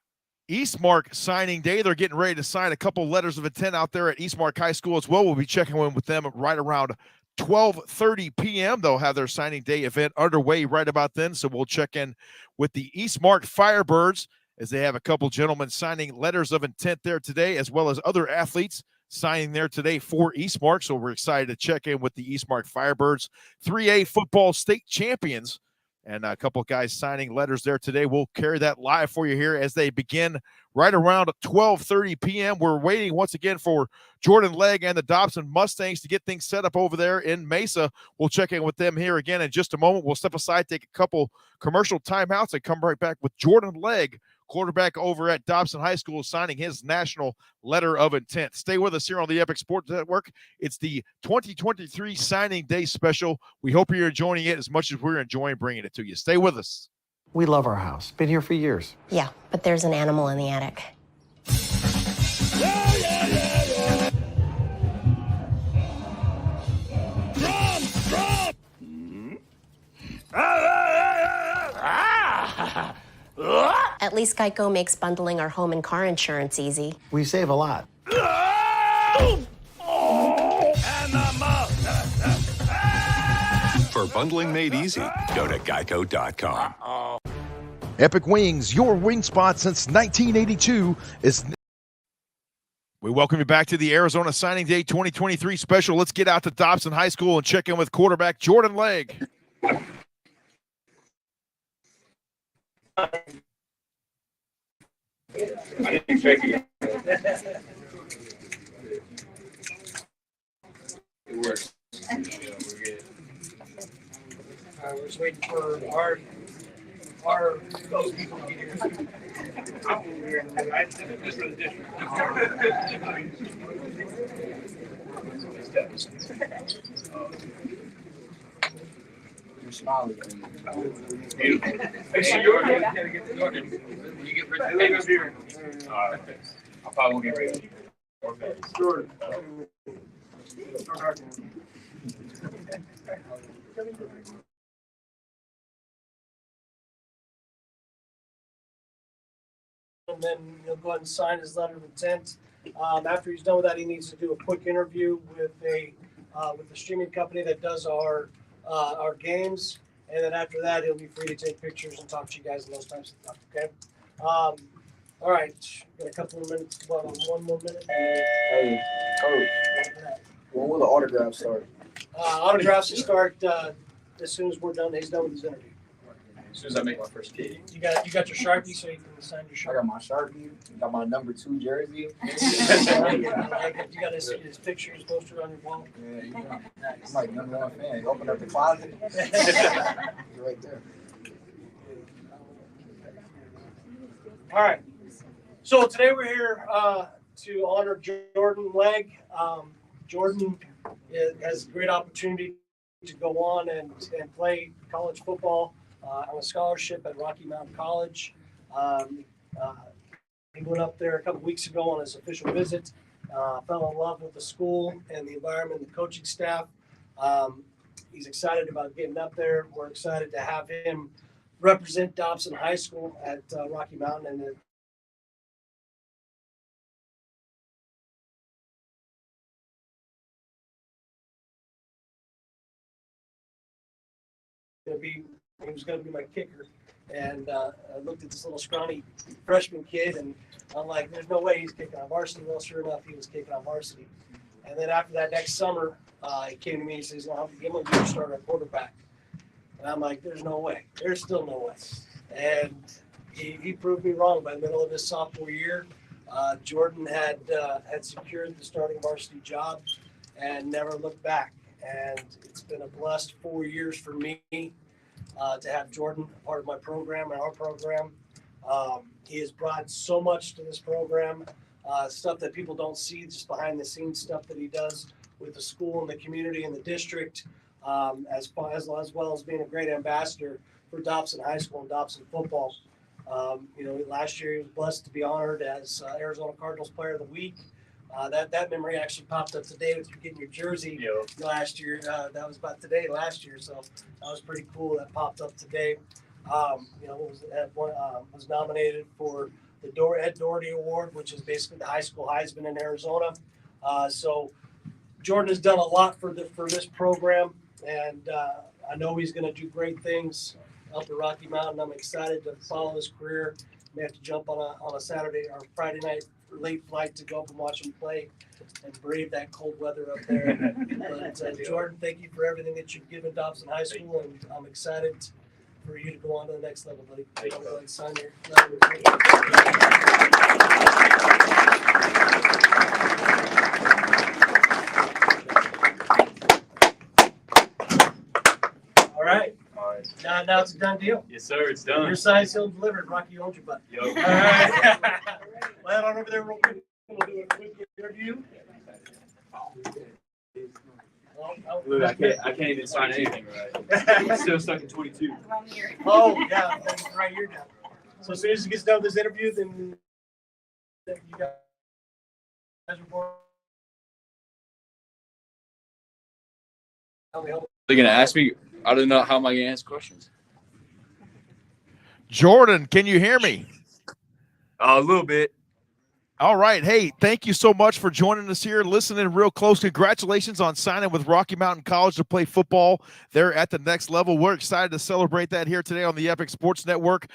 Eastmark signing day. They're getting ready to sign a couple letters of intent out there at Eastmark High School as well. We'll be checking in with them right around 12:30 p.m. They'll have their signing day event underway right about then. So we'll check in with the Eastmark Firebirds as they have a couple gentlemen signing letters of intent there today, as well as other athletes signing there today for Eastmark. So we're excited to check in with the Eastmark Firebirds, 3A football state champions, and a couple of guys signing letters there today. We'll carry that live for you here as they begin right around 12:30 p.m. We're waiting once again for Jordan Legg and the Dobson Mustangs to get things set up over there in Mesa. We'll check in with them here again in just a moment. We'll step aside, take a couple commercial timeouts, and come right back with Jordan Legg, quarterback over at Dobson High School, signing his national letter of intent. Stay with us here on the Epic Sports Network. It's the 2023 Signing Day special. We hope you're enjoying it as much as we're enjoying bringing it to you. Stay with us. We love our house. Been here for years. Yeah, but there's an animal in the attic. At least Geico makes bundling our home and car insurance easy. We save a lot. For bundling made easy, go to geico.com. Epic Wings, your wing spot since 1982 is. We welcome you back to the Arizona Signing Day 2023 special. Let's get out to Dobson High School and check in with quarterback Jordan Legg. It works. We're just waiting for our those people to get here. Just for the district. You're smiling. Beautiful. Hey, Jordan, gotta get the Jordan. You get ready to here. I probably won't get ready. Okay. Jordan. And then he'll go ahead and sign his letter of intent. After he's done with that, he needs to do a quick interview with the streaming company that does our games. And then after that, he'll be free to take pictures and talk to you guys and those types of stuff. Okay. All right. Got a couple of minutes. Well, one more minute. Hey, Coach. When will the autographs start? Autographs will start as soon as we're done. He's done with his interview. As soon as I make my first kid. You got your Sharpie, so you can sign your Sharpie. I got my Sharpie. Got my number 2 jersey. You got his picture, his poster on your wall. Yeah, you know, I'm like #1 fan. You open up the closet. You're right there. All right. So today we're here to honor Jordan Legg. Jordan has a great opportunity to go on and play college football on a scholarship at Rocky Mountain College. He went up there a couple weeks ago on his official visit, fell in love with the school and the environment, the coaching staff. He's excited about getting up there. We're excited to have him represent Dobson High School at Rocky Mountain, and he was going to be my kicker. And I looked at this little scrawny freshman kid, and I'm like, there's no way he's kicking on varsity. Well, sure enough, he was kicking on varsity. And then after that next summer, he came to me and says, "Well, I'm going to start at quarterback." And I'm like, there's no way. There's still no way. And he proved me wrong. By the middle of his sophomore year, Jordan had secured the starting varsity job and never looked back. And it's been a blessed 4 years for me to have Jordan part of my program and our program. He has brought so much to this program, stuff that people don't see, just behind the scenes stuff that he does with the school and the community and the district. as well as being a great ambassador for Dobson High School and Dobson football. Last year he was blessed to be honored as Arizona Cardinals Player of the Week. That memory actually popped up today with you getting your jersey last year. That was about today last year, so that was pretty cool. That popped up today. Was nominated for the Ed Doherty Award, which is basically the high school Heisman in Arizona. So Jordan has done a lot for this program, and I know he's going to do great things up at Rocky Mountain. I'm excited to follow his career. May have to jump on a Saturday or Friday night late flight to go up and watch him play and brave that cold weather up there. But Jordan, thank you for everything that you've given Dobson High School, and I'm excited for you to go on to the next level, buddy. Thank you. Sign your letter. All right. Now it's a done deal. Yes, sir. It's done. Your signed, sealed, delivered. Rocky owns your butt. Yep. All right. Well, on over there real quick. We'll do a quick interview. Luke, I can't even sign anything right. I'm still stuck in 22. Oh, yeah. That's right here now. So as soon as he gets done with this interview, then you got report. They're going to ask me, I don't know, how am I going to ask questions? Jordan, can you hear me? A little bit. All right. Hey, thank you so much for joining us here, listening real close. Congratulations on signing with Rocky Mountain College to play football there at the next level. We're excited to celebrate that here today on the Epic Sports Network.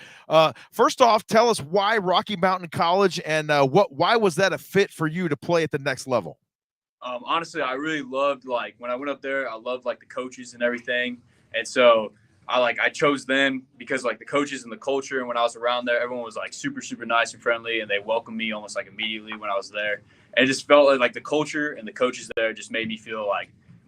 First off, tell us why Rocky Mountain College and why was that a fit for you to play at the next level? Honestly, I really loved, when I went up there, I loved, the coaches and everything. And so I chose them because the coaches and the culture, and when I was around there, everyone was super, super nice and friendly, and they welcomed me almost immediately when I was there. And it just felt like the culture and the coaches there just made me feel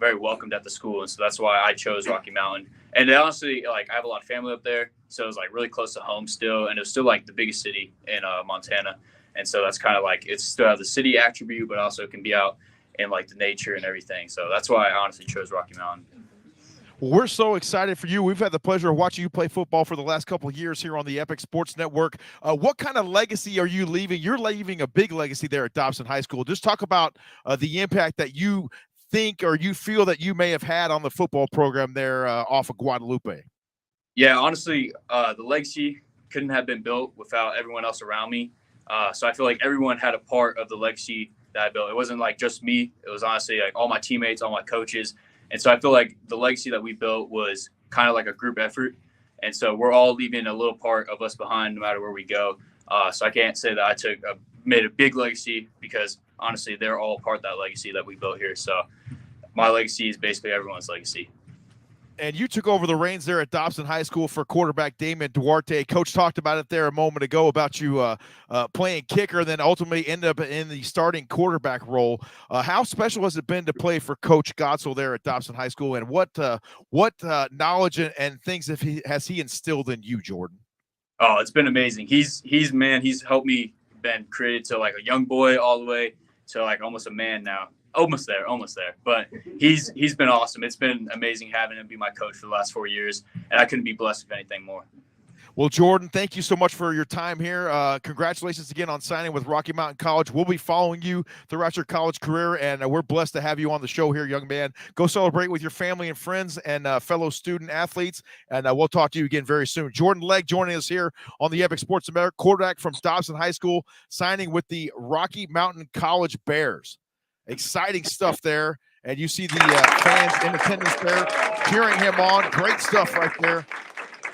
very welcomed at the school. And so that's why I chose Rocky Mountain. And honestly, I have a lot of family up there, so it was really close to home still, and it was still the biggest city in Montana. And so that's kind of it's still have the city attribute, but also can be out in the nature and everything. So that's why I honestly chose Rocky Mountain. Well, we're so excited for you. We've had the pleasure of watching you play football for the last couple of years here on the Epic Sports Network. What kind of legacy are you leaving? You're leaving a big legacy there at Dobson High School. Just talk about the impact that you think or you feel that you may have had on the football program there off of Guadalupe. Yeah, honestly, the legacy couldn't have been built without everyone else around me. So I feel like everyone had a part of the legacy that I built. It wasn't just me. It was honestly all my teammates, all my coaches. And so I feel like the legacy that we built was kind of like a group effort. And so we're all leaving a little part of us behind no matter where we go. So I can't say that I made a big legacy because honestly, they're all part of that legacy that we built here. So my legacy is basically everyone's legacy. And you took over the reins there at Dobson High School for quarterback Damon Duarte. Coach talked about it there a moment ago about you playing kicker, then ultimately ended up in the starting quarterback role. How special has it been to play for Coach Gottsel there at Dobson High School, and what knowledge and things has he instilled in you, Jordan? Oh, it's been amazing. He's helped me been created to a young boy all the way to almost a man now. Almost there. But he's been awesome. It's been amazing having him be my coach for the last 4 years, and I couldn't be blessed with anything more. Well, Jordan, thank you so much for your time here. Congratulations again on signing with Rocky Mountain College. We'll be following you throughout your college career, and we're blessed to have you on the show here, young man. Go celebrate with your family and friends and fellow student athletes, and we'll talk to you again very soon. Jordan Legg joining us here on the Epic Sports America, quarterback from Dobson High School, signing with the Rocky Mountain College Bears. Exciting stuff there, and you see the fans in attendance there cheering him on. Great stuff right there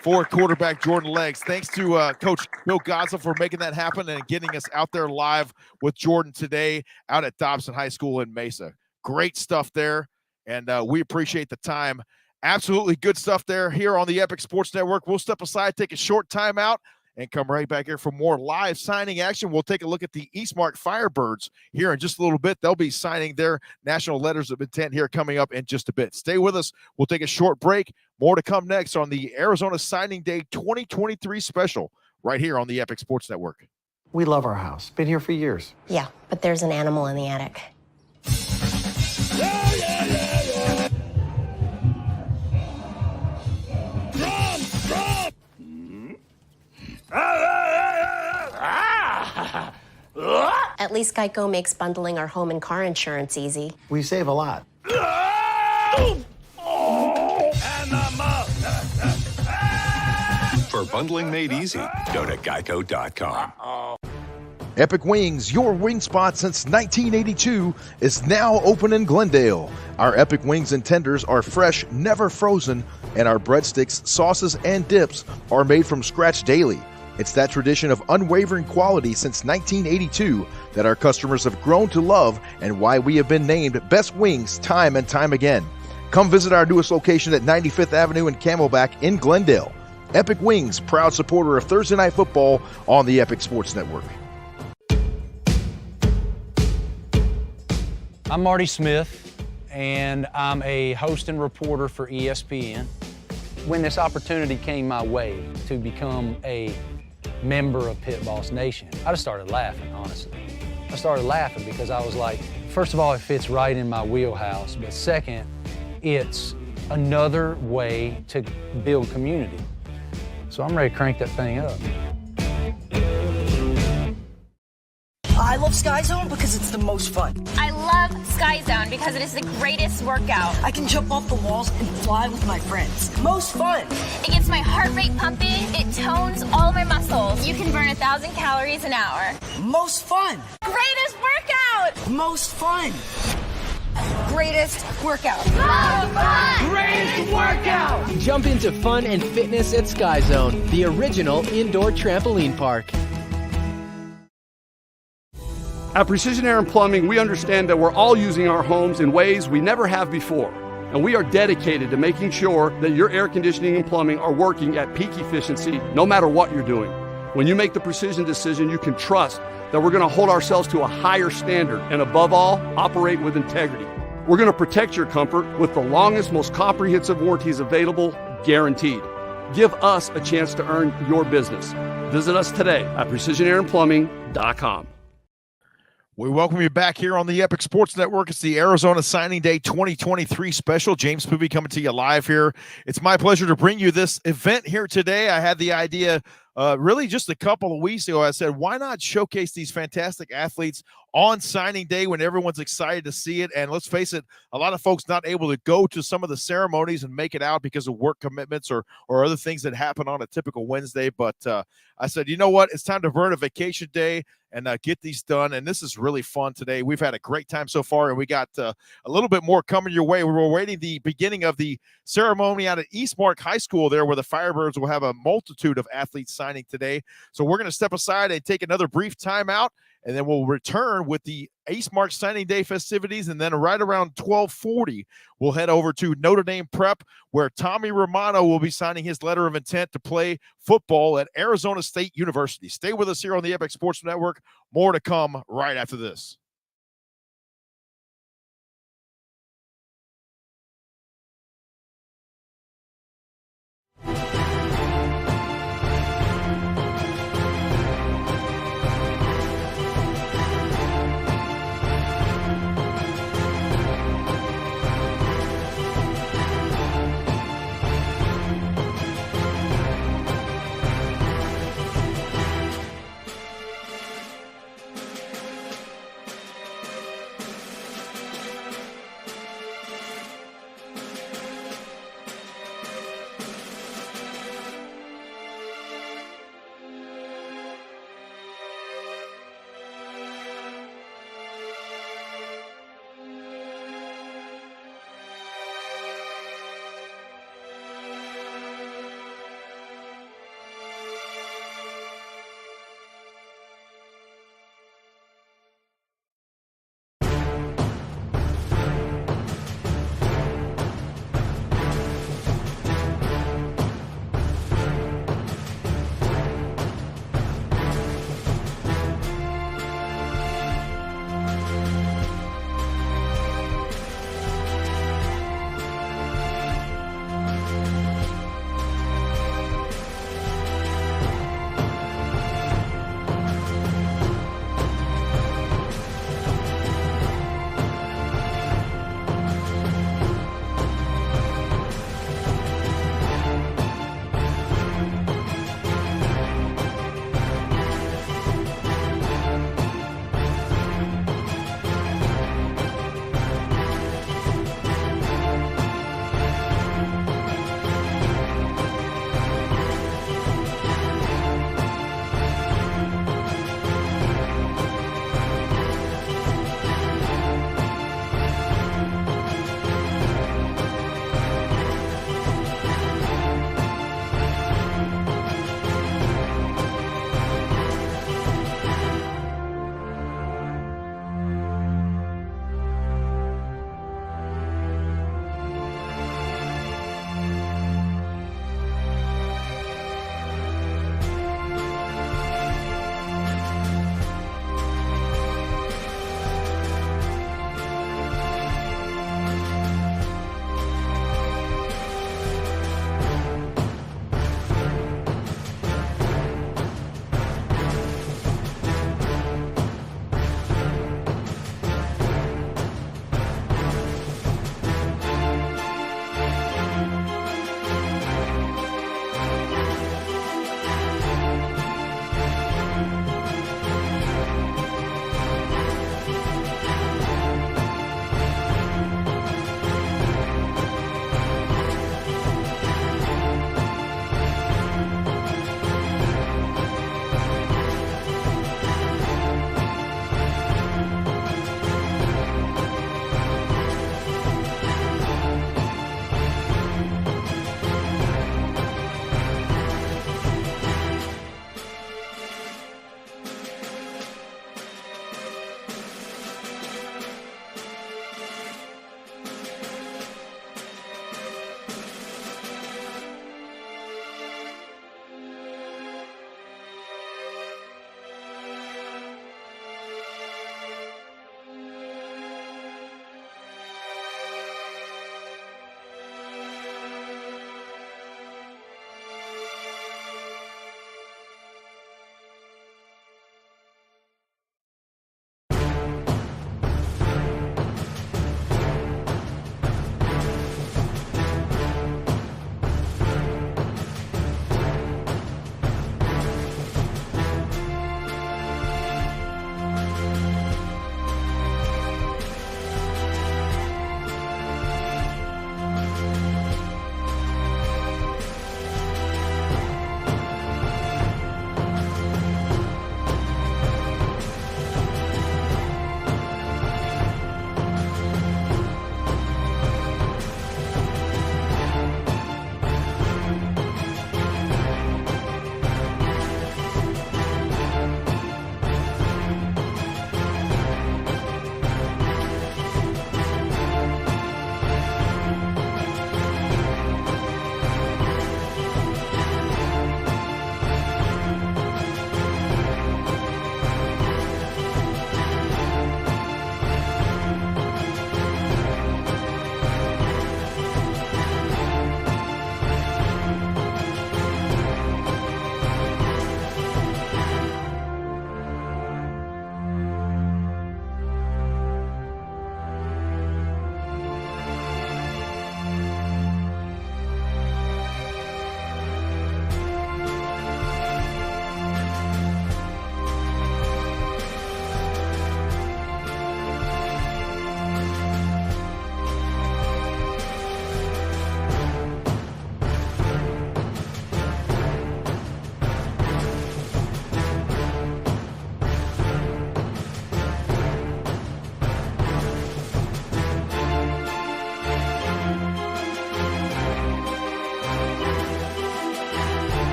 for quarterback Jordan Leggs. Thanks to Coach Bill Gottsel for making that happen and getting us out there live with Jordan today out at Dobson High School in Mesa. Great stuff there, and we appreciate the time. Absolutely good stuff there here on the Epic Sports Network. We'll step aside, take a short timeout, and come right back here for more live signing action. We'll take a look at the Eastmark Firebirds here in just a little bit. They'll be signing their national letters of intent here coming up in just a bit. Stay with us. We'll take a short break. More to come next on the Arizona Signing Day 2023 special right here on the Epic Sports Network. We love our house. Been here for years. Yeah, but there's an animal in the attic. least Geico makes bundling our home and car insurance easy. We save a lot. For bundling made easy, go to geico.com. Epic Wings, your wing spot since 1982, is now open in Glendale. Our Epic Wings and tenders are fresh, never frozen, and our breadsticks, sauces, and dips are made from scratch daily. It's that tradition of unwavering quality since 1982 that our customers have grown to love and why we have been named Best Wings time and time again. Come visit our newest location at 95th Avenue and Camelback in Glendale. Epic Wings, proud supporter of Thursday Night Football on the Epic Sports Network. I'm Marty Smith, and I'm a host and reporter for ESPN. When this opportunity came my way to become a member of Pit Boss Nation, I just started laughing, honestly. I started laughing because I was like, first of all, it fits right in my wheelhouse, but second, it's another way to build community. So I'm ready to crank that thing up. I love Sky Zone because it's the most fun. I love Sky Zone because it is the greatest workout. I can jump off the walls and fly with my friends. Most fun. It gets my heart rate pumping. It tones all my muscles. You can burn 1,000 calories an hour. Most fun. Greatest workout. Most fun. Greatest workout. Most fun. Greatest workout. Jump into fun and fitness at Sky Zone, the original indoor trampoline park. At Precision Air and Plumbing, we understand that we're all using our homes in ways we never have before. And we are dedicated to making sure that your air conditioning and plumbing are working at peak efficiency no matter what you're doing. When you make the precision decision, you can trust that we're going to hold ourselves to a higher standard and above all, operate with integrity. We're going to protect your comfort with the longest, most comprehensive warranties available, guaranteed. Give us a chance to earn your business. Visit us today at precisionailandplumbing.com. We welcome you back here on the Epic Sports Network. It's the Arizona Signing Day 2023 special. James Poovey coming to you live here. It's my pleasure to bring you this event here today. I had the idea really just a couple of weeks ago. I said, why not showcase these fantastic athletes on signing day when everyone's excited to see it? And let's face it, a lot of folks not able to go to some of the ceremonies and make it out because of work commitments or other things that happen on a typical Wednesday. But I said, you know what? It's time to burn a vacation day and get these done. And this is really fun today. We've had a great time so far, and we got a little bit more coming your way. We're waiting the beginning of the ceremony out at Eastmark High School there, where the Firebirds will have a multitude of athletes signing today. So we're going to step aside and take another brief timeout, and then we'll return with the Eastmark Signing Day festivities. And then right around 12:40, we'll head over to Notre Dame Prep, where Tommy Romano will be signing his letter of intent to play football at Arizona State University. Stay with us here on the Epic Sports Network. More to come right after this.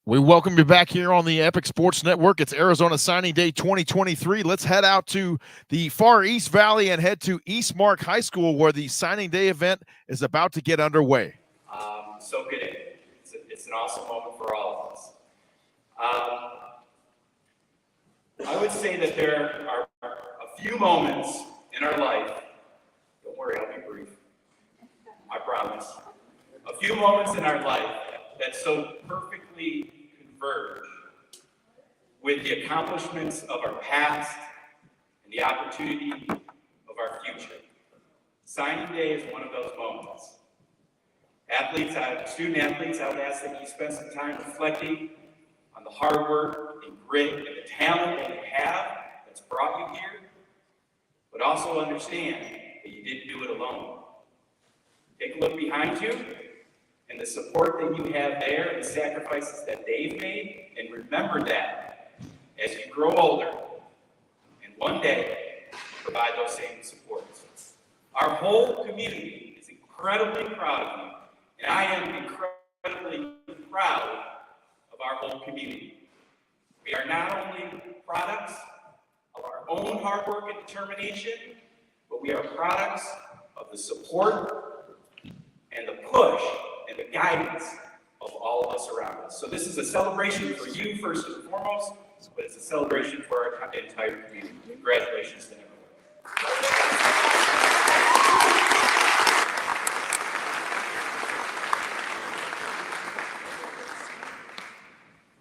We welcome you back here on the Epic Sports Network. It's Arizona Signing Day 2023. Let's head out to the Far East Valley and head to Eastmark High School, where the Signing Day event is about to get underway. Soak it in. It's an awesome moment for all of us. I would say that there are a few moments in our life. Don't worry, I'll be brief. I promise. A few moments in our life that so perfectly converge with the accomplishments of our past and the opportunity of our future. Signing Day is one of those moments. Student athletes, I would ask that you spend some time reflecting on the hard work and grit and the talent that you have that's brought you here, but also understand that you didn't do it alone. Take a look behind you and the support that you have there and the sacrifices that they've made, and remember that as you grow older and one day provide those same supports. Our whole community is incredibly proud of you, and I am incredibly proud of our whole community. We are not only products of our own hard work and determination, but we are products of the support and the push and the guidance of all of us around us. So this is a celebration for you first and foremost, but it's a celebration for our entire community. Congratulations to everyone.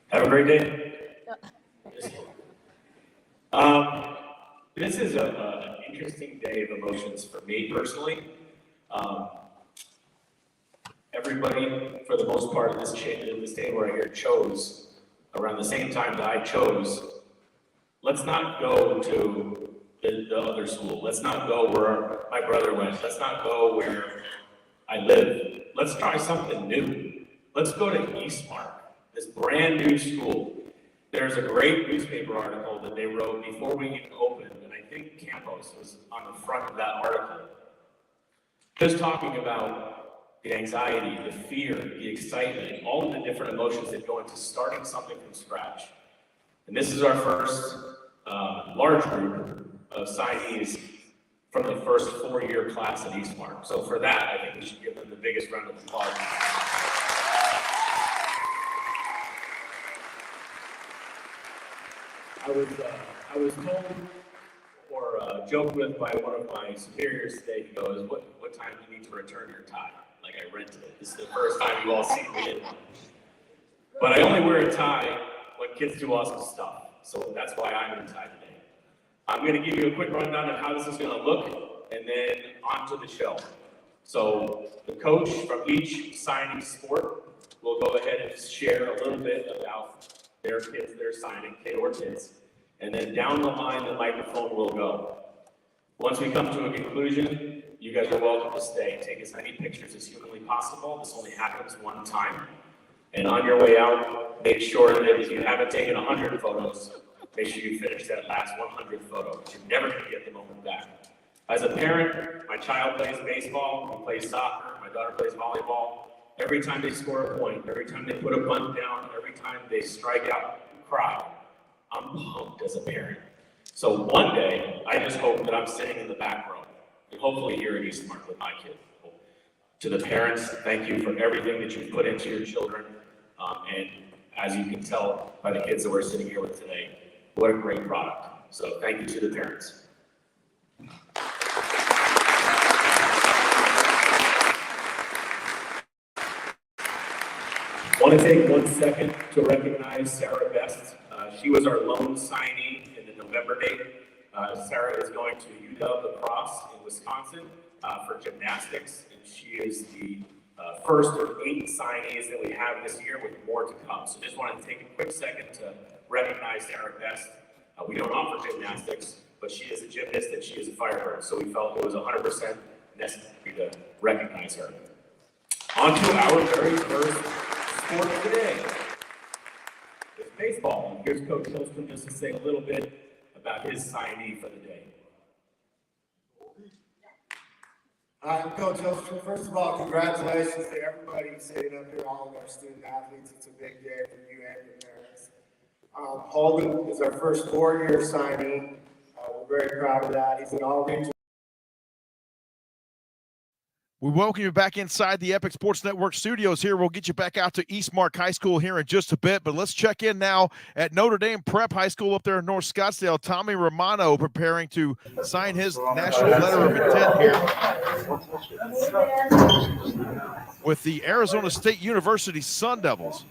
Have a great day. This is an interesting day of emotions for me personally. Everybody, for the most part, in this table right here chose around the same time that I chose. Let's not go to the other school. Let's not go where my brother went. Let's not go where I live. Let's try something new. Let's go to Eastmark, this brand new school. There's a great newspaper article that they wrote before we even opened, and I think Campos was on the front of that article. Just talking about the anxiety, the fear, the excitement, all of the different emotions that go into starting something from scratch. And this is our first large group of signees from the first four-year class at Eastmark. So for that, I think we should give them the biggest round of applause. I was told or joked with by one of my superiors today. He goes, what time do you need to return your tie? Like, I rented it. This is the first time you all see me in one. But I only wear a tie when kids do awesome stuff. So that's why I'm in a tie today. I'm going to give you a quick rundown of how this is going to look, and then on to the show. So the coach from each signing sport will go ahead and share a little bit about their kids, their signing, kid or kids. And then down the line, the microphone will go. Once we come to a conclusion, you guys are welcome to stay. Take as many pictures as humanly possible. This only happens one time. And on your way out, make sure that if you haven't taken 100 photos, make sure you finish that last 100th photo. You're never going to get the moment back. As a parent, my child plays baseball, he plays soccer, my daughter plays volleyball. Every time they score a point, every time they put a bunt down, every time they strike out, cry. I'm pumped as a parent. So one day, I just hope that I'm sitting in the back row, and hopefully here at Eastmark with my kid. To the parents, thank you for everything that you put into your children. And as you can tell by the kids that we're sitting here with today, what a great product. So thank you to the parents. I want to take 1 second to recognize Sarah Best. She was our lone signee in the November date. Sarah is going to UW Lacrosse in Wisconsin for gymnastics, and she is the first of 8 signees that we have this year, with more to come. So just wanted to take a quick second to recognize Sarah Best. We don't offer gymnastics, but she is a gymnast and she is a Firebird, so we felt it was 100% necessary to recognize her. On to our very first sport of the day. It's baseball. And here's Coach Hilstrom just to say a little bit about his signee for the day. Coach, first of all, congratulations to everybody sitting up here, all of our student athletes. It's a big day for you and your parents. Holden is our first 4-year signee. We're very proud of that. He's an all-region. We welcome you back inside the Epic Sports Network studios here. We'll get you back out to Eastmark High School here in just a bit, but let's check in now at Notre Dame Prep High School up there in North Scottsdale. Tommy Romano preparing to sign his national letter of intent here with the Arizona State University Sun Devils.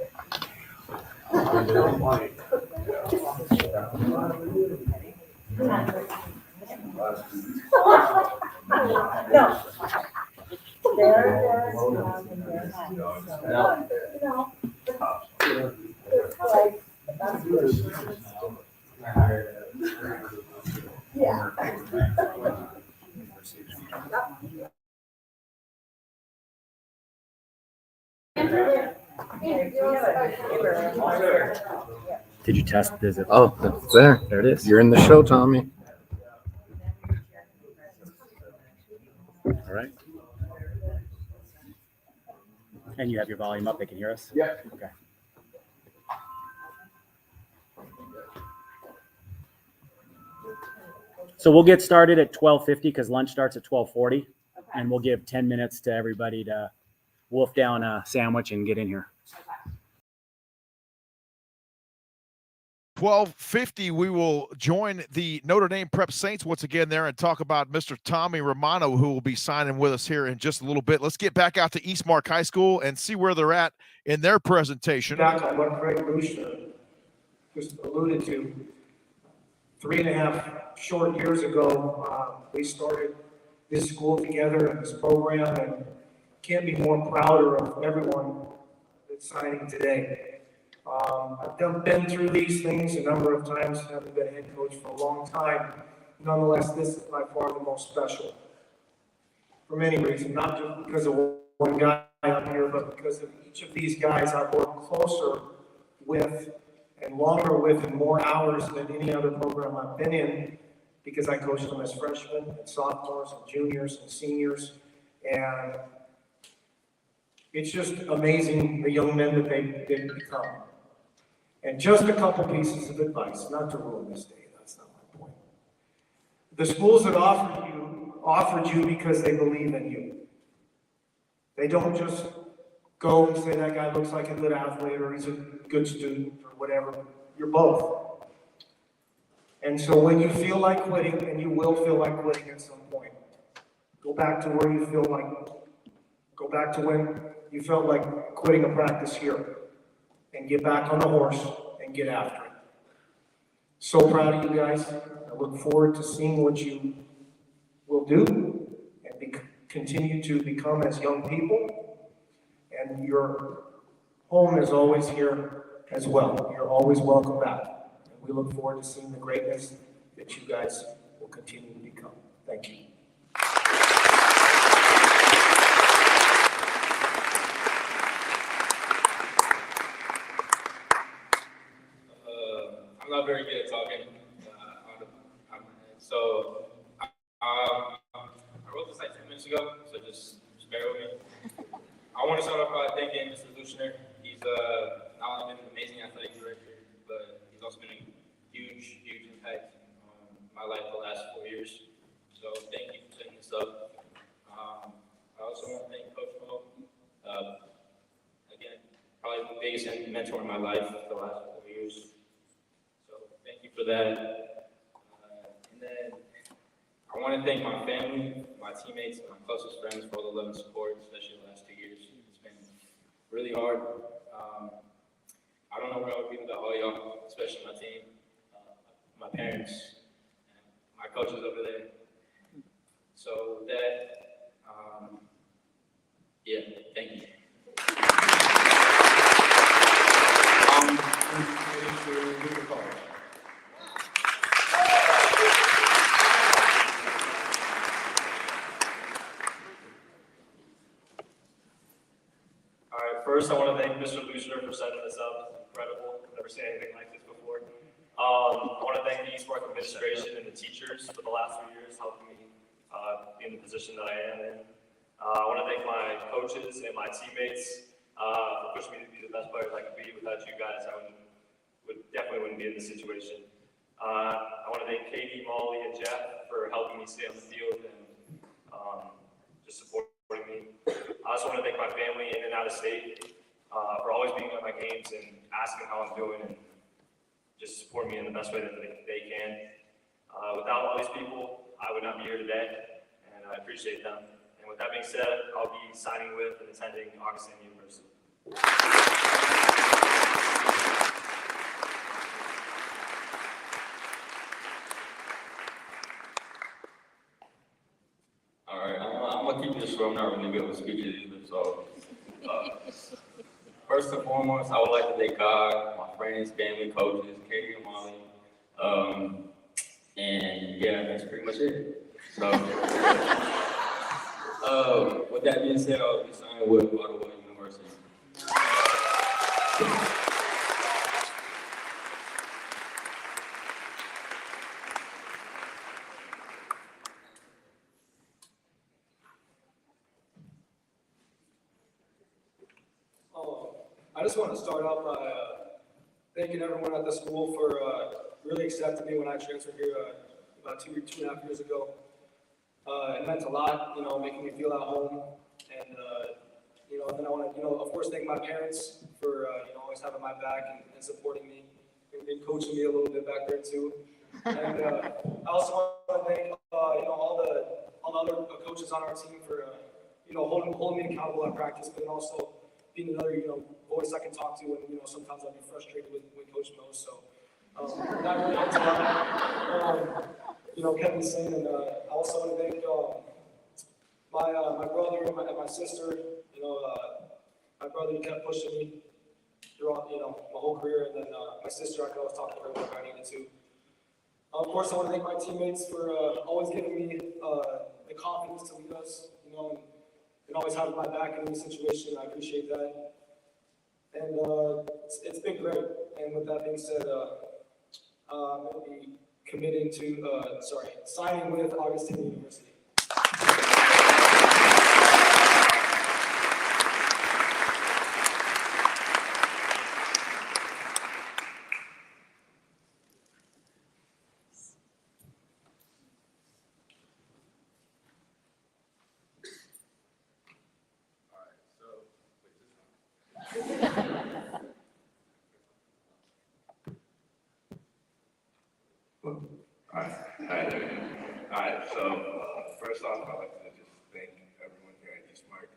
Did you test visit? Oh, it's there. There it is. You're in the show, Tommy. All right. And you have your volume up. They can hear us? Yeah. Okay. So we'll get started at 12:50 because lunch starts at 12:40. And we'll give 10 minutes to everybody to wolf down a sandwich and get in here. 12:50, we will join the Notre Dame Prep Saints once again there and talk about Mr. Tommy Romano, who will be signing with us here in just a little bit. Let's get back out to Eastmark High School and see where they're at in their presentation. Back on what Craig Lucia just alluded to, 3.5 short years ago, we started this school together and this program, and can't be more prouder of everyone that's signing today. I've been through these things a number of times, having been a head coach for a long time. Nonetheless, this is by far the most special for many reasons, not just because of one guy out here, but because of each of these guys I've worked closer with and longer with and more hours than any other program I've been in, because I coached them as freshmen and sophomores and juniors and seniors. And it's just amazing the young men that they become. And just a couple pieces of advice, not to ruin this day, that's not my point. The schools that offered you because they believe in you. They don't just go and say that guy looks like a good athlete or he's a good student or whatever. You're both. And so when you feel like quitting, and you will feel like quitting at some point, go back to where you feel like, go back to when you felt like quitting a practice here. And get back on the horse and get after it. So proud of you guys. I look forward to seeing what you will do and continue to become as young people. And your home is always here as well. You're always welcome back. And we look forward to seeing the greatness that you guys will continue to become. Thank you. I'm not very good at talking on my head. So I wrote this like 10 minutes ago, so just bear with me. I want to start off by thanking Mr. Lushner. He's not only been an amazing athletic director, but he's also been a huge impact on my life the last 4 years. So thank you for setting this up. I also want to thank Coach Mo. Again, probably the biggest mentor in my life the last 4 years. Thank you for that. And then I want to thank my family, my teammates, and my closest friends for all the love and support, especially the last 2 years. It's been really hard. I don't know where I would be without all y'all, especially my team, my parents, and my coaches over there. So with that, yeah, thank you. First, I want to thank Mr. Lushner for setting this up. It's incredible. I've never seen anything like this before. I want to thank the Eastmark administration and the teachers for the last 3 years helping me be in the position that I am in. I want to thank my coaches and my teammates for pushing me to be the best player I could be. Without you guys, I definitely wouldn't be in this situation. I want to thank Katie, Molly, and Jeff for helping me stay on the field and just supporting me. I also want to thank my family in and out of state for always being at my games and asking how I'm doing and just support me in the best way that they can. Without all these people, I would not be here today, and I appreciate them. And with that being said, I'll be signing with and attending Augustine University. All right, I'm gonna keep this short. I'm not really good with speeches either. So, first and foremost, I would like to thank God, my friends, family, coaches, Katie and Molly. And yeah, that's pretty much it. So, with that being said, I'll be signing with Ottawa University. I just want to start off by thanking everyone at the school for really accepting me when I transferred here about 2.5 years ago. It meant a lot, making me feel at home. And, then I want to, of course, thank my parents for, always having my back and supporting me and coaching me a little bit back there too. And I also want to thank, all the other coaches on our team for, holding me accountable at practice, but also being another, voice I can talk to when, sometimes I'll be frustrated with Coach Mo. So that really helps a lot. Kept me sane, and I also want to thank my brother and my sister. My brother kept pushing me throughout, my whole career, and then my sister, I could always talk to her whenever I needed to. Of course, I want to thank my teammates for always giving me the confidence to lead us, and always having my back in any situation. I appreciate that. And it's been great. And with that being said, I'm going to be committing to, signing with Augustine University. Alright, so first off, I'd like to just thank everyone here at Eastmark,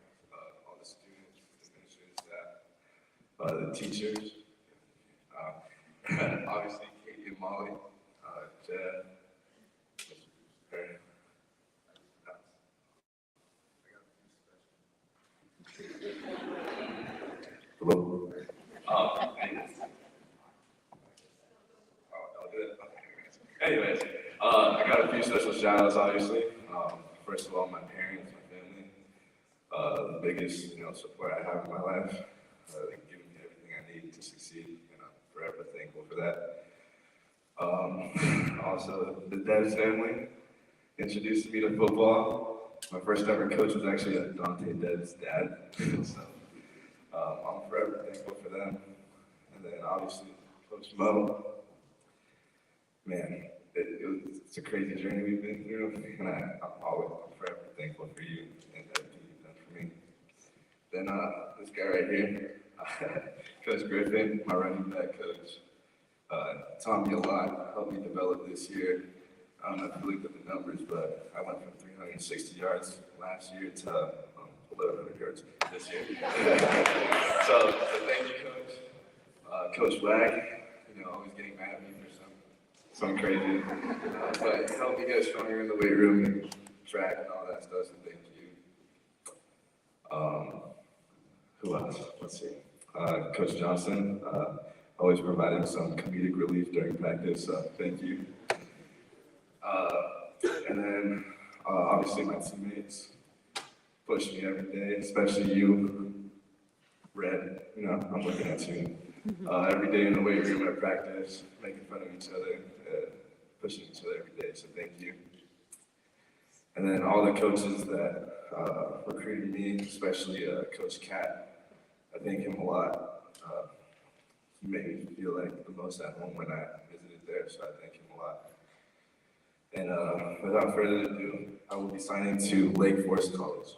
all the students, the administrators, staff, the teachers, obviously Katie and Molly, Jeff, hello. Anyways, I got a few special shout outs, obviously. First of all, my parents, my family, the biggest, support I have in my life, giving me everything I need to succeed, and I'm forever thankful for that. Also, the Devs family introduced me to football. My first ever coach was actually Dante Dev's dad, so I'm forever thankful for them. And then obviously, Coach Mo. Man, it's a crazy journey we've been through, and I'm forever thankful for you and everything you've done for me. Then this guy right here, Coach Griffin, my running back coach, taught me a lot, helped me develop this year. I don't know if you looked at the numbers, but I went from 360 yards last year to 1,100 yards this year. so thank you, Coach. Coach Black, always getting mad at me for something crazy, but helped me get stronger in the weight room and track and all that stuff, so thank you. Who else? Let's see. Coach Johnson, always providing some comedic relief during practice, so thank you. And then, obviously my teammates push me every day, especially you, Red, I'm looking at you. Every day in the weight room at practice, making fun of each other, pushing each other every day, so thank you. And then all the coaches that recruited me, especially Coach Cat, I thank him a lot. He made me feel like the most at home when I visited there, so I thank him a lot. And without further ado, I will be signing to Lake Forest College.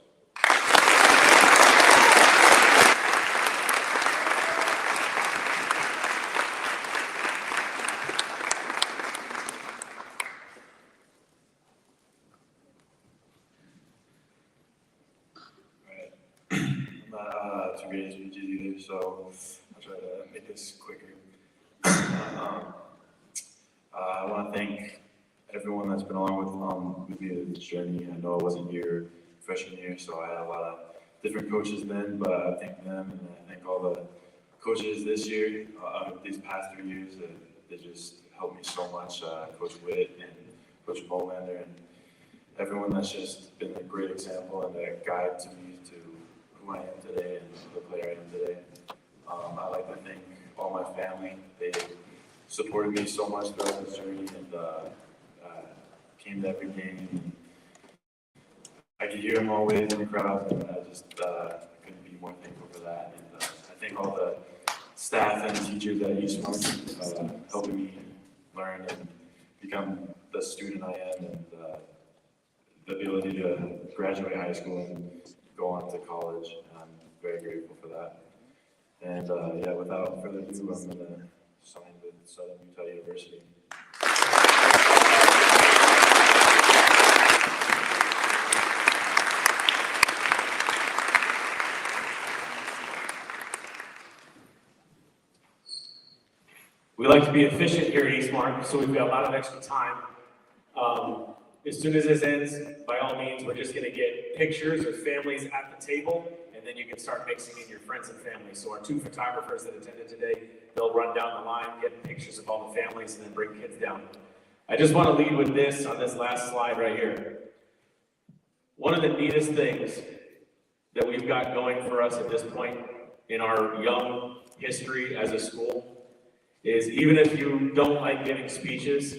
Too great speeches either, so I'll try to make this quicker. I want to thank everyone that's been along with me in this journey. I know I wasn't here freshman year, so I had a lot of different coaches then, but I thank them and I thank all the coaches this year, these past 3 years. They just helped me so much. Coach Witt and Coach Molander and everyone that's just been a great example and a guide to me to who I am today and the player I am today. I like to thank all my family. They supported me so much throughout this journey and came to every game. And I could hear them always in the crowd, and I just couldn't be more thankful for that. And I thank all the staff and teachers at Eastmark helping me learn and become the student I am, and the ability to graduate high school and go on to college. I'm very grateful for that. And yeah, without further ado, I'm going to sign with Southern Utah University. We like to be efficient here at Eastmark, so we've got a lot of extra time. As soon as this ends, by all means, we're just gonna get pictures of families at the table, and then you can start mixing in your friends and family. So our 2 photographers that attended today, they'll run down the line, get pictures of all the families, and then bring kids down. I just wanna lead with this on this last slide right here. One of the neatest things that we've got going for us at this point in our young history as a school is even if you don't like giving speeches,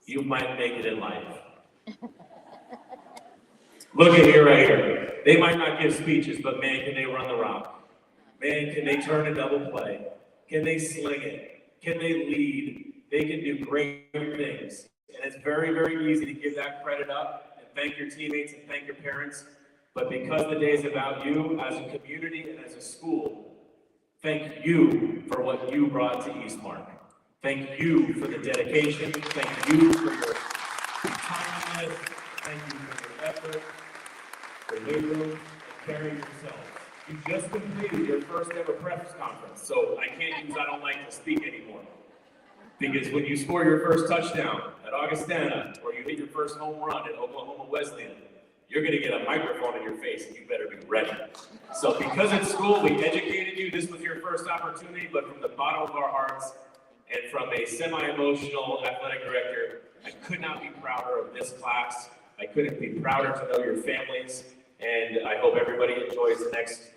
you might make it in life. Look at here right here. They might not give speeches, but man, can they run the rock. Man, can they turn a double play. Can they sling it? Can they lead? They can do great things. And it's very, very easy to give that credit up and thank your teammates and thank your parents. But because the day is about you as a community and as a school, thank you for what you brought to Eastmark. Thank you for the dedication. Thank you for your timeliness. Thank you for your effort, your labor, and carrying yourselves. You just completed your first ever press conference, so I can't use I don't like to speak anymore. Because when you score your first touchdown at Augustana, or you hit your first home run at Oklahoma Wesleyan, you're gonna get a microphone in your face and you better be ready. So because at school we educated you, this was your first opportunity, but from the bottom of our hearts and from a semi-emotional athletic director, I could not be prouder of this class. I couldn't be prouder to know your families, and I hope everybody enjoys the next,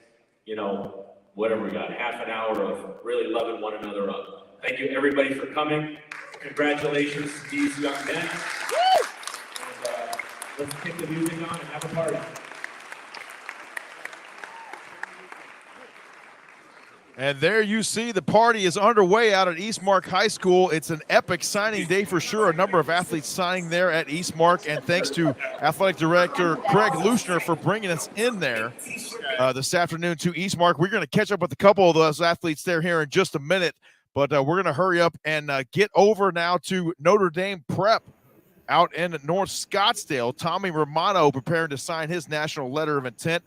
whatever we got, half an hour of really loving one another up. Thank you everybody for coming. Congratulations to these young men. And let's kick the music on and have a party. And there you see the party is underway out at Eastmark High School. It's an epic signing day for sure. A number of athletes signing there at Eastmark, and thanks to Athletic Director Craig Luschner for bringing us in there this afternoon to Eastmark. We're going to catch up with a couple of those athletes there here in just a minute, but we're going to hurry up and get over now to Notre Dame Prep out in North Scottsdale. Tommy Romano preparing to sign his national letter of intent,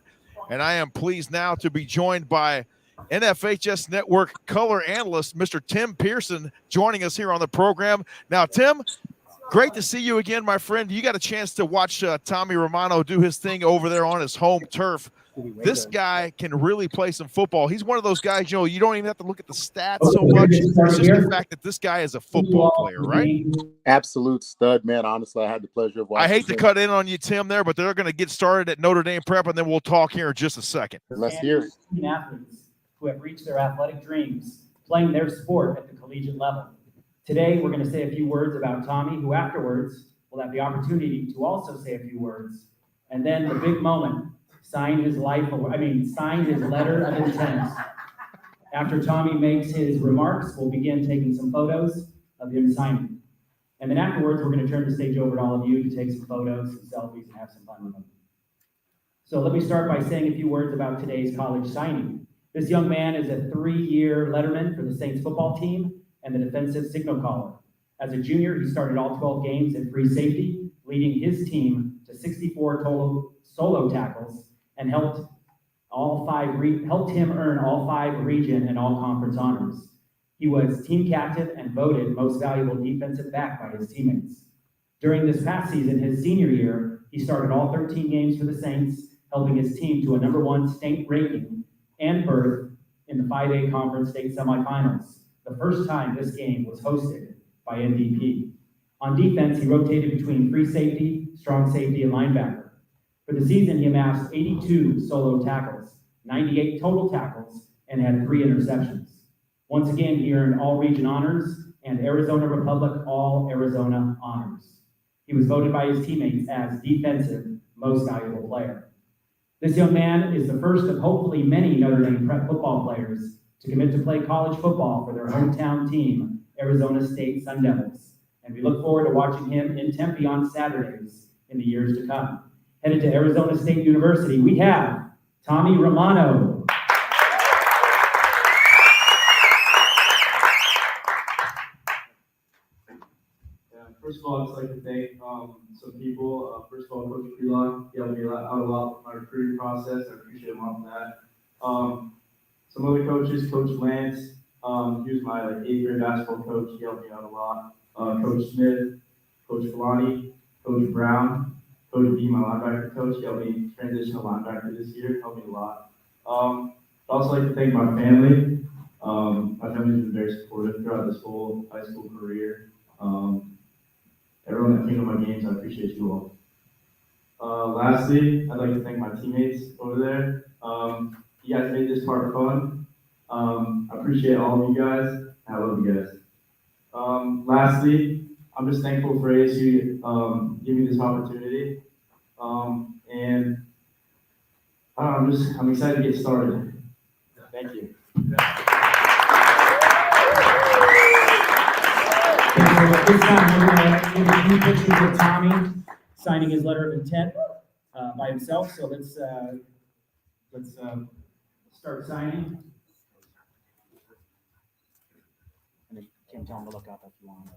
and I am pleased now to be joined by NFHS Network color analyst, Mr. Tim Pearson, joining us here on the program. Now, Tim, great to see you again, my friend. You got a chance to watch Tommy Romano do his thing over there on his home turf. This guy can really play some football. He's one of those guys, you don't even have to look at the stats so much. It's just the fact that this guy is a football player, right? Absolute stud, man. Honestly, I had the pleasure of watching I hate to cut in on you, Tim, there, but they're going to get started at Notre Dame Prep, and then we'll talk here in just a second. Let's hear it. Athletes who have reached their athletic dreams playing their sport at the collegiate level. Today, we're going to say a few words about Tommy, who afterwards will have the opportunity to also say a few words. And then the big moment, sign his letter of intent. After Tommy makes his remarks, we'll begin taking some photos of him signing. And then afterwards, we're going to turn the stage over to all of you to take some photos, some selfies, and have some fun with them. So let me start by saying a few words about today's college signing. This young man is a 3-year letterman for the Saints football team and the defensive signal caller. As a junior, he started all 12 games at free safety, leading his team to 64 total solo tackles and helped him earn all 5 region and all conference honors. He was team captain and voted most valuable defensive back by his teammates. During this past season, his senior year, he started all 13 games for the Saints, helping his team to a #1 state ranking and berth in the 5A conference state semifinals, the first time this game was hosted by NDP. On defense, he rotated between free safety, strong safety, and linebacker. For the season, he amassed 82 solo tackles, 98 total tackles, and had 3 interceptions. Once again, he earned all-region honors and Arizona Republic All-Arizona honors. He was voted by his teammates as defensive most valuable player. This young man is the first of hopefully many Notre Dame prep football players to commit to play college football for their hometown team, Arizona State Sun Devils. And we look forward to watching him in Tempe on Saturdays in the years to come. Headed to Arizona State University, we have Tommy Romano. First of all, I'd just like to thank some people. First of all, Coach Prelock, he helped me out a lot with my recruiting process. I appreciate him on that. Some other coaches, Coach Lance, he was my 8th grade basketball coach. He helped me out a lot. Coach Smith, Coach Filani, Coach Brown, Coach B, my linebacker coach. He helped me transition to linebacker this year. Helped me a lot. I'd also like to thank my family. My family's been very supportive throughout this whole high school career. Everyone that came to my games, I appreciate you all. Lastly, I'd like to thank my teammates over there. You guys made this part fun. I appreciate all of you guys, and I love you guys. Lastly, I'm just thankful for ASU giving me this opportunity. And I'm excited to get started. Thank you. At this time, we're going to give a few pictures of Tommy signing his letter of intent by himself. So let's start signing. And you can tell him to look up if you want.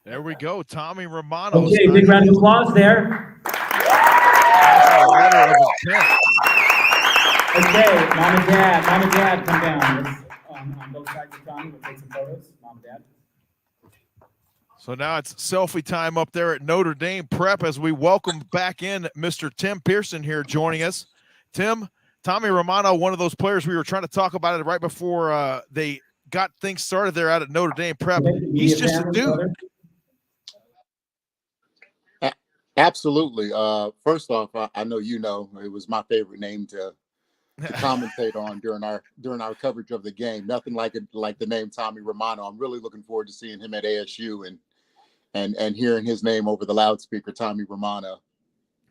There we go, Tommy Romano. Okay, big round of applause there. Letter of intent. Okay, Mom and Dad, come down. Let's, on both sides of Tommy, we'll take some photos. Mom and Dad. So now it's selfie time up there at Notre Dame Prep as we welcome back in Mr. Tim Pearson here joining us. Tim, Tommy Romano, one of those players we were trying to talk about it right before they got things started there out at Notre Dame Prep. He's just a dude. Absolutely. First off, I know it was my favorite name to commentate on during our coverage of the game. Nothing like the name Tommy Romano. I'm really looking forward to seeing him at ASU and hearing his name over the loudspeaker, Tommy Romano.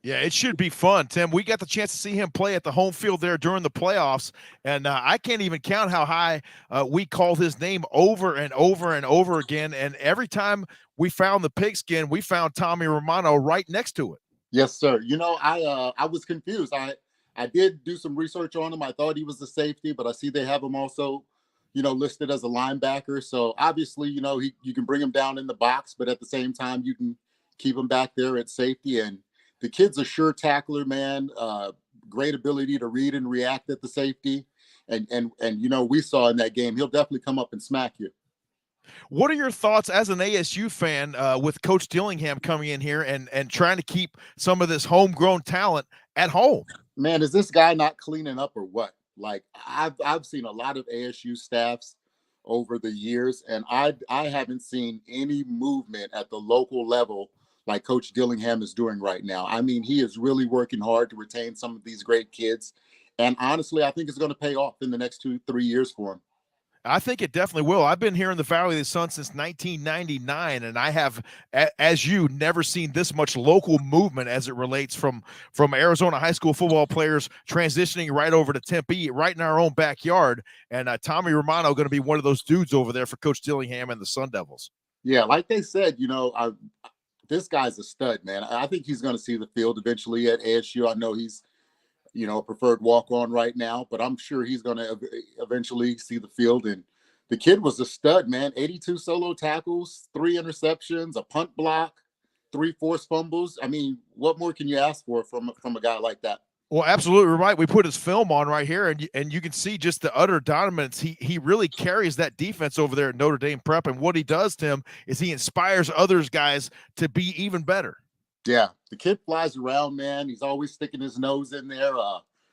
Yeah, it should be fun, Tim. We got the chance to see him play at the home field there during the playoffs, and I can't even count how high we called his name over and over and over again. And every time we found the pigskin, we found Tommy Romano right next to it. Yes, sir. I was confused. I did do some research on him. I thought he was the safety, but I see they have him also, listed as a linebacker. So obviously, you can bring him down in the box, but at the same time, you can keep him back there at safety. And the kid's a sure tackler, man. Great ability to read and react at the safety. And we saw in that game, he'll definitely come up and smack you. What are your thoughts as an ASU fan with Coach Dillingham coming in here and trying to keep some of this homegrown talent at home? Man, is this guy not cleaning up or what? Like I've seen a lot of ASU staffs over the years, and I haven't seen any movement at the local level like Coach Dillingham is doing right now. I mean, he is really working hard to retain some of these great kids. And honestly, I think it's going to pay off in the next 2-3 years for him. I think it definitely will. I've been here in the Valley of the Sun since 1999, and I have, as you, never seen this much local movement as it relates from Arizona high school football players transitioning right over to Tempe, right in our own backyard. And Tommy Romano going to be one of those dudes over there for Coach Dillingham and the Sun Devils. Yeah, like they said, this guy's a stud, man. I think he's going to see the field eventually at ASU. I know he's a preferred walk-on right now, but I'm sure he's going to eventually see the field. And the kid was a stud, man. 82 solo tackles, 3 interceptions, a punt block, 3 forced fumbles. I mean, what more can you ask for from a guy like that? Well, absolutely right. We put his film on right here, and you can see just the utter dominance. He really carries that defense over there at Notre Dame Prep, and what he does, Tim, is he inspires others guys to be even better. Yeah, the kid flies around, man. He's always sticking his nose in there.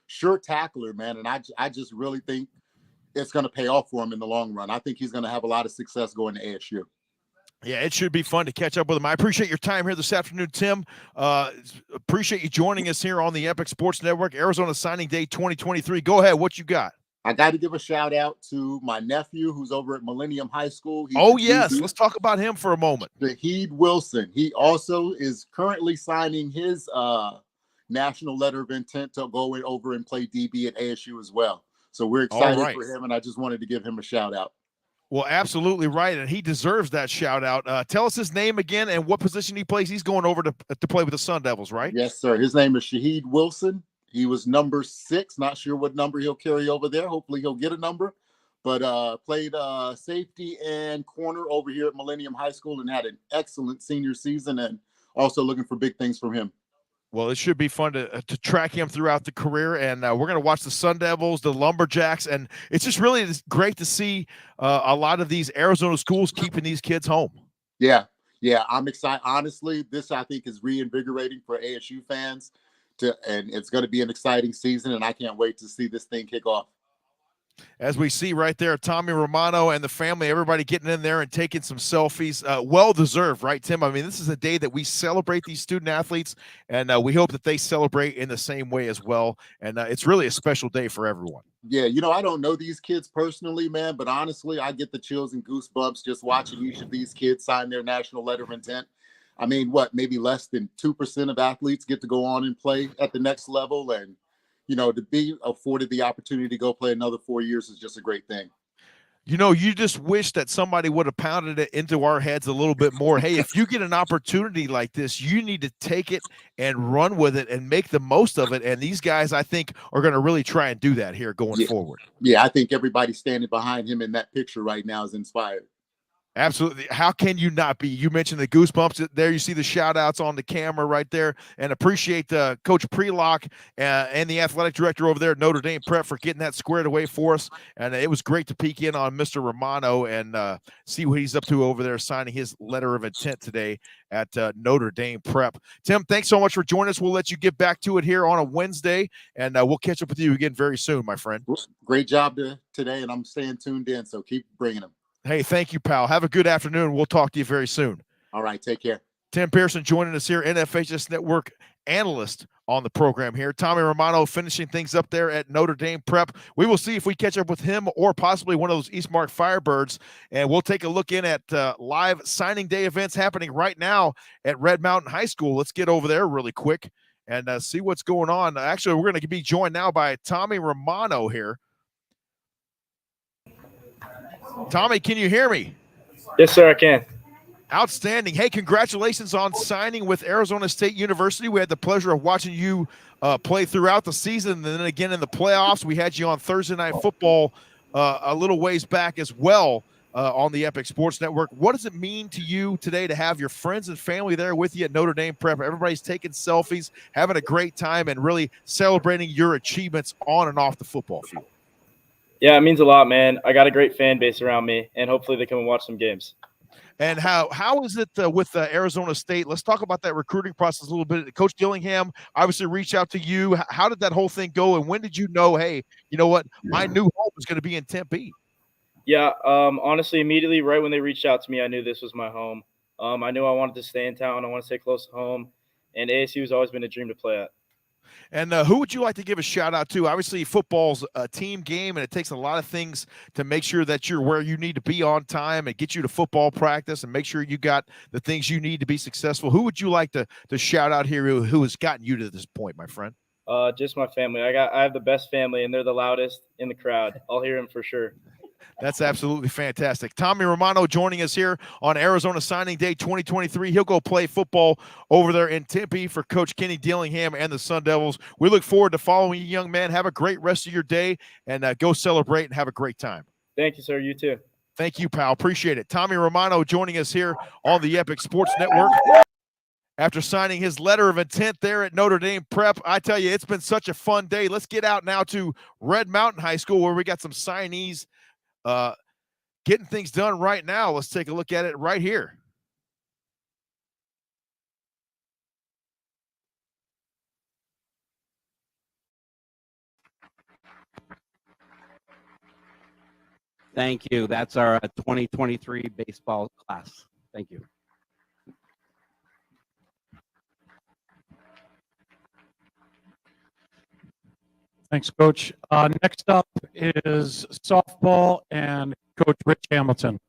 Sure tackler, man, and I just really think it's going to pay off for him in the long run. I think he's going to have a lot of success going to ASU. Yeah, it should be fun to catch up with him. I appreciate your time here this afternoon, Tim. Appreciate you joining us here on the Epic Sports Network, Arizona Signing Day 2023. Go ahead. What you got? I got to give a shout out to my nephew who's over at Millennium High School. Yes. Let's talk about him for a moment. Shaheed Wilson. He also is currently signing his national letter of intent to go over and play DB at ASU as well. So we're excited for him, and I just wanted to give him a shout out. Well, absolutely right, and he deserves that shout out. Tell us his name again and what position he plays. He's going over to play with the Sun Devils, right? Yes, sir. His name is Shaheed Wilson. He was number 6. Not sure what number he'll carry over there. Hopefully he'll get a number. But played safety and corner over here at Millennium High School and had an excellent senior season, and also looking for big things from him. Well, it should be fun to track him throughout the career, and we're going to watch the Sun Devils, the Lumberjacks, and it's just really great to see a lot of these Arizona schools keeping these kids home. Yeah, I'm excited. Honestly, this I think is reinvigorating for ASU fans, and it's going to be an exciting season, and I can't wait to see this thing kick off. As we see right there, Tommy Romano and the family, everybody getting in there and taking some selfies. Well-deserved, right, Tim? I mean, this is a day that we celebrate these student athletes, and we hope that they celebrate in the same way as well. And it's really a special day for everyone. Yeah, I don't know these kids personally, man, but honestly, I get the chills and goosebumps just watching each of these kids sign their national letter of intent. I mean, maybe less than 2% of athletes get to go on and play at the next level, and to be afforded the opportunity to go play another 4 years is just a great thing. You just wish that somebody would have pounded it into our heads a little bit more. Hey, if you get an opportunity like this, you need to take it and run with it and make the most of it. And these guys, I think, are going to really try and do that here going forward. Yeah, I think everybody standing behind him in that picture right now is inspired. Absolutely. How can you not be? You mentioned the goosebumps there. You see the shout outs on the camera right there, and appreciate Coach Prelock and the athletic director over there at Notre Dame Prep for getting that squared away for us. And it was great to peek in on Mr. Romano and see what he's up to over there, signing his letter of intent today at Notre Dame Prep. Tim, thanks so much for joining us. We'll let you get back to it here on a Wednesday, and we'll catch up with you again very soon, my friend. Great job today, and I'm staying tuned in, so keep bringing them. Hey, thank you, pal. Have a good afternoon. We'll talk to you very soon. All right, take care. Tim Pearson joining us here, NFHS Network analyst on the program here. Tommy Romano finishing things up there at Notre Dame Prep. We will see if we catch up with him or possibly one of those Eastmark Firebirds, and we'll take a look in at live signing day events happening right now at Red Mountain High School. Let's get over there really quick and see what's going on. Actually, we're going to be joined now by Tommy Romano here. Tommy, can you hear me? Yes, sir, I can. Outstanding. Hey, congratulations on signing with Arizona State University. We had the pleasure of watching you play throughout the season, and then again in the playoffs. We had you on Thursday Night Football a little ways back as well on the Epic Sports Network. What does it mean to you today to have your friends and family there with you at Notre Dame Prep? Everybody's taking selfies, having a great time, and really celebrating your achievements on and off the football field. Yeah, it means a lot, man. I got a great fan base around me, and hopefully they come and watch some games. And how is it with Arizona State? Let's talk about that recruiting process a little bit. Coach Dillingham obviously reached out to you. How did that whole thing go, and when did you know, hey, you know what, my new home is going to be in Tempe? Yeah, honestly, immediately right when they reached out to me, I knew this was my home. I knew I wanted to stay in town. I want to stay close to home, and ASU has always been a dream to play at. And who would you like to give a shout out to? Obviously, football's a team game, and it takes a lot of things to make sure that you're where you need to be on time and get you to football practice and make sure you got the things you need to be successful. Who would you like to shout out here who has gotten you to this point, my friend? Just my family. I have the best family, and they're the loudest in the crowd. I'll hear them for sure. That's absolutely fantastic. Tommy Romano joining us here on Arizona Signing Day 2023. He'll go play football over there in Tempe for Coach Kenny Dillingham and the Sun Devils. We look forward to following you, young man. Have a great rest of your day, and go celebrate and have a great time. Thank you, sir. You too. Thank you, pal. Appreciate it. Tommy Romano joining us here on the Epic Sports Network. After signing his letter of intent there at Notre Dame Prep, I tell you, it's been such a fun day. Let's get out now to Red Mountain High School where we got some signees getting things done right now. Let's take a look at it right here. Thank you. That's our 2023 baseball class. Thank you. Thanks, Coach. Next up is softball and Coach Rich Hamilton.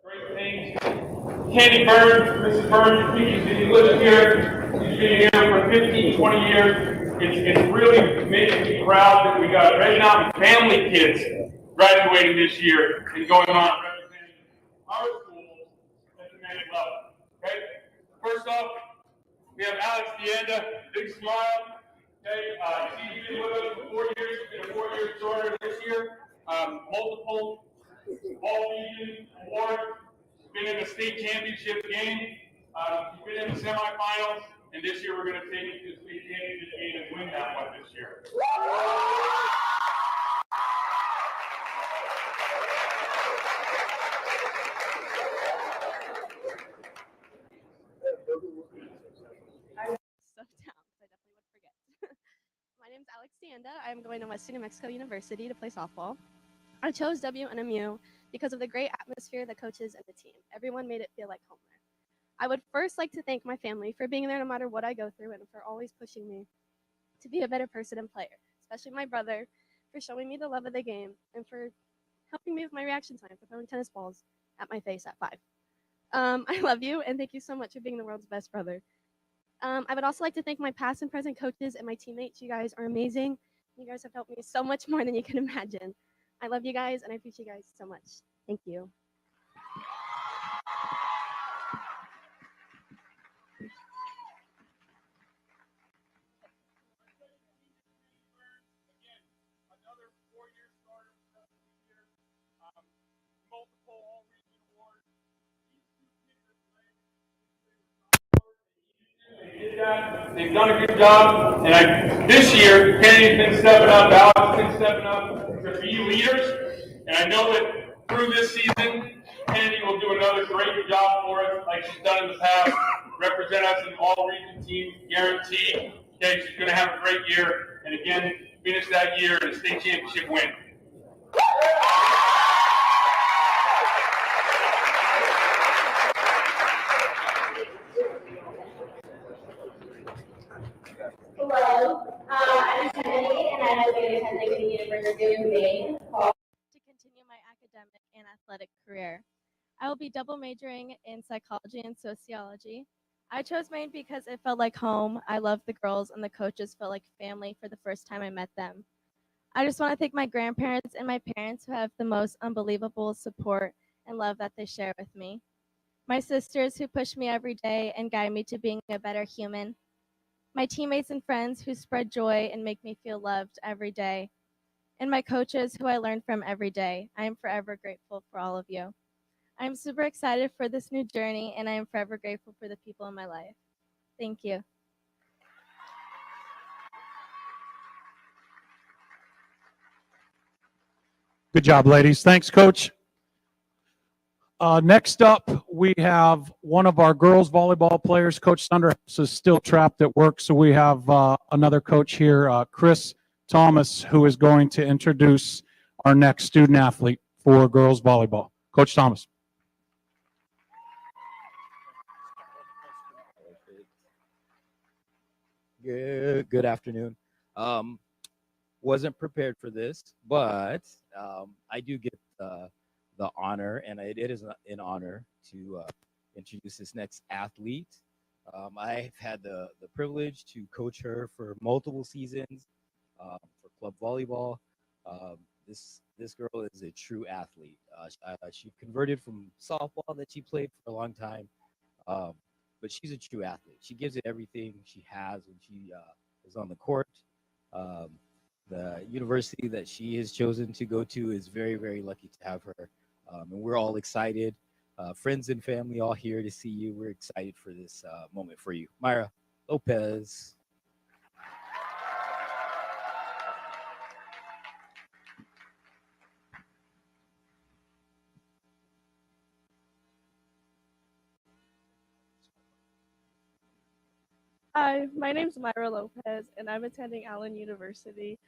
Great things. Candy Burns, Mrs. Burns, she lives here. She's been here for 15, 20 years. It's really making me proud that we got Red Mountain family kids graduating this year and going on representing our schools at the Manning level. Okay? First off, we have Alex Dienda, big smile. Okay, he's been with us for 4 years, been a 4-year starter this year. Multiple all-region award, been in the state championship game, he's been in the semifinals, and this year we're going to take it to the state championship game and win that one this year. My name is Alex Dienda. I'm going to Western New Mexico University to play softball. I chose WNMU because of the great atmosphere, the coaches, and the team. Everyone made it feel like home there. I would first like to thank my family for being there no matter what I go through and for always pushing me to be a better person and player, especially my brother for showing me the love of the game and for helping me with my reaction time for throwing tennis balls at my face at 5. I love you, and thank you so much for being the world's best brother. I would also like to thank my past and present coaches and my teammates. You guys are amazing. You guys have helped me so much more than you can imagine. I love you guys, and I appreciate you guys so much. Thank you. They've done a good job, and this year, Kennedy's been stepping up, Alex has been stepping up to be leaders, and I know that through this season, Kennedy will do another great job for us, like she's done in the past, represent us in all region teams, guaranteed. Okay, she's going to have a great year, and again, finish that year in a state championship win. Hello, I'm Kennedy, and I will be attending the University of Maine to continue my academic and athletic career. I will be double majoring in psychology and sociology. I chose Maine because it felt like home. I loved the girls, and the coaches felt like family for the first time I met them. I just want to thank my grandparents and my parents who have the most unbelievable support and love that they share with me. My sisters who push me every day and guide me to being a better human. my teammates and friends who spread joy and make me feel loved every day, and my coaches who I learn from every day. I am forever grateful for all of you. I am super excited for this new journey, and I am forever grateful for the people in my life. Thank you. Good job, ladies. Thanks, Coach. Next up, we have one of our girls volleyball players. Coach Thunderhouse is still trapped at work, so we have another coach here, Chris Thomas, who is going to introduce our next student athlete for girls volleyball. Coach Thomas. Good afternoon. Wasn't prepared for this, but I do get the honor, and it is an honor to introduce this next athlete. I've had the privilege to coach her for multiple seasons for club volleyball. This girl is a true athlete. She converted from softball that she played for a long time, but she's a true athlete. She gives it everything she has when she is on the court. The university that she has chosen to go to is very, very lucky to have her. And we're all excited. Friends and family all here to see you. We're excited for this moment for you. Myra Lopez. Hi, my name's Myra Lopez, and I'm attending Allen University.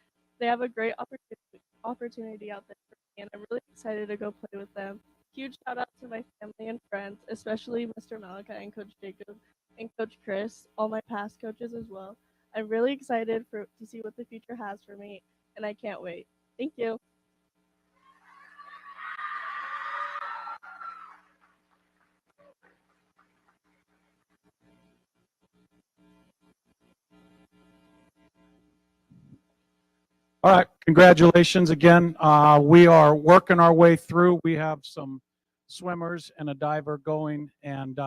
They have a great opportunity out there for me, and I'm really excited to go play with them. Huge shout out to my family and friends, especially Mr. Malika and Coach Jacob and Coach Chris, all my past coaches as well. I'm really excited to see what the future has for me, and I can't wait. Thank you. All right, congratulations again. We are working our way through. We have some swimmers and a diver going. And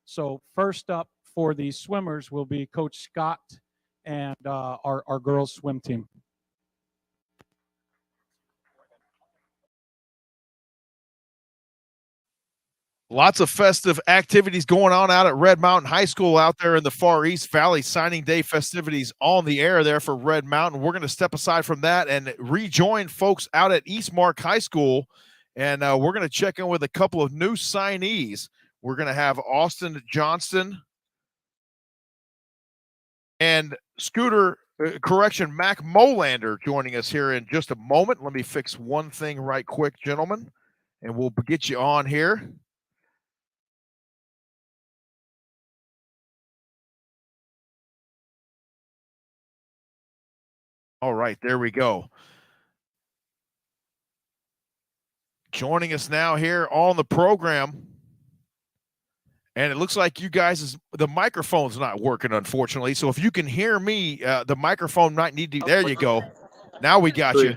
so first up for the swimmers will be Coach Scott and our girls swim team. Lots of festive activities going on out at Red Mountain High School out there in the Far East Valley. Signing day festivities on the air there for Red Mountain. We're going to step aside from that and rejoin folks out at Eastmark High School. And we're going to check in with a couple of new signees. We're going to have Austin Johnston and Mac Molander joining us here in just a moment. Let me fix one thing right quick, gentlemen, and we'll get you on here. All right, there we go. Joining us now here on the program. And it looks like you guys, the microphone's not working, unfortunately. So if you can hear me, the microphone might need to, there you go. Now we got you.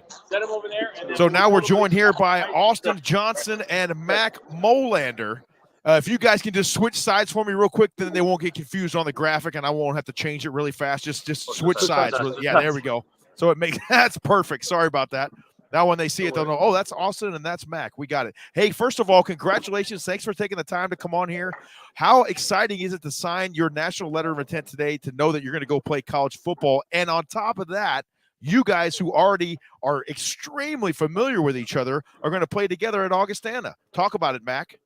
So now we're joined here by Austin Johnson and Mac Molander. If you guys can just switch sides for me real quick, then they won't get confused on the graphic and I won't have to change it really fast. Just switch sides. Yeah, there we go. So it makes, that's perfect. Sorry about that. Now when they see it, they'll know, oh, that's Austin and that's Mac. We got it. Hey, first of all, congratulations. Thanks for taking the time to come on here. How exciting is it to sign your national letter of intent today to know that you're going to go play college football? And on top of that, you guys who already are extremely familiar with each other are going to play together at Augustana. Talk about it, Mac.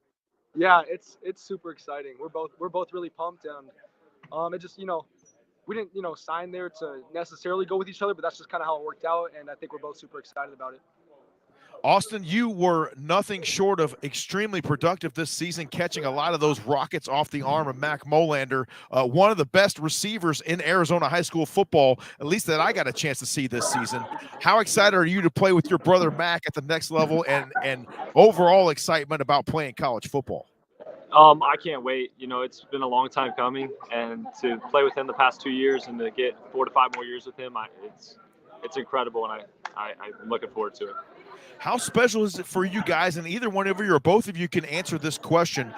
Yeah, it's super exciting. We're both really pumped, and it just, we didn't sign there to necessarily go with each other, but that's just kind of how it worked out, and I think we're both super excited about it. Austin, you were nothing short of extremely productive this season, catching a lot of those rockets off the arm of Mac Molander, one of the best receivers in Arizona high school football, at least that I got a chance to see this season. How excited are you to play with your brother Mac at the next level, and overall excitement about playing college football? I can't wait. It's been a long time coming, and to play with him the past 2 years and to get 4 to 5 more years with him, it's incredible, and I'm looking forward to it. How special is it for you guys? And either one of you or both of you can answer this question.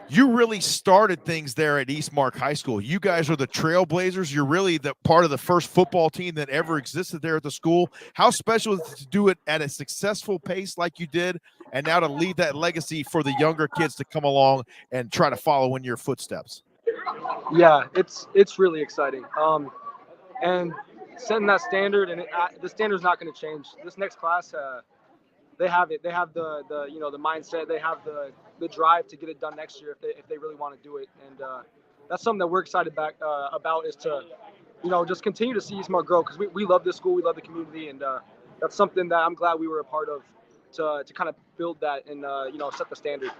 You really started things there at Eastmark High School. You guys are the trailblazers. You're really the part of the first football team that ever existed there at the school. How special is it to do it at a successful pace like you did, and now to leave that legacy for the younger kids to come along and try to follow in your footsteps? Yeah, it's really exciting. And setting that standard, and the standard's not going to change. This next class, they have it. They have the the mindset. They have the drive to get it done next year if they really want to do it. And that's something that we're excited about is to just continue to see Eastmark grow, because we love this school, we love the community, and that's something that I'm glad we were a part of to kind of build that and set the standard.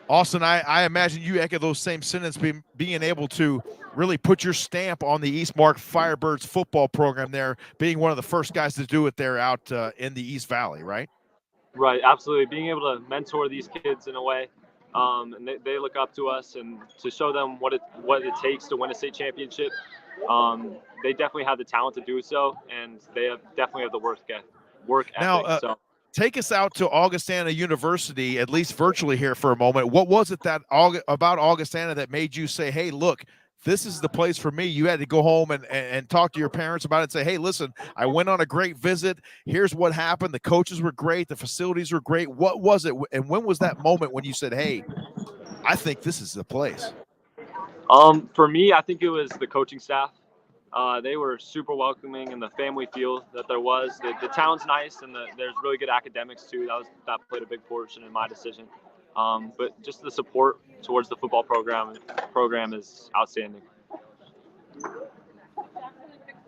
Austin, I imagine you echo those same sentiments, being able to really put your stamp on the Eastmark Firebirds football program there, being one of the first guys to do it there out in the East Valley, right? Right, absolutely. Being able to mentor these kids in a way, and they look up to us, and to show them what it takes to win a state championship. They definitely have the talent to do so, and they definitely have the work ethic. Now, So. Take us out to Augustana University, at least virtually here for a moment. What was it that about Augustana that made you say, hey, look, this is the place for me? You had to go home and talk to your parents about it and say, hey, listen, I went on a great visit. Here's what happened. The coaches were great. The facilities were great. What was it? And when was that moment when you said, hey, I think this is the place? For me, I think it was the coaching staff. They were super welcoming, and the family feel that there was. The town's nice, and there's really good academics too. That played a big portion in my decision. But just the support towards the football program is outstanding.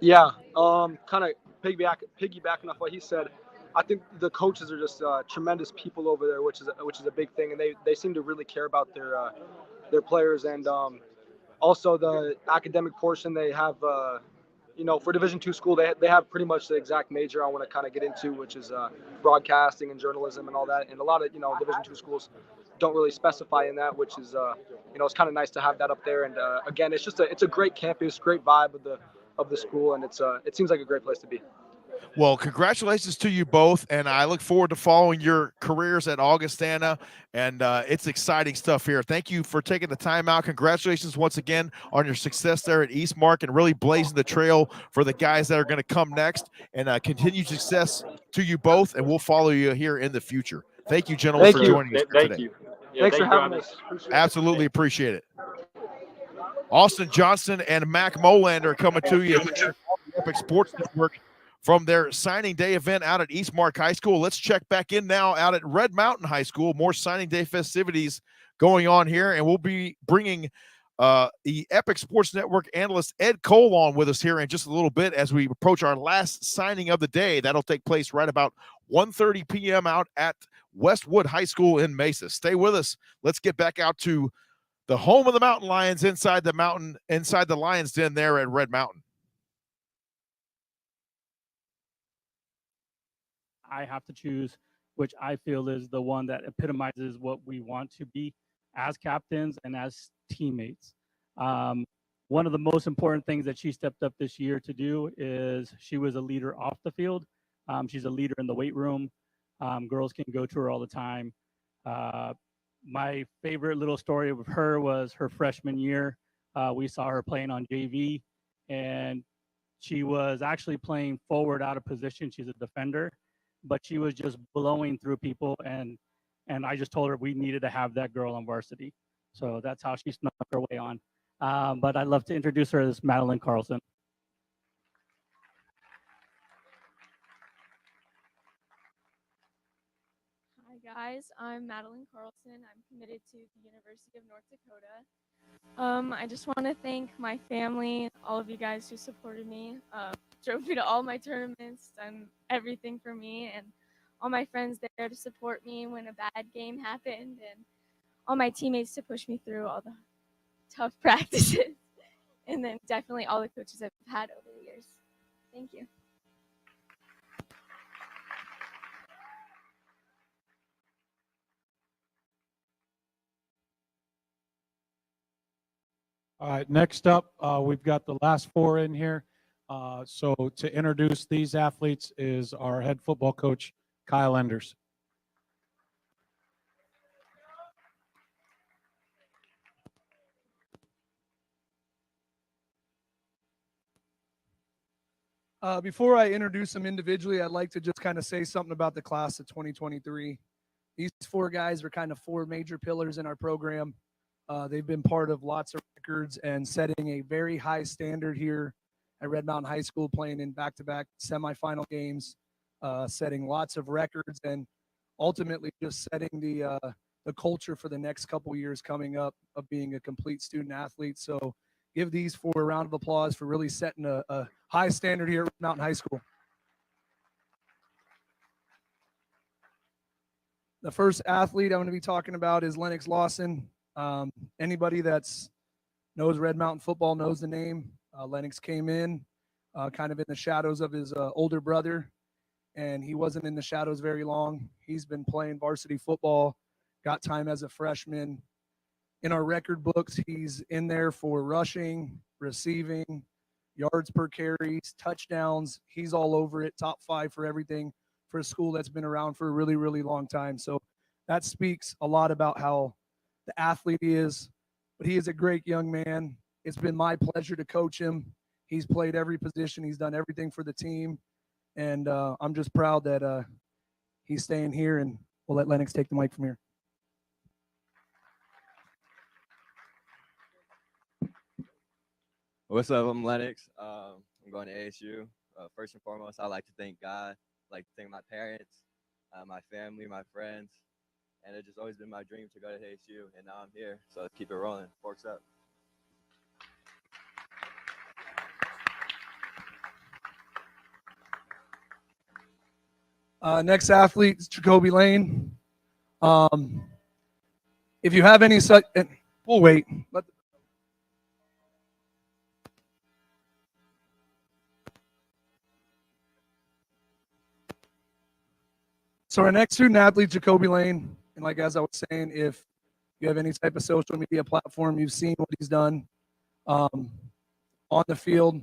Yeah, kind of piggybacking off what he said. I think the coaches are just tremendous people over there, which is a big thing, and they seem to really care about their players, and also the academic portion they have. For Division II school, they have pretty much the exact major I want to kind of get into, which is broadcasting and journalism and all that. And a lot of Division II schools don't really specify in that, which is it's kind of nice to have that up there. And again, it's a great campus, great vibe of the school, and it seems like a great place to be. Well, congratulations to you both, and I look forward to following your careers at Augustana, and it's exciting stuff here. Thank you for taking the time out. Congratulations once again on your success there at Eastmark and really blazing the trail for the guys that are going to come next, and continued success to you both, and we'll follow you here in the future. Thank you, gentlemen, for joining us here today. Thank you. Yeah, Thanks for having us. Absolutely appreciate it. Austin Johnson and Mac Moland are coming to you on the Epic Sports Network from their signing day event out at Eastmark High School. Let's check back in now out at Red Mountain High School. More signing day festivities going on here, and we'll be bringing the Epic Sports Network analyst Ed Cole on with us here in just a little bit as we approach our last signing of the day. That'll take place right about 1:30 p.m. out at Westwood High School in Mesa. Stay with us. Let's get back out to the home of the Mountain Lions inside the Lions Den there at Red Mountain. I have to choose which I feel is the one that epitomizes what we want to be as captains and as teammates. One of the most important things that she stepped up this year to do is she was a leader off the field. She's a leader in the weight room. Girls can go to her all the time. My favorite little story of her was her freshman year. We saw her playing on JV, and she was actually playing forward out of position. She's a defender, but she was just blowing through people, and I just told her we needed to have that girl on varsity. So that's how she snuck her way on. But I'd love to introduce her as Madeline Carlson. Hi guys, I'm Madeline Carlson. I'm committed to the University of North Dakota. I just want to thank my family, all of you guys who supported me, drove me to all my tournaments, done everything for me, and all my friends there to support me when a bad game happened, and all my teammates to push me through all the tough practices, and then definitely all the coaches I've had over the years. Thank you. All right, next up, we've got the last four in here. So to introduce these athletes is our head football coach, Kyle Enders. Before I introduce them individually, I'd like to just kind of say something about the class of 2023. These four guys are kind of four major pillars in our program. They've been part of lots of records and setting a very high standard here at Red Mountain High School, playing in back-to-back semifinal games, setting lots of records, and ultimately just setting the culture for the next couple years coming up of being a complete student athlete. So give these four a round of applause for really setting a high standard here at Red Mountain High School. The first athlete I'm going to be talking about is Lennox Lawson. Anybody that's knows Red Mountain football knows the name. Lennox came in kind of in the shadows of his older brother, and he wasn't in the shadows very long. He's been playing varsity football, got time as a freshman. In our record books, he's in there for rushing, receiving, yards per carries, touchdowns. He's all over it, top 5 for everything for a school that's been around for a really, really long time. So that speaks a lot about how the athlete he is, but he is a great young man. It's been my pleasure to coach him. He's played every position. He's done everything for the team. And I'm just proud that he's staying here, and we'll let Lennox take the mic from here. What's up? I'm Lennox. I'm going to ASU. First and foremost, I'd like to thank God. I'd like to thank my parents, my family, my friends. And it's just always been my dream to go to ASU, and now I'm here. So let's keep it rolling. Forks up. Next athlete is Jacoby Lane. If you have any such, we'll wait. So our next student athlete, Jacoby Lane, and like as I was saying, if you have any type of social media platform, you've seen what he's done on the field.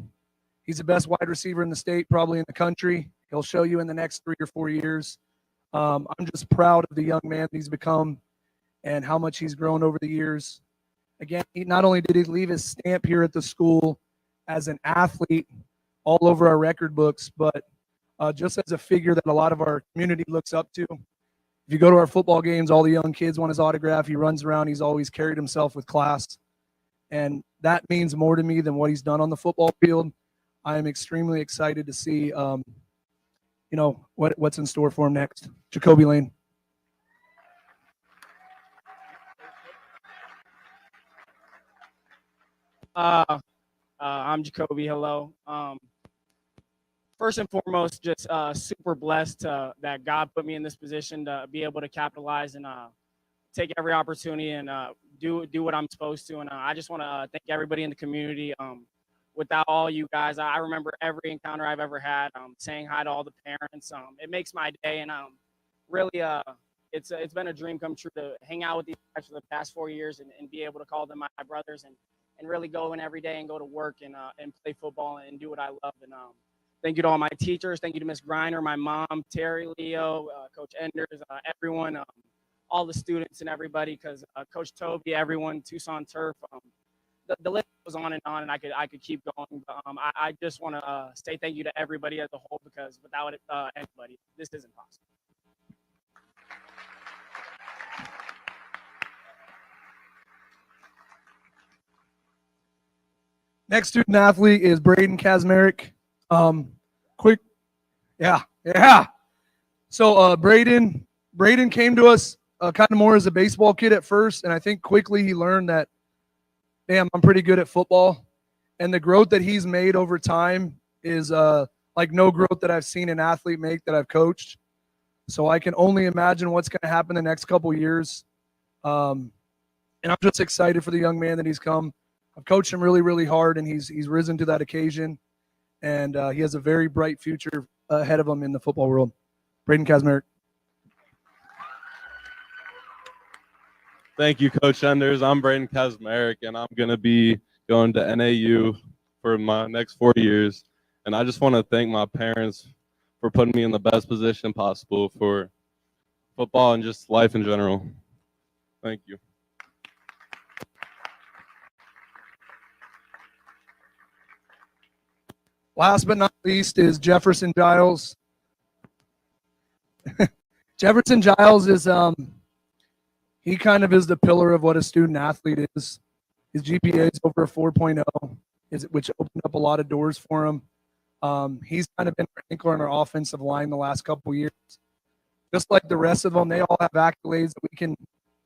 He's the best wide receiver in the state, probably in the country. He'll show you in the next 3 or 4 years. I'm just proud of the young man he's become and how much he's grown over the years. Again, not only did he leave his stamp here at the school as an athlete all over our record books, but just as a figure that a lot of our community looks up to. If you go to our football games, all the young kids want his autograph. He runs around. He's always carried himself with class. And that means more to me than what he's done on the football field. I am extremely excited to see, what's in store for him next. Jacoby Lane. I'm Jacoby. Hello. First and foremost, just super blessed that God put me in this position to be able to capitalize and take every opportunity and do what I'm supposed to. And I just want to thank everybody in the community. Without all you guys, I remember every encounter I've ever had, saying hi to all the parents. It makes my day, and really, it's been a dream come true to hang out with these guys for the past 4 years and be able to call them my brothers and really go in every day and go to work and play football and do what I love. And thank you to all my teachers. Thank you to Miss Griner, my mom, Terry, Leo, Coach Enders, everyone, all the students and everybody, because Coach Toby, everyone, Tucson Turf, the list goes on, and I could keep going. But I just want to say thank you to everybody as a whole, because without anybody, this isn't possible. Next student athlete is Braden Kazmarek. So Braden came to us kind of more as a baseball kid at first, and I think quickly he learned that, damn, I'm pretty good at football. And the growth that he's made over time is like no growth that I've seen an athlete make that I've coached. So I can only imagine what's going to happen the next couple years. And I'm just excited for the young man that he's come. I've coached him really, really hard, and he's risen to that occasion. And he has a very bright future ahead of him in the football world. Braden Kazmarek. Thank you, Coach Enders. I'm Braden Kazmarek, and I'm going to be going to NAU for my next 4 years. And I just want to thank my parents for putting me in the best position possible for football and just life in general. Thank you. Last but not least is Jefferson Giles. Jefferson Giles is he kind of is the pillar of what a student athlete is. His GPA is over a 4.0, which opened up a lot of doors for him. He's kind of been our anchor on our offensive line the last couple years. Just like the rest of them, they all have accolades that we can,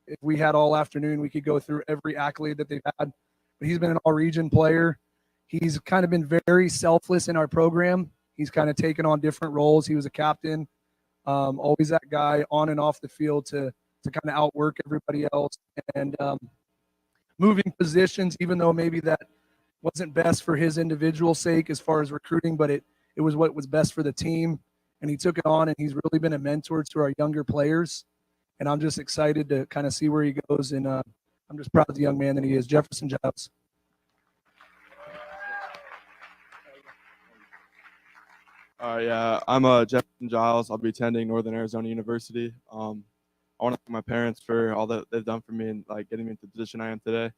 if we had all afternoon, we could go through every accolade that they've had. But he's been an all-region player. He's kind of been very selfless in our program. He's kind of taken on different roles. He was a captain, always that guy on and off the field to kind of outwork everybody else. And moving positions, even though maybe that wasn't best for his individual sake as far as recruiting, but it was what was best for the team. And he took it on, and he's really been a mentor to our younger players. And I'm just excited to kind of see where he goes. And I'm just proud of the young man that he is. Jefferson Giles. Yeah, I'm Jefferson Giles. I'll be attending Northern Arizona University. I want to thank my parents for all that they've done for me and like getting me into the position I am today.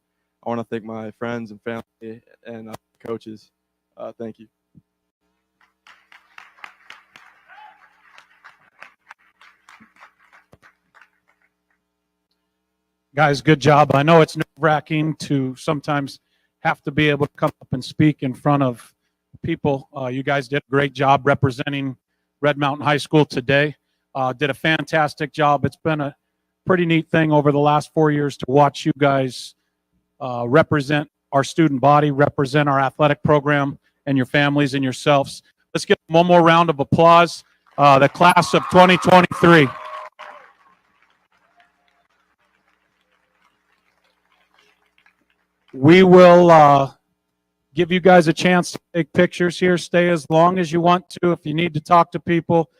I want to thank my friends and family and coaches. Thank you. Guys, good job. I know it's nerve-wracking to sometimes have to be able to come up and speak in front of people. You guys did a great job representing Red Mountain High School today. Did a fantastic job. It's been a pretty neat thing over the last 4 years to watch you guys represent our student body, represent our athletic program, and your families and yourselves. Let's give one more round of applause. The class of 2023. We will give you guys a chance to take pictures here. Stay as long as you want to. If you need to talk to people,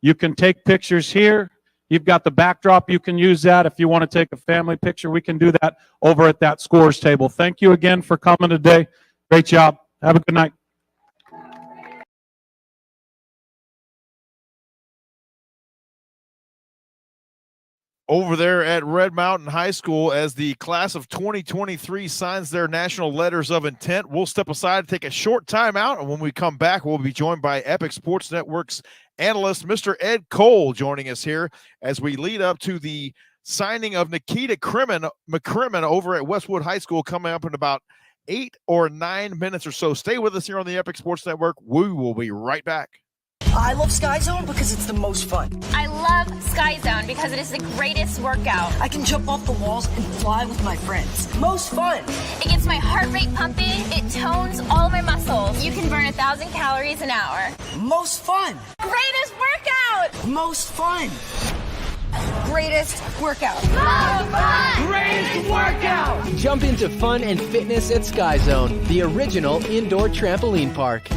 you can take pictures here. You've got the backdrop. You can use that. If you want to take a family picture, we can do that over at that scores table. Thank you again for coming today. Great job. Have a good night. Over there at Red Mountain High School, as the class of 2023 signs their national letters of intent, we'll step aside, take a short time out, and when we come back, we'll be joined by Epic Sports Network's analyst, Mr. Ed Cole, joining us here as we lead up to the signing of Nikita McCrimmon over at Westwood High School coming up in about 8 or 9 minutes or so. Stay with us here on the Epic Sports Network. We will be right back. I love Sky Zone because it's the most fun. I love Sky Zone because it is the greatest workout. I can jump off the walls and fly with my friends. Most fun. It gets my heart rate pumping. It tones all my muscles. You can burn 1,000 calories an hour. Most fun. Greatest workout. Most fun. Greatest workout. Most fun. Greatest workout. Jump into fun and fitness at Sky Zone, the original indoor trampoline park.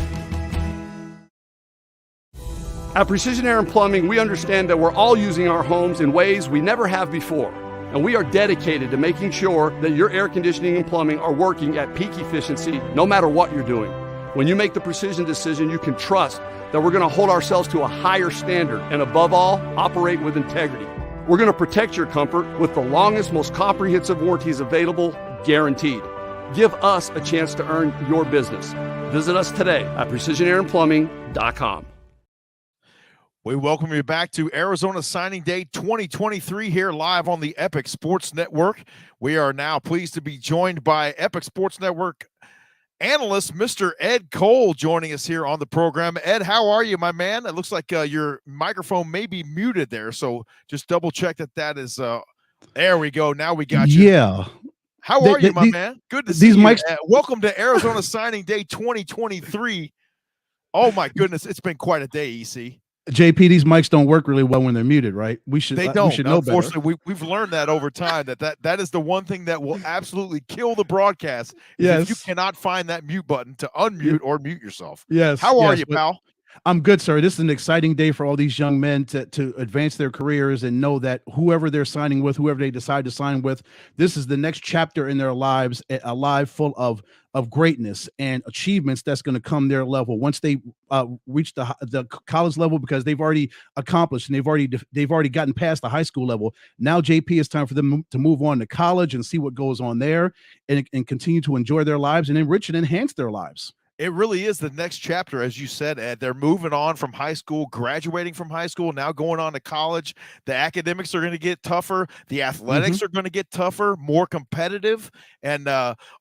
At Precision Air and Plumbing, we understand that we're all using our homes in ways we never have before. And we are dedicated to making sure that your air conditioning and plumbing are working at peak efficiency no matter what you're doing. When you make the precision decision, you can trust that we're going to hold ourselves to a higher standard and above all, operate with integrity. We're going to protect your comfort with the longest, most comprehensive warranties available, guaranteed. Give us a chance to earn your business. Visit us today at precisionairandplumbing.com. We welcome you back to Arizona Signing Day 2023 here live on the Epic Sports Network. We are now pleased to be joined by Epic Sports Network analyst, Mr. Ed Cole, joining us here on the program. Ed, how are you, my man? It looks like your microphone may be muted there, so just double check that is there we go. Now we got you. Yeah. How are you, my man? Good to see these you. mics. Welcome to Arizona Signing Day 2023. Oh, my goodness. It's been quite a day, EC. JP, these mics don't work really well when they're muted, right? We should They don't. We should know better. Unfortunately, we've learned that over time that is the one thing that will absolutely kill the broadcast. Is Yes. if you cannot find that mute button to unmute or mute yourself. Yes. How are yes, you, but pal? I'm good, sir. This is an exciting day for all these young men to advance their careers and know that whoever they're signing with, whoever they decide to sign with, this is the next chapter in their lives, a life full of greatness and achievements that's going to come their level once they reach the college level, because they've already accomplished and they've already gotten past the high school level. Now, JP, it's time for them to move on to college and see what goes on there, and continue to enjoy their lives and enrich and enhance their lives. It really is the next chapter, as you said, Ed. They're moving on from high school, graduating from high school, now going on to college. The academics are going to get tougher. The athletics are going to get tougher, more competitive. And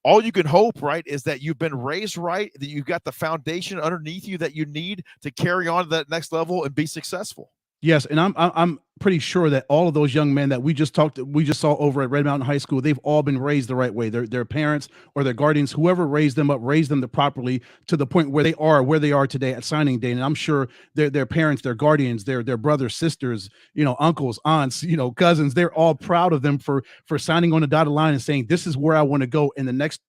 all you can hope, right, is that you've been raised right, that you've got the foundation underneath you that you need to carry on to that next level and be successful. Yes, and I'm pretty sure that all of those young men that we just saw over at Red Mountain High School, they've all been raised the right way. Their parents or their guardians, whoever raised them up, raised them properly to the point where they are today at signing day. And I'm sure their parents, their guardians, their brothers, sisters, uncles, aunts, cousins, they're all proud of them for signing on the dotted line and saying, this is where I want to go in the next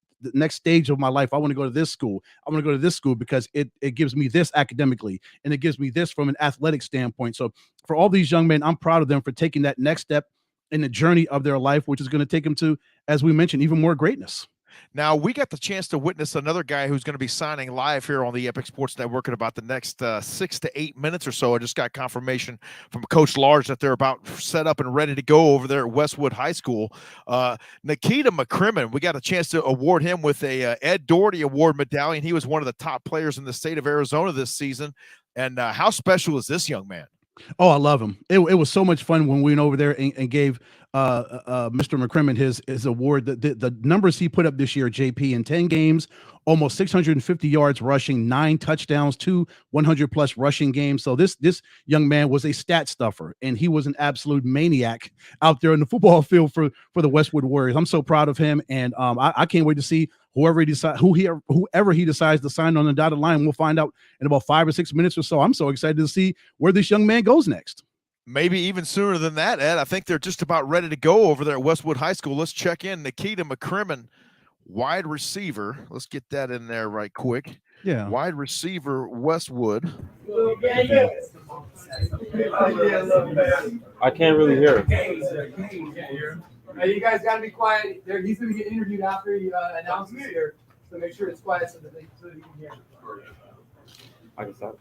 stage of my life. I want to go to this school. I want to go to this school because it gives me this academically, and it gives me this from an athletic standpoint. So for all these young men, I'm proud of them for taking that next step in the journey of their life, which is going to take them to, as we mentioned, even more greatness. Now, we got the chance to witness another guy who's going to be signing live here on the Epic Sports Network in about the next 6 to 8 minutes or so. I just got confirmation from Coach Large that they're about set up and ready to go over there at Westwood High School. Nikita McCrimmon, we got a chance to award him with a Ed Doherty Award medallion. He was one of the top players in the state of Arizona this season. And how special is this young man? Oh, I love him. It was so much fun when we went over there and gave Mr. McCrimmon his award. The numbers he put up this year, JP, in 10 games, almost 650 yards rushing, 9 touchdowns, 2 100-plus rushing games. So this young man was a stat stuffer, and he was an absolute maniac out there in the football field for the Westwood Warriors. I'm so proud of him, and I can't wait to see whoever he decides to sign on the dotted line. We'll find out in about 5 or 6 minutes or so. I'm so excited to see where this young man goes next. Maybe even sooner than that, Ed. I think they're just about ready to go over there at Westwood High School. Let's check in. Nikita McCrimmon, wide receiver. Let's get that in there right quick. Yeah. Wide receiver, Westwood. I can't really hear. You guys got to be quiet. He's going to get interviewed after he announces here, so make sure it's quiet so that you can hear. I can start.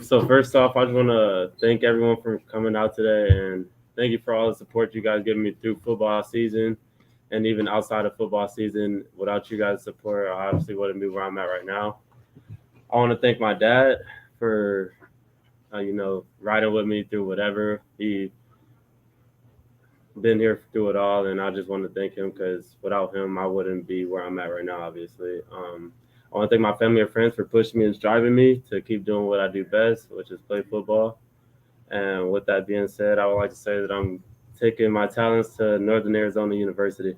So first off, I just want to thank everyone for coming out today, and thank you for all the support you guys giving me through football season and even outside of football season. Without you guys' support, I obviously wouldn't be where I'm at right now. I want to thank my dad for, riding with me through whatever. He been here through it all, and I just want to thank him because without him, I wouldn't be where I'm at right now, obviously. I want to thank my family and friends for pushing me and driving me to keep doing what I do best, which is play football. And with that being said, I would like to say that I'm taking my talents to Northern Arizona University.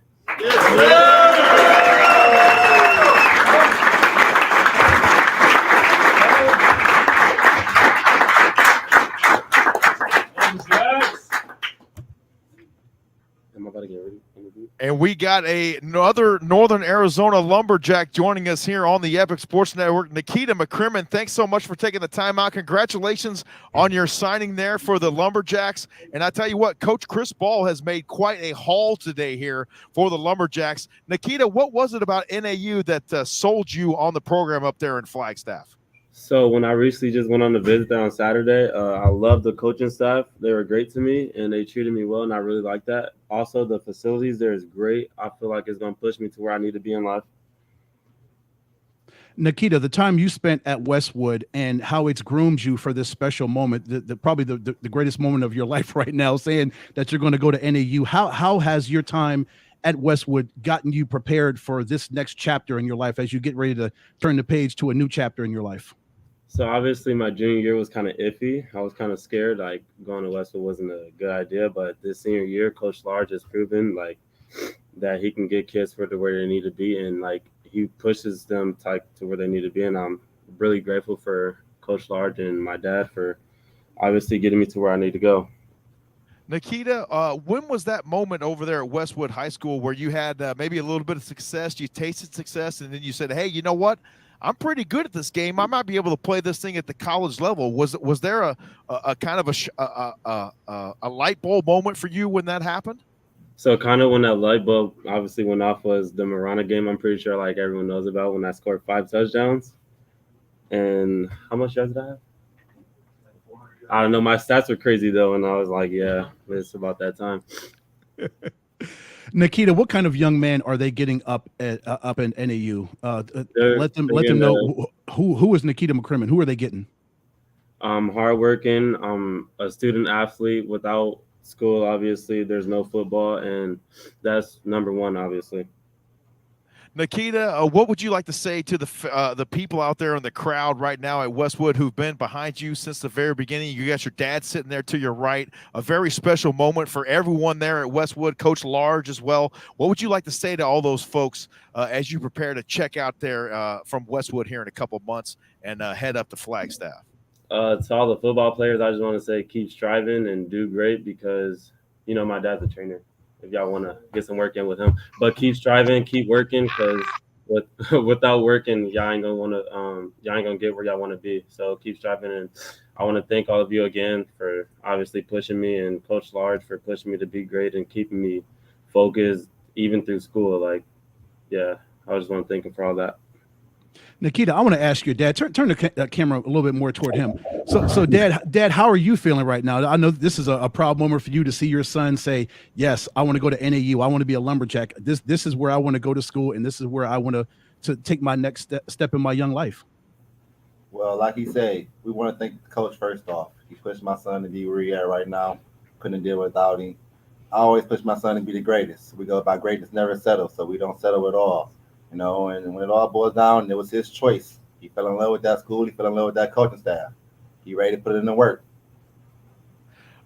Am I about to get ready? And we got another Northern Arizona lumberjack joining us here on the Epic Sports Network. Nikita McCrimmon, thanks so much for taking the time out. Congratulations on your signing there for the Lumberjacks. And I tell you what, Coach Chris Ball has made quite a haul today here for the Lumberjacks. Nikita, what was it about NAU that sold you on the program up there in Flagstaff? So when I recently just went on the visit on Saturday, I love the coaching staff. They were great to me, and they treated me well, and I really like that. Also, the facilities there is great. I feel like it's going to push me to where I need to be in life. Nikita, the time you spent at Westwood and how it's groomed you for this special moment, probably the greatest moment of your life right now, saying that you're going to go to NAU. How has your time at Westwood gotten you prepared for this next chapter in your life as you get ready to turn the page to a new chapter in your life? So obviously my junior year was kind of iffy. I was kind of scared, like going to Westwood wasn't a good idea. But this senior year, Coach Large has proven like that he can get kids to where they need to be, and like he pushes them to where they need to be. And I'm really grateful for Coach Large and my dad for obviously getting me to where I need to go. Nikita, when was that moment over there at Westwood High School where you had maybe a little bit of success, you tasted success, and then you said, hey, you know what? I'm pretty good at this game. I might be able to play this thing at the college level. Was there a kind of a light bulb moment for you when that happened? So kind of when that light bulb obviously went off was the Marana game. I'm pretty sure like everyone knows about when I scored 5 touchdowns. And how much yards did I have? I don't know. My stats were crazy though, and I was like, yeah, it's about that time. Nikita, what kind of young man are they getting up in NAU? Let them getting, know who is Nikita McCrimmon. Who are they getting? Hardworking, a student athlete. Without school, obviously, there's no football, and that's number one, obviously. Nikita, what would you like to say to the people out there in the crowd right now at Westwood who've been behind you since the very beginning? You got your dad sitting there to your right. A very special moment for everyone there at Westwood, Coach Large as well. What would you like to say to all those folks as you prepare to check out there from Westwood here in a couple months and head up to Flagstaff? To all the football players, I just want to say keep striving and do great because, you know, my dad's a trainer. If y'all want to get some work in with him, but keep striving, keep working, because without working, y'all ain't gonna get where y'all want to be. So keep striving, and I want to thank all of you again for obviously pushing me, and Coach Large for pushing me to be great and keeping me focused even through school. Like, yeah, I just want to thank him for all that. Nikita, I want to ask your dad. Turn the camera a little bit more toward him. So, Dad, how are you feeling right now? I know this is a proud moment for you to see your son say, "Yes, I want to go to NAU. I want to be a lumberjack. This is where I want to go to school, and this is where I want to take my next step in my young life." Well, like he said, we want to thank the coach first off. He pushed my son to be where he at right now. Couldn't deal without him. I always push my son to be the greatest. We go by greatness never settle, so we don't settle at all. You know, and when it all boils down, it was his choice. He fell in love with that school. He fell in love with that coaching staff. He ready to put it in the work.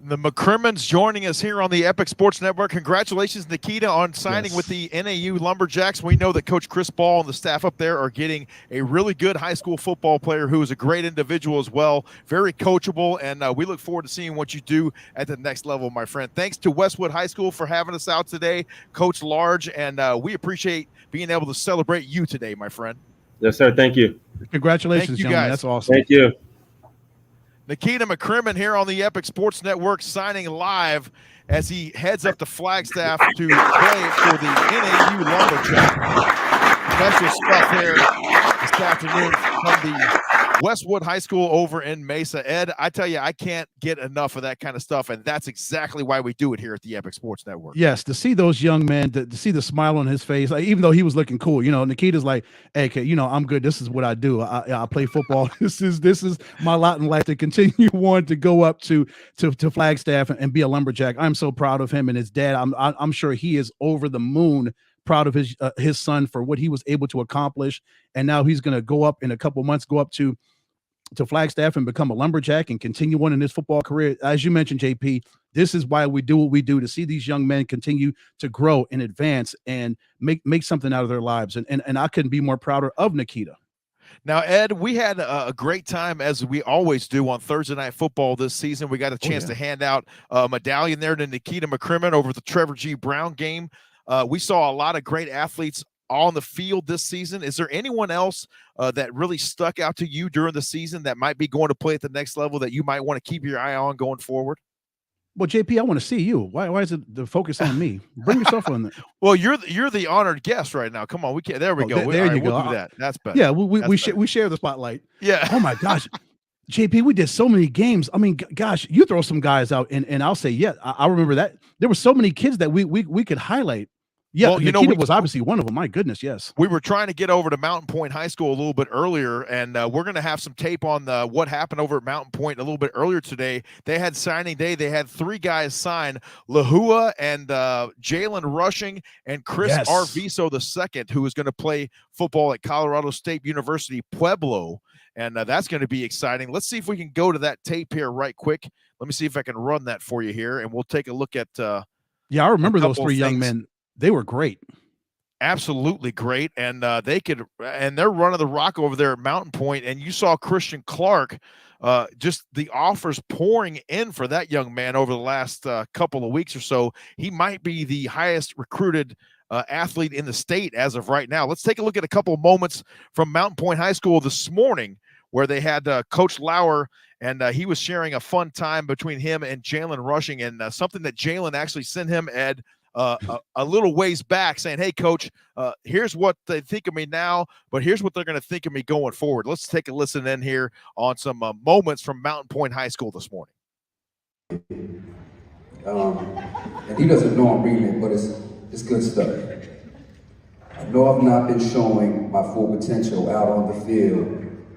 The McCrimmons joining us here on the Epic Sports Network. Congratulations, Nikita, on signing with the NAU Lumberjacks. We know that Coach Chris Ball and the staff up there are getting a really good high school football player who is a great individual as well, very coachable, and we look forward to seeing what you do at the next level, my friend. Thanks to Westwood High School for having us out today, Coach Large, and we appreciate being able to celebrate you today, my friend. Yes, sir. Thank you. Congratulations, Thank you, gentlemen. guys. That's awesome. Thank you. Nikita McCrimmon here on the Epic Sports Network signing live as he heads up to Flagstaff to play for the NAU Lumberjacks. Special stuff here this afternoon from the Westwood High School over in Mesa. Ed, I tell you, I can't get enough of that kind of stuff, and that's exactly why we do it here at the Epic Sports Network. Yes, to see those young men, to see the smile on his face, like, even though he was looking cool, you know, Nikita's like, "Hey, you know, I'm good. This is what I do. I play football. This is my lot in life to continue on to go up to Flagstaff and be a lumberjack." I'm so proud of him and his dad. I'm sure he is over the moon proud of his son for what he was able to accomplish, and now he's going to go up in a couple months, go up to Flagstaff and become a lumberjack and continue on in his football career. As you mentioned, JP, this is why we do what we do, to see these young men continue to grow and advance and make something out of their lives. And I couldn't be more prouder of Nikita. Now, Ed, we had a great time, as we always do, on Thursday Night Football this season. We got a chance to hand out a medallion there to Nikita McCrimmon over the Trevor G. Brown game. We saw a lot of great athletes on the field this season. Is there anyone else that really stuck out to you during the season that might be going to play at the next level that you might want to keep your eye on going forward? Well, JP, I want to see you. Why is it the focus on me? Bring yourself on there. Well, you're the honored guest right now. Come on, we can't. There we go. There you go. We'll do that. That's better. Yeah, we share the spotlight. Yeah. Oh my gosh, JP, we did so many games. I mean, gosh, you throw some guys out, and I'll say, yeah, I remember that. There were so many kids that we could highlight. Yeah, well, Nikita was obviously one of them. My goodness, yes. We were trying to get over to Mountain Point High School a little bit earlier, and we're going to have some tape on what happened over at Mountain Point a little bit earlier today. They had signing day. They had 3 guys sign, Lahua and Jalen Rushing and Chris Arviso II, who is going to play football at Colorado State University Pueblo, and that's going to be exciting. Let's see if we can go to that tape here right quick. Let me see if I can run that for you here, and we'll take a look at yeah, I remember those 3 young men. They were great. absolutely great, and they're running the rock over there at Mountain Point, and you saw Christian Clark, just the offers pouring in for that young man over the last couple of weeks or so. He might be the highest recruited athlete in the state as of right now. Let's take a look at a couple of moments from Mountain Point High School this morning, where they had Coach Lauer, and he was sharing a fun time between him and Jalen Rushing, and something that Jalen actually sent him, Ed, a little ways back, saying, "Hey, Coach, here's what they think of me now, but here's what they're going to think of me going forward." Let's take a listen in here on some moments from Mountain Point High School this morning. And he doesn't know I'm reading it, but it's good stuff. I know I've not been showing my full potential out on the field,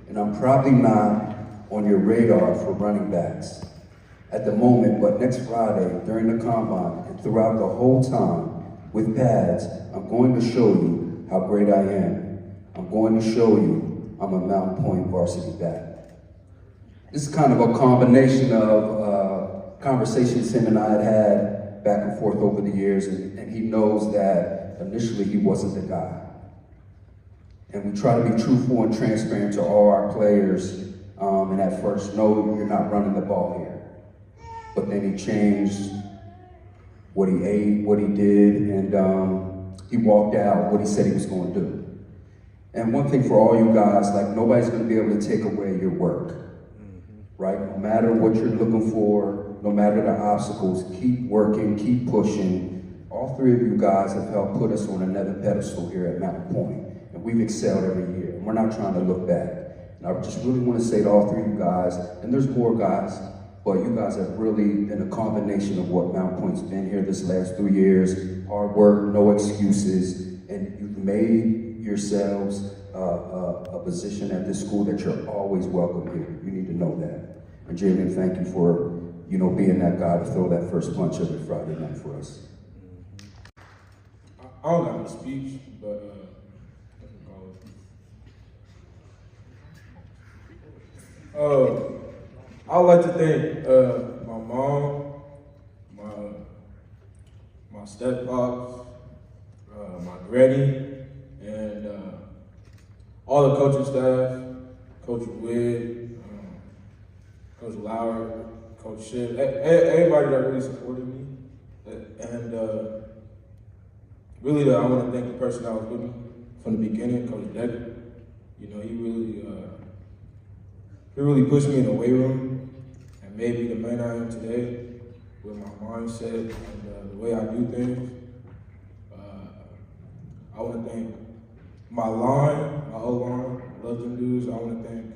and I'm probably not on your radar for running backs at the moment, but next Friday during the combine and throughout the whole time with pads, I'm going to show you how great I am. I'm going to show you I'm a Mountain Point varsity back. This is kind of a combination of conversations him and I had back and forth over the years, and he knows that initially he wasn't the guy. And we try to be truthful and transparent to all our players, and at first, no, you're not running the ball here. But then he changed what he ate, what he did, and he walked out what he said he was going to do. And one thing for all you guys, like, nobody's going to be able to take away your work, right? No matter what you're looking for, no matter the obstacles, keep working, keep pushing. All three of you guys have helped put us on another pedestal here at Mountain Point, and we've excelled every year, and we're not trying to look back. And I just really want to say to all three of you guys, and there's more guys, but you guys have really been a combination of what Mountain Point's been here this last 3 years. Hard work, no excuses, and you've made yourselves a position at this school that you're always welcome here. You need to know that. And Jalen, thank you for, being that guy to throw that first punch every Friday night for us. I don't have a speech, but I would like to thank my mom, my steppops, my granny, and all the coaching staff, Coach Wood, Coach Lauer, Coach Ship, everybody that really supported me. And really, I want to thank the person that was with me from the beginning, Coach Decker. He really pushed me in the weight room and made me the man I am today with my mindset and the way I do things. I want to thank my line, my O-line, love them dudes. I want to thank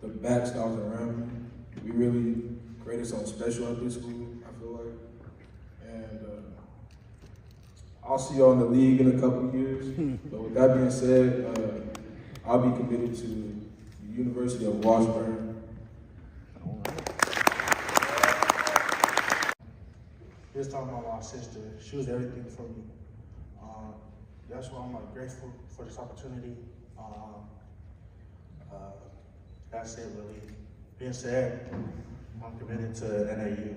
the backs that was around me. We really created something special at this school, I feel like. And I'll see y'all in the league in a couple of years. But with that being said, I'll be committed to University of Washburn. Just talking about my sister, she was everything for me. That's why I'm grateful for this opportunity. That's it, really. Being said, I'm committed to NAU.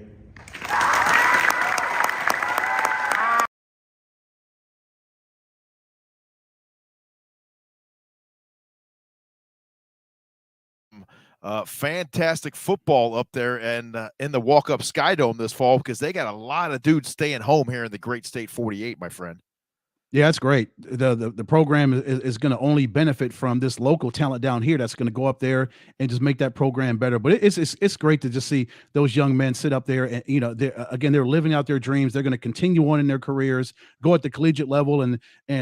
Fantastic football up there and in the walk-up Sky Dome this fall, because they got a lot of dudes staying home here in the great state 48, my friend. Yeah, that's great. The program is going to only benefit from this local talent down here that's going to go up there and just make that program better. But it's great to just see those young men sit up there and they're living out their dreams. They're going to continue on in their careers, go at the collegiate level, and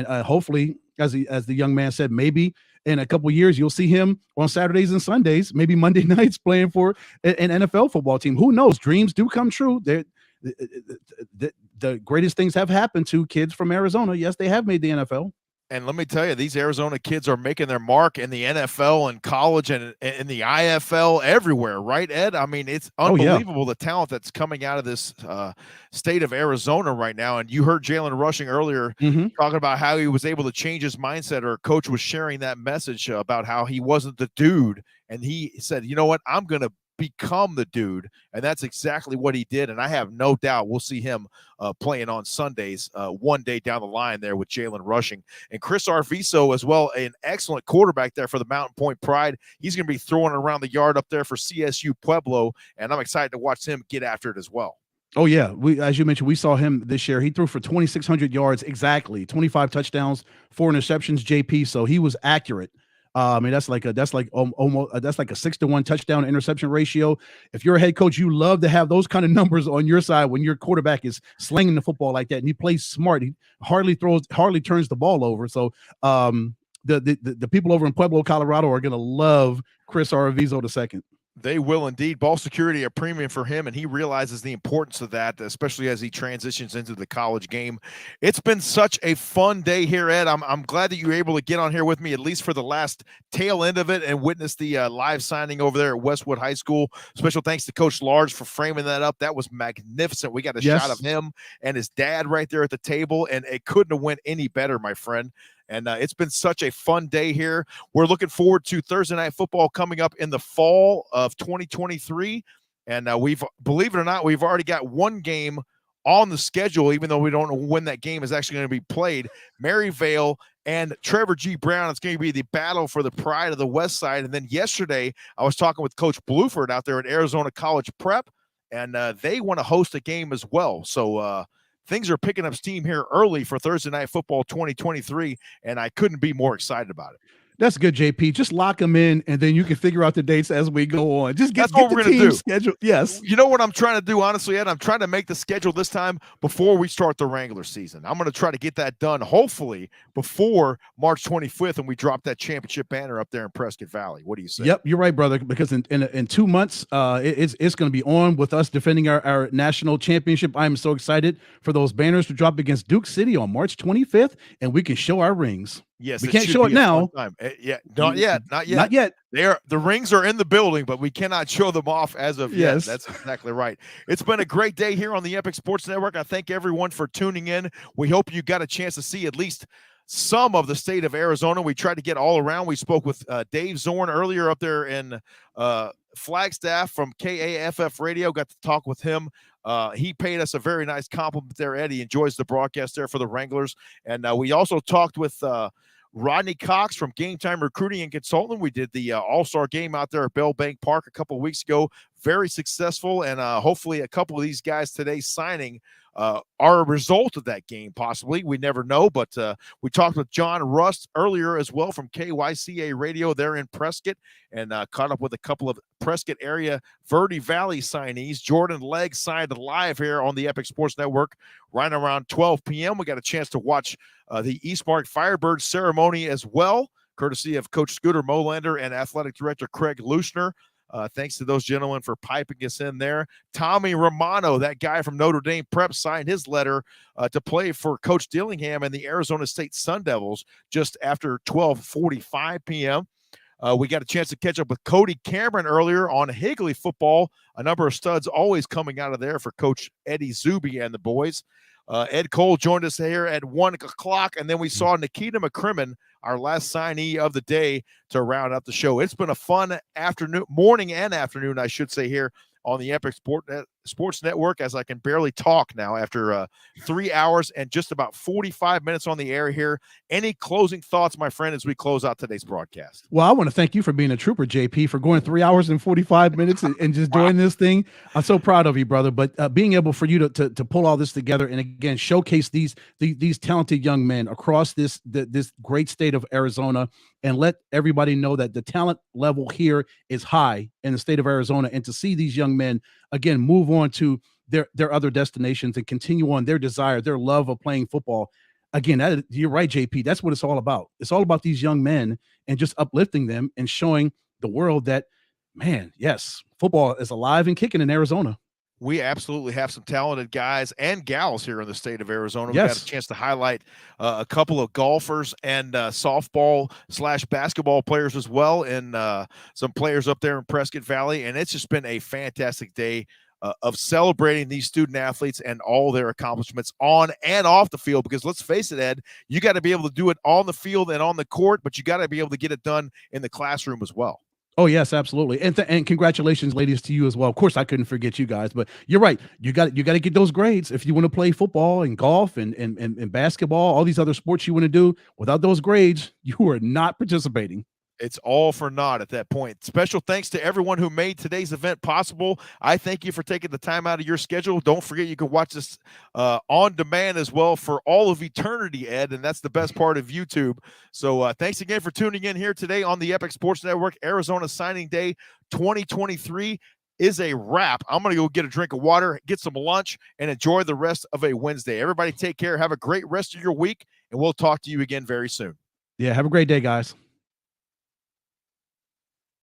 hopefully, as the young man said, maybe in a couple of years you'll see him on Saturdays and Sundays, maybe Monday nights, playing for an NFL football team. Who knows? Dreams do come true. The greatest things have happened to kids from Arizona. Yes, they have made the NFL. And let me tell you, these Arizona kids are making their mark in the NFL and college and in the IFL everywhere, right, Ed? I mean, it's unbelievable the talent that's coming out of this state of Arizona right now. And you heard Jalen Rushing earlier talking about how he was able to change his mindset, or coach was sharing that message about how he wasn't the dude. And he said, you know what, I'm going to become the dude, and that's exactly what he did. And I have no doubt we'll see him playing on Sundays one day down the line there with Jalen Rushing. And Chris Arvizo as well, an excellent quarterback there for the Mountain Point Pride. He's going to be throwing around the yard up there for CSU Pueblo, and I'm excited to watch him get after it as well. Oh yeah, as you mentioned, we saw him this year. He threw for 2,600 yards exactly, 25 touchdowns, 4 interceptions. JP, so he was accurate. I mean, that's like a 6-to-1 touchdown interception ratio. If you're a head coach, you love to have those kind of numbers on your side when your quarterback is slinging the football like that, and he plays smart. He hardly turns the ball over. So the people over in Pueblo, Colorado, are going to love Chris Arvizo II. They will indeed. Ball security a premium for him, and he realizes the importance of that, especially as he transitions into the college game. It's been such a fun day here, Ed. I'm glad that you were able to get on here with me, at least for the last tail end of it, and witness the live signing over there at Westwood High School. Special thanks to Coach Large for framing that up. That was magnificent. We got a shot of him and his dad right there at the table, and it couldn't have went any better, my friend. And it's been such a fun day here. We're looking forward to Thursday Night Football coming up in the fall of 2023. And believe it or not, we've already got one game on the schedule, even though we don't know when that game is actually going to be played. Maryvale and Trevor G. Brown. It's going to be the battle for the pride of the West Side. And then yesterday, I was talking with Coach Bluford out there at Arizona College Prep, and they want to host a game as well. So, things are picking up steam here early for Thursday Night Football 2023, and I couldn't be more excited about it. That's good, JP. Just lock them in, and then you can figure out the dates as we go on. Just get what the we're gonna team do. scheduled. Yes. You know what I'm trying to do, honestly, Ed? I'm trying to make the schedule this time before we start the Wrangler season. I'm going to try to get that done, hopefully, before March 25th, and we drop that championship banner up there in Prescott Valley. What do you say? Yep, you're right, brother. Because in 2 months, it's going to be on with us defending our national championship. I am so excited for those banners to drop against Duke City on March 25th, and we can show our rings. Yes, we can't show it now. Yeah, not yet. Not yet. The rings are in the building, but we cannot show them off as of Yes. yet. That's exactly right. It's been a great day here on the Epic Sports Network. I thank everyone for tuning in. We hope you got a chance to see at least some of the state of Arizona. We tried to get all around. We spoke with Dave Zorn earlier up there in Flagstaff from KAFF Radio. Got to talk with him. He paid us a very nice compliment there, Ed. He enjoys the broadcast there for the Wranglers. And we also talked with Rodney Cox from Game Time Recruiting and Consulting. We did the All-Star game out there at Bell Bank Park a couple of weeks ago. Very successful, and hopefully a couple of these guys today signing are a result of that game, possibly. We never know, but we talked with John Rust earlier as well from KYCA Radio there in Prescott, and caught up with a couple of Prescott area Verde Valley signees. Jordan Legg signed live here on the Epic Sports Network right around 12 p.m. We got a chance to watch the Eastmark Firebird ceremony as well, courtesy of Coach Scooter Molander and Athletic Director Craig Luschner. Thanks to those gentlemen for piping us in there. Tommy Romano, that guy from Notre Dame Prep, signed his letter to play for Coach Dillingham and the Arizona State Sun Devils just after 12:45 p.m. We got a chance to catch up with Cody Cameron earlier on Higley football. A number of studs always coming out of there for Coach Eddie Zuby and the boys. Ed Cole joined us here at 1 o'clock, and then we saw Nikita McCrimmon, our last signee of the day, to round up the show. It's been a fun morning and afternoon, I should say, here on the Epic Sports Network, as I can barely talk now after 3 hours and just about 45 minutes on the air here. Any closing thoughts, my friend, as we close out today's broadcast? Well, I want to thank you for being a trooper, JP, for going 3 hours and 45 minutes and just doing this thing. I'm so proud of you, brother. But being able for you to pull all this together and, again, showcase these talented young men across this great state of Arizona, and let everybody know that the talent level here is high in the state of Arizona, and to see these young men, again, move on to their other destinations and continue on their desire, their love of playing football. Again, you're right, JP. That's what it's all about. It's all about these young men and just uplifting them and showing the world that, man, yes, football is alive and kicking in Arizona. We absolutely have some talented guys and gals here in the state of Arizona. We Yes. got a chance to highlight a couple of golfers and softball/basketball players as well, and some players up there in Prescott Valley. And it's just been a fantastic day of celebrating these student athletes and all their accomplishments on and off the field. Because let's face it, Ed, you got to be able to do it on the field and on the court, but you got to be able to get it done in the classroom as well. Oh yes, absolutely, and congratulations, ladies, to you as well. Of course, I couldn't forget you guys, but you're right. You got to get those grades if you want to play football and golf and basketball, all these other sports you want to do. Without those grades, you are not participating. It's all for naught at that point. Special thanks to everyone who made today's event possible. I thank you for taking the time out of your schedule. Don't forget you can watch this on demand as well for all of eternity, Ed, and that's the best part of YouTube. So thanks again for tuning in here today on the Epic Sports Network. Arizona Signing Day 2023 is a wrap. I'm going to go get a drink of water, get some lunch, and enjoy the rest of a Wednesday. Everybody take care. Have a great rest of your week, and we'll talk to you again very soon. Yeah, have a great day, guys.